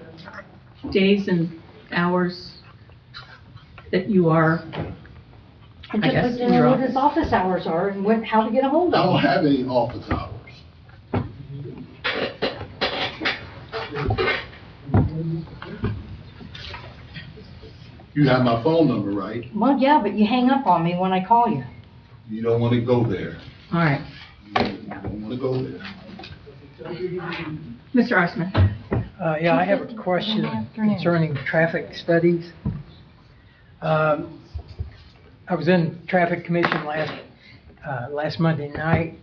days and hours that you are, I I just guess, like to in your know what office. his office hours are and when, how to get a hold I of don't him. have any office hours. You have my phone number, right? Well, yeah, but you hang up on me when I call you. You don't want to go there. All right. You don't want to go there. Mr. Arsenic. Yeah, I have a question concerning traffic studies. I was in traffic commission last Monday night.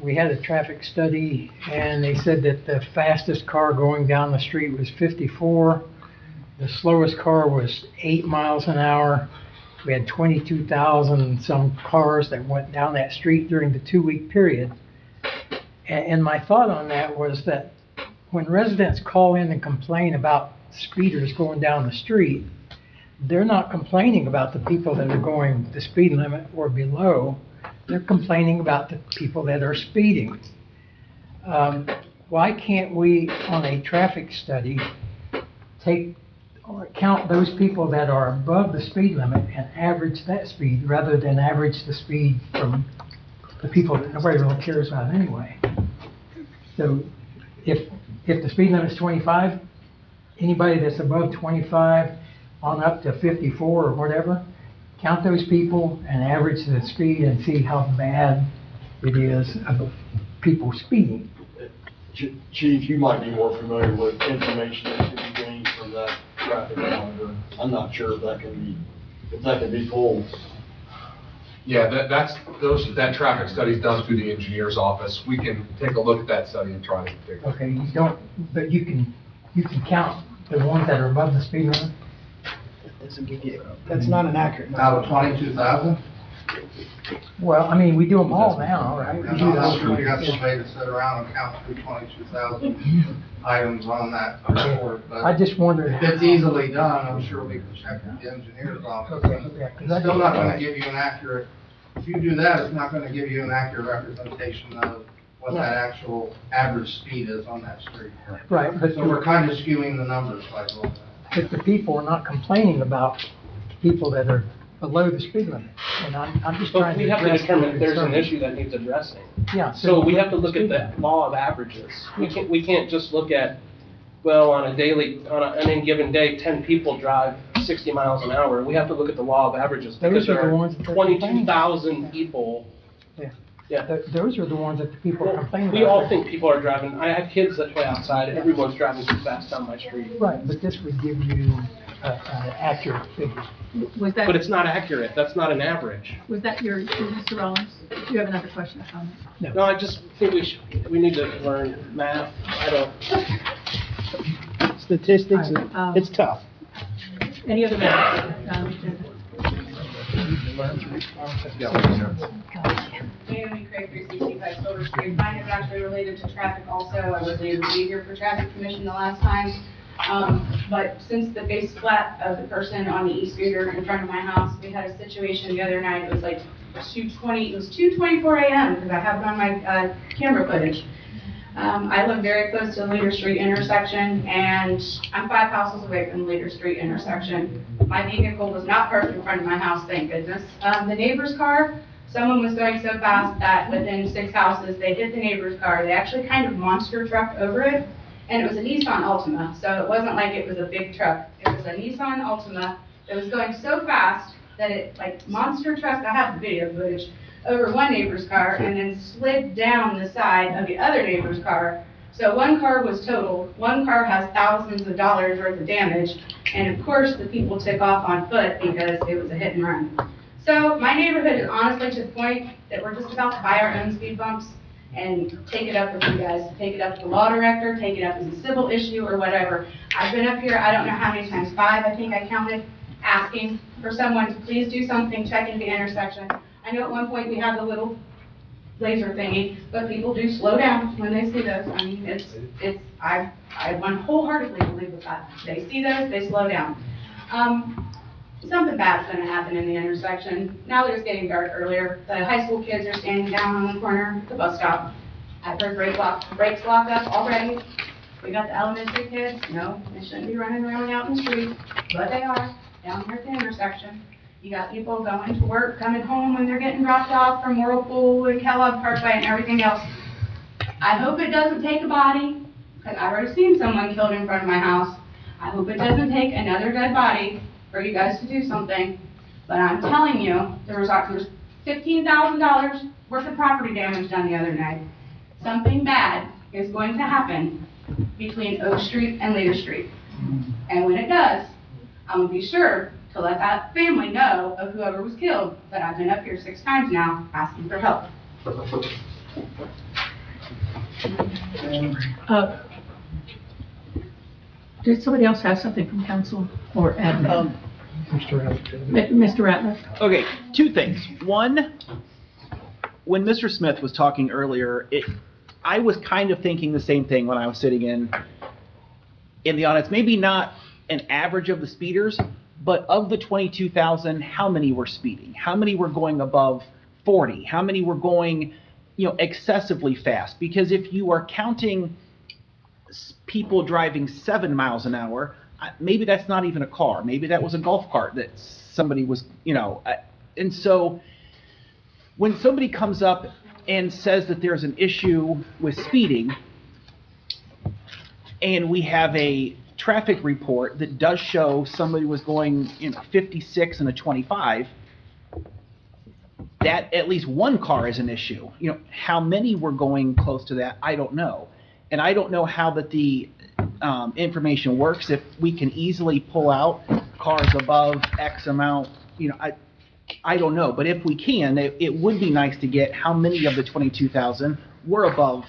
We had a traffic study, and they said that the fastest car going down the street was 54. The slowest car was 8 miles an hour. We had 22,000 some cars that went down that street during the 2-week period. And my thought on that was that when residents call in and complain about speeders going down the street, they're not complaining about the people that are going the speed limit or below. They're complaining about the people that are speeding. Why can't we, on a traffic study, take or count those people that are above the speed limit and average that speed rather than average the speed from the people that nobody really cares about anyway? So if the speed limit is 25, anybody that's above 25 on up to 54 or whatever, count those people and average the speed and see how bad it is of people speeding. Chief, you might be more familiar with information that can be gained from that traffic monitor. I'm not sure if that can be pulled. Yeah, that traffic study is done through the engineer's office. We can take a look at that study and try to figure it out. Okay, you don't, but you can count the ones that are above the speed limit? Doesn't give you, that's not an accurate number. Out of 22,000? Well, I mean, we do them all now, right? We I'm do not those. sure we got somebody to sit around and count through 22,000 items on that report, but I just wondered. if it's easily done, I'm sure we can check with the engineer's office. Okay, yeah, 'cause I It's still just- not gonna give you an accurate, if you do that, it's not gonna give you an accurate representation of what that actual average speed is on that street. Right, but So we're kind of skewing the numbers like a little bit. But the people are not complaining about people that are below the speed limit. And I'm just But trying to we have to address determine the if there's an concern. issue that needs addressing. Yeah. So we have to look at the law of averages. We can't just look at, well, on any given day, 10 people drive 60 miles an hour. We have to look at the law of averages, because Those are there the are ones that they're complaining 22,000 people Yeah. Yeah. Those are the ones that the people are complaining about. We all think people are driving, I have kids that play outside, everyone's driving too fast down my street. Right, but this would give you an accurate figure. Was that? But it's not accurate, that's not an average. Was that your, Mr. Rollins? Do you have another question or comment? No, I just think we need to learn math, I don't. Statistics, All right, it's tough. Any other matters? Naomi Craig, 365 Silver Street. Mine is actually related to traffic also. I was the leader for traffic commission the last time. But since the base flat of the person on the e-scooter in front of my house, we had a situation the other night. It was like 2:24 a.m. because I have it on my camera footage. I live very close to the Leader Street intersection, and I'm 5 houses away from the Leader Street intersection. My vehicle was not parked in front of my house, thank goodness. The neighbor's car, someone was going so fast that within 6 houses, they hit the neighbor's car. They actually kind of monster trucked over it, and it was a Nissan Altima, so it wasn't like it was a big truck. It was a Nissan Altima that was going so fast that it, like, monster trucked, I have the video footage, over one neighbor's car and then slid down the side of the other neighbor's car. So one car was totaled, one car has thousands of dollars worth of damage, and of course the people took off on foot because it was a hit and run. So my neighborhood is honestly to the point that we're just about to buy our own speed bumps and take it up with you guys, take it up with the law director, take it up as a civil issue or whatever. I've been up here, I don't know how many times, 5 I think I counted, asking for someone to please do something, checking the intersection. I know at one point we had the little laser thingy, but people do slow down when they see those. I mean, I wholeheartedly believe with that. They see those, they slow down. Something bad's gonna happen in the intersection. Now that it's getting dark earlier, the high school kids are standing down on the corner at the bus stop. I've heard brakes locked up already. We got the elementary kids. No, they shouldn't be running around out in the street, but they are down here at the intersection. You got people going to work, coming home when they're getting dropped off from Whirlpool and Kellogg Parkway and everything else. I hope it doesn't take a body, because I've already seen someone killed in front of my house. I hope it doesn't take another dead body for you guys to do something. But I'm telling you, there was $15,000 worth of property damage done the other night. Something bad is going to happen between Oak Street and Leader Street. And when it does, I'm going to be sure to let that family know of whoever was killed, but I've been up here 6 times now asking for help. Did somebody else have something from council or admin? Mr. Ratliff? Okay, 2 things. One, when Mr. Smith was talking earlier, I was kind of thinking the same thing when I was sitting in the audience. Maybe not an average of the speeders, but of the 22,000, how many were speeding? How many were going above 40? How many were going, excessively fast? Because if you are counting people driving 7 miles an hour, maybe that's not even a car. Maybe that was a golf cart that somebody was, and so when somebody comes up and says that there's an issue with speeding, and we have a traffic report that does show somebody was going 56 and a 25, that at least one car is an issue. How many were going close to that, I don't know. And I don't know how that the information works, if we can easily pull out cars above X amount, I don't know. But if we can, it would be nice to get how many of the 22,000 were above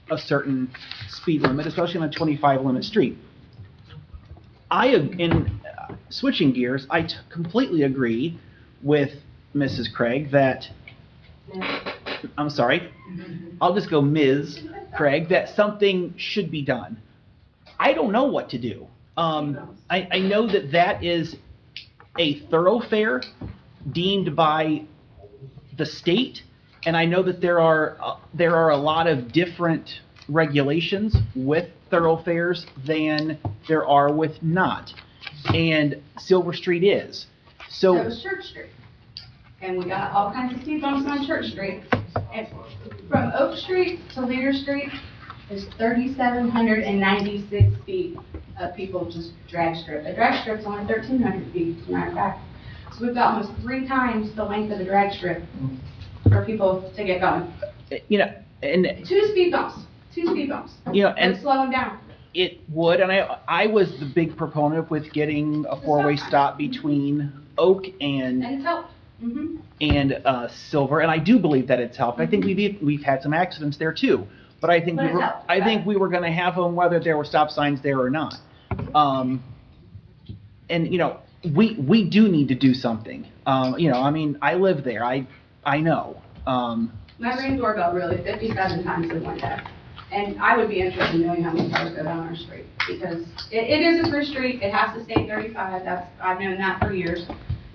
a certain speed limit, especially on a 25 limit street. In switching gears, I completely agree with Mrs. Craig that, I'm sorry, I'll just go Ms. Craig, that something should be done. I don't know what to do. I know that is a thoroughfare deemed by the state, and I know that there are a lot of different regulations with thoroughfares than there are with not, and Silver Street is. So That was Church Street, and we got all kinds of speed bumps on Church Street. And from Oak Street to Leader Street is 3,796 feet of people just drag strip. A drag strip's only 1,300 feet, as a matter of fact. So we've got almost 3 times the length of the drag strip. for people to get going. You know, and, Two speed bumps, you know, and Let's slow them down. it would, and I was the big proponent with getting a four-way stop between Oak And it's helped. Mm-hmm. and Silver, and I do believe that it's helped. I think we've had some accidents there too, but I think But it's helped, I think we were going to have them whether there were stop signs there or not. And you know, we do need to do something. You know, I mean, I live there. I know. My Ring doorbell really 57 times in one day. And I would be interested in knowing how many cars go down our street, because it is a through street, it has to stay 35, I've known that for years.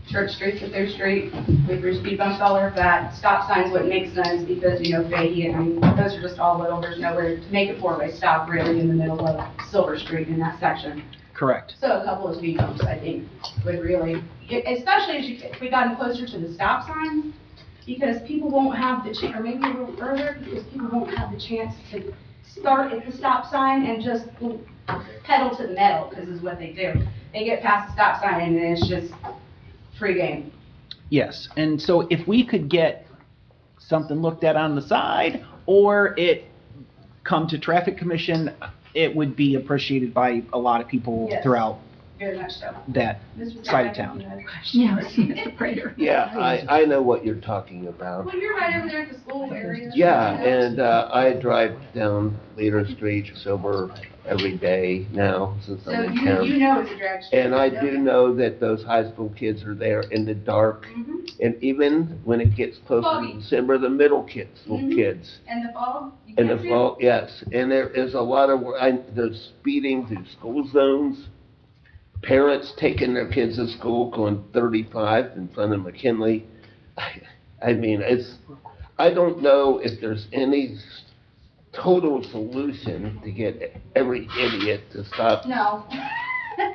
Church Street's a through street, we threw speed bumps all over that, stop signs wouldn't make sense because, you know, Fahey, I mean, those are just all little, there's nowhere to make a four-way stop really in the middle of Silver Street in that section. Correct. So a couple of speed bumps, I think, would really, especially if we gotten closer to the stop signs, because people won't have the chance, or maybe a little further, because people won't have the chance to start at the stop sign and just pedal to the metal, because is what they do. They get past the stop sign and then it's just free game. Yes, and so if we could get something looked at on the side, or it come to Traffic Commission, it would be appreciated by a lot of people Yes. throughout Very much so. that Mr. side of Prater, town. you had a question. Yes, Mr. Prater. Yeah, I know what you're talking about. Well, you're right over there at the school area. Yeah, and I drive down Leader Street, Silver, every day now since So I'm in you town. know it's a drag strip. And I do know that those high school kids are there in the dark. Mhm. And even when it gets closer Foggy. to December, the middle kids, little Mhm. kids. And the fog? You In the can't see fall, yes, and there is a lot of, there's speeding through school zones. Parents taking their kids to school going 35 in front of McKinley. I mean, I don't know if there's any total solution to get every idiot to stop, No. We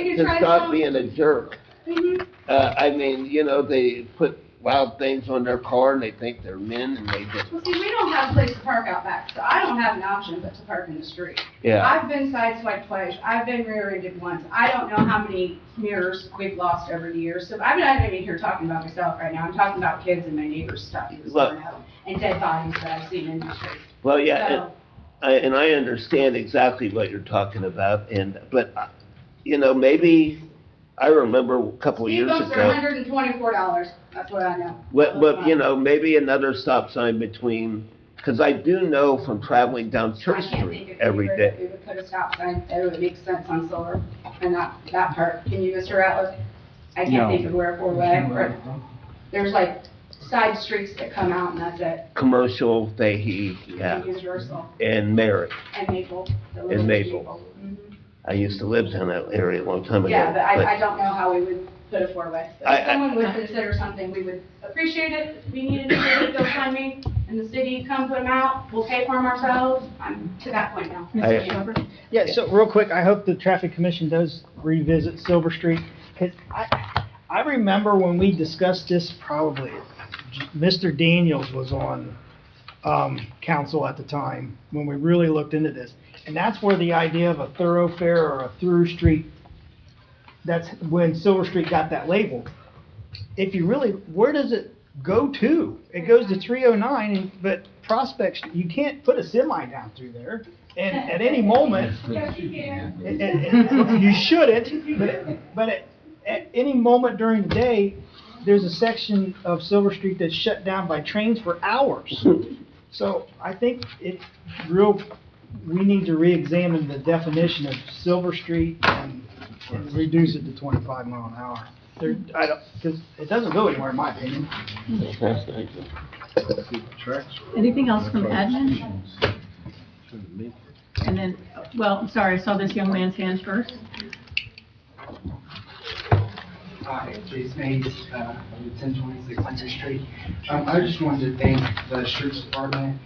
can to try stop some. being a jerk. Mhm. I mean, you know, they put wild things on their car and they think they're men and they just, Well, see, we don't have a place to park out back, so I don't have an option but to park in the street. yeah. I've been sideswiped twice, I've been rear-ended once, I don't know how many mirrors we've lost over the years, so I'm not even here talking about myself right now, I'm talking about kids and my neighbor's stuff that's Look. thrown out, and dead bodies that I've seen in the street. Well, yeah, So- and I understand exactly what you're talking about, but, you know, maybe, I remember a couple of Speed years bumps are ago, $124, that's what I know. but, you know, maybe another stop sign between, because I do know from traveling down I Church can't think Street of every anywhere that day. we would put a stop sign that would make sense on Silver, and that part, can you, Mr. Ratliff? I No. can't think of where four-way, or, there's like side streets that come out and that's it. Commercial, Fahey, yeah, And Universal, and Merritt, and Maple. the and little Maple. Mhm. I used to live down that area a long time ago. Yeah, but I don't know how we would put a four-way. So I- if someone would consider something, we would appreciate it, if we needed to get those sign made, and the city come put them out, we'll pay for them ourselves, I'm to that point now. I- Yeah, so real quick, I hope the Traffic Commission does revisit Silver Street, 'cause I remember when we discussed this, probably, Mr. Daniels was on, council at the time, when we really looked into this. And that's where the idea of a thoroughfare or a through street, that's when Silver Street got that label. If you really, where does it go to? It goes to 309, but Prospect, you can't put a semi down through there. And at any moment, Yes, you can. you shouldn't, but at any moment during the day, there's a section of Silver Street that's shut down by trains for hours. So I think we need to re-examine the definition of Silver Street and reduce it to 25 mile an hour. Because it doesn't go anywhere, in my opinion. Anything else from admin? And then, well, I'm sorry, I saw this young man's hand first. Hi, Jason Hayes, 1026 Hunter Street. I just wanted to thank the streets department.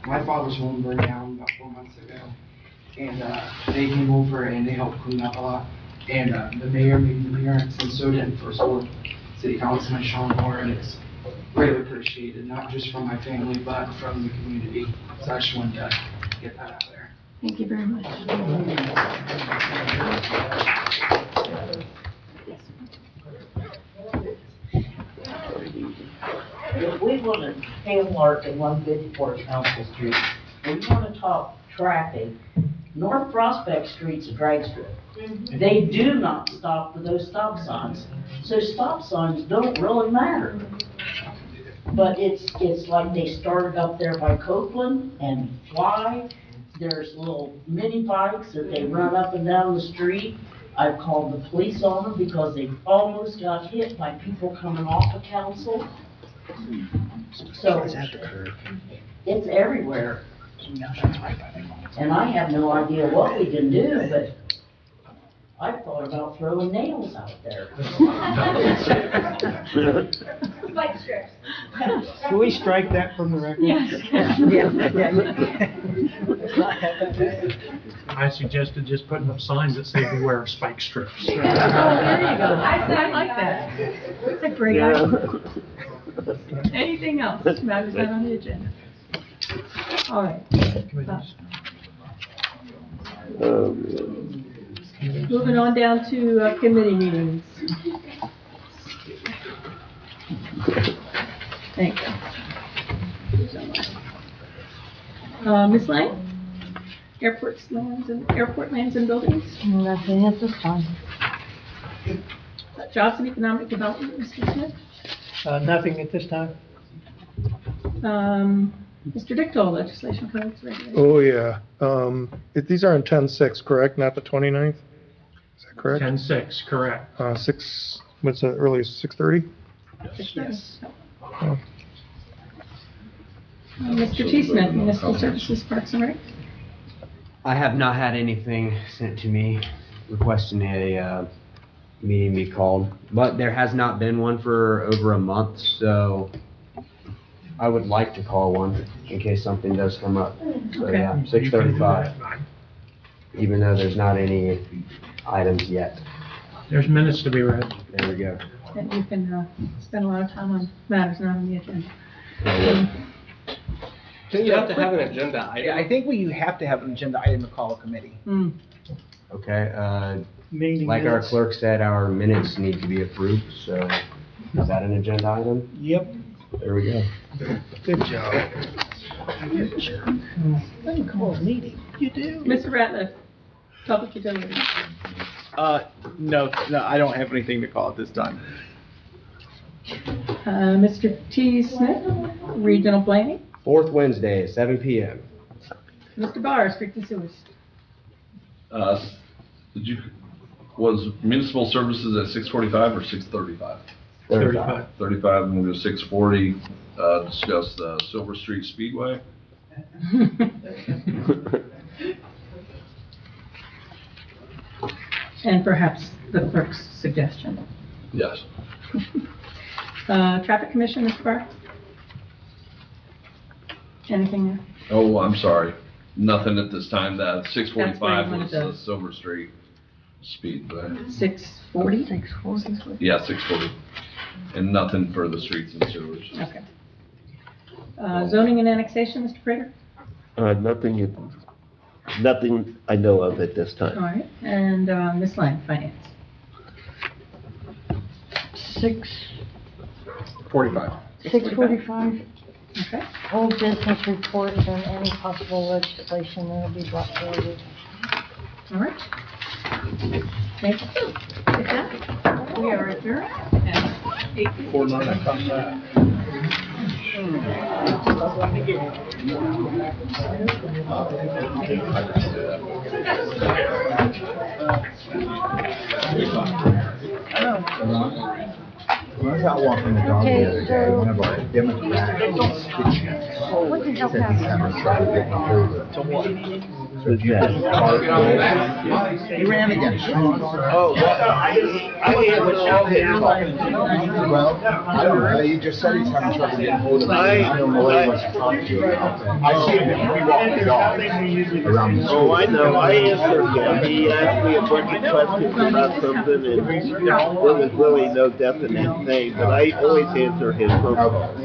My father's home burned down about 4 months ago, and they came over and they helped clean up a lot. And the mayor made an appearance, and so did First Ward City Councilman Sean Moore, and it's greatly appreciated, not just from my family, but from the community. So I just wanted to get that out there. Thank you very much. live in Hamlark and 154 Council Street. When you want to talk traffic, North Prospect Street's a drag strip. They do not stop for those stop signs. So stop signs don't really matter. But it's like they started up there by Copeland and Fly. There's little mini bikes that they run up and down the street. I've called the police on them because they almost got hit by people coming off of Council. So it's everywhere. And I have no idea what we can do, but I've thought about throwing nails out there. Spike strips. Can we strike that from the record? I suggested just putting up signs that say beware of spike strips. Oh, there you go. I like that. That's a great idea. Anything else? Matters not on the agenda. All right. Moving on down to committee meetings. Thank you. Ms. Lang? Airport lands and buildings? Nothing at this time. Jobs and economic development, Mr. Smith? Nothing at this time. Mr. Dicto, legislation codes regulations. Oh, yeah. These are on 10/6, correct? Not the 29th? Is that correct? 10-6, correct. 6, what's the earliest, 6:30? Yes. Oh. Mr. T. Smith, Municipal Services, Parks and Rec? I have not had anything sent to me requesting a meeting be called, but there has not been one for over a month, so I would like to call one in case something does come up. So Okay. yeah, 6:35, even though there's not any items yet. There's minutes to be read. There we go. And you can spend a lot of time on matters not on the agenda. Do you have to have an agenda item? I think you have to have an agenda item to call a committee. Okay, Meeting like our minutes. clerk said, our minutes need to be approved, so is that an agenda item? Yep. There we go. Good job. Good job. Doesn't call a meeting. You do. Mr. Ratliff, Public Utilities. No, I don't have anything to call at this time. Mr. T. Smith, Regional Planning. Fourth Wednesday, 7 PM. Mr. Barr, Street and Sewers. Was municipal services at 6:45 or 6:35? 35. 35, and we'll go 6:40, discuss the Silver Street Speedway. And perhaps the clerk's suggestion. Yes. Traffic Commission, Mr. Barr? Anything there? Oh, I'm sorry. Nothing at this time. That 6:45 That's where you was wanted the to- Silver Street Speedway. 6:40? 6:40. Yeah, 6:40. And nothing for the streets and sewers. Okay. Zoning and annexation, Mr. Prater? Nothing I know of at this All time. right. And Ms. Lang, Finance? 45. 6:45. Okay. Old business reports and any possible legislation that will be brought forward. All right. Thank you. With that, we are adjourned at 8:00. Out walking the dog the Okay, other day, so- one of our Democrats What the hell said he's having happened? trouble getting hold of. So if you just park there. He ran again. Oh, well, well, I don't know, he just said he's having trouble getting hold of me. I don't know what he wants to talk to you about. I see him, we walk the dog around the school. Oh, I know, I answered him, he asked me a bunch of questions about something, and there was really no definite thing, but I always answer his phone calls.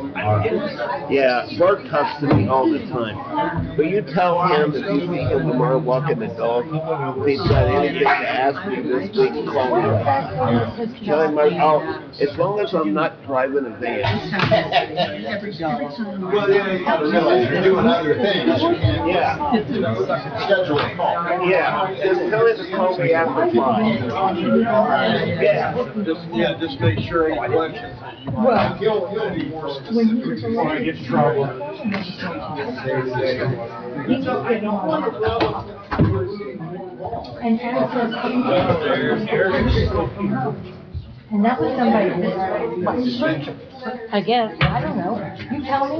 Yeah, Bart talks to me all the time. But you tell him if you see him tomorrow walking the dog, if he's got anything to ask me this week, call me up. Tell him, as long as I'm not driving a van. Well, yeah, you gotta realize you're doing other things. Yeah. You know, schedule a call. Yeah, just tell him to call me after 5. Yeah. Just make sure any questions that you might Well, have. He'll be more specific. when he was Before I get in trouble. And access. And that was somebody, I guess, I don't know, you tell me.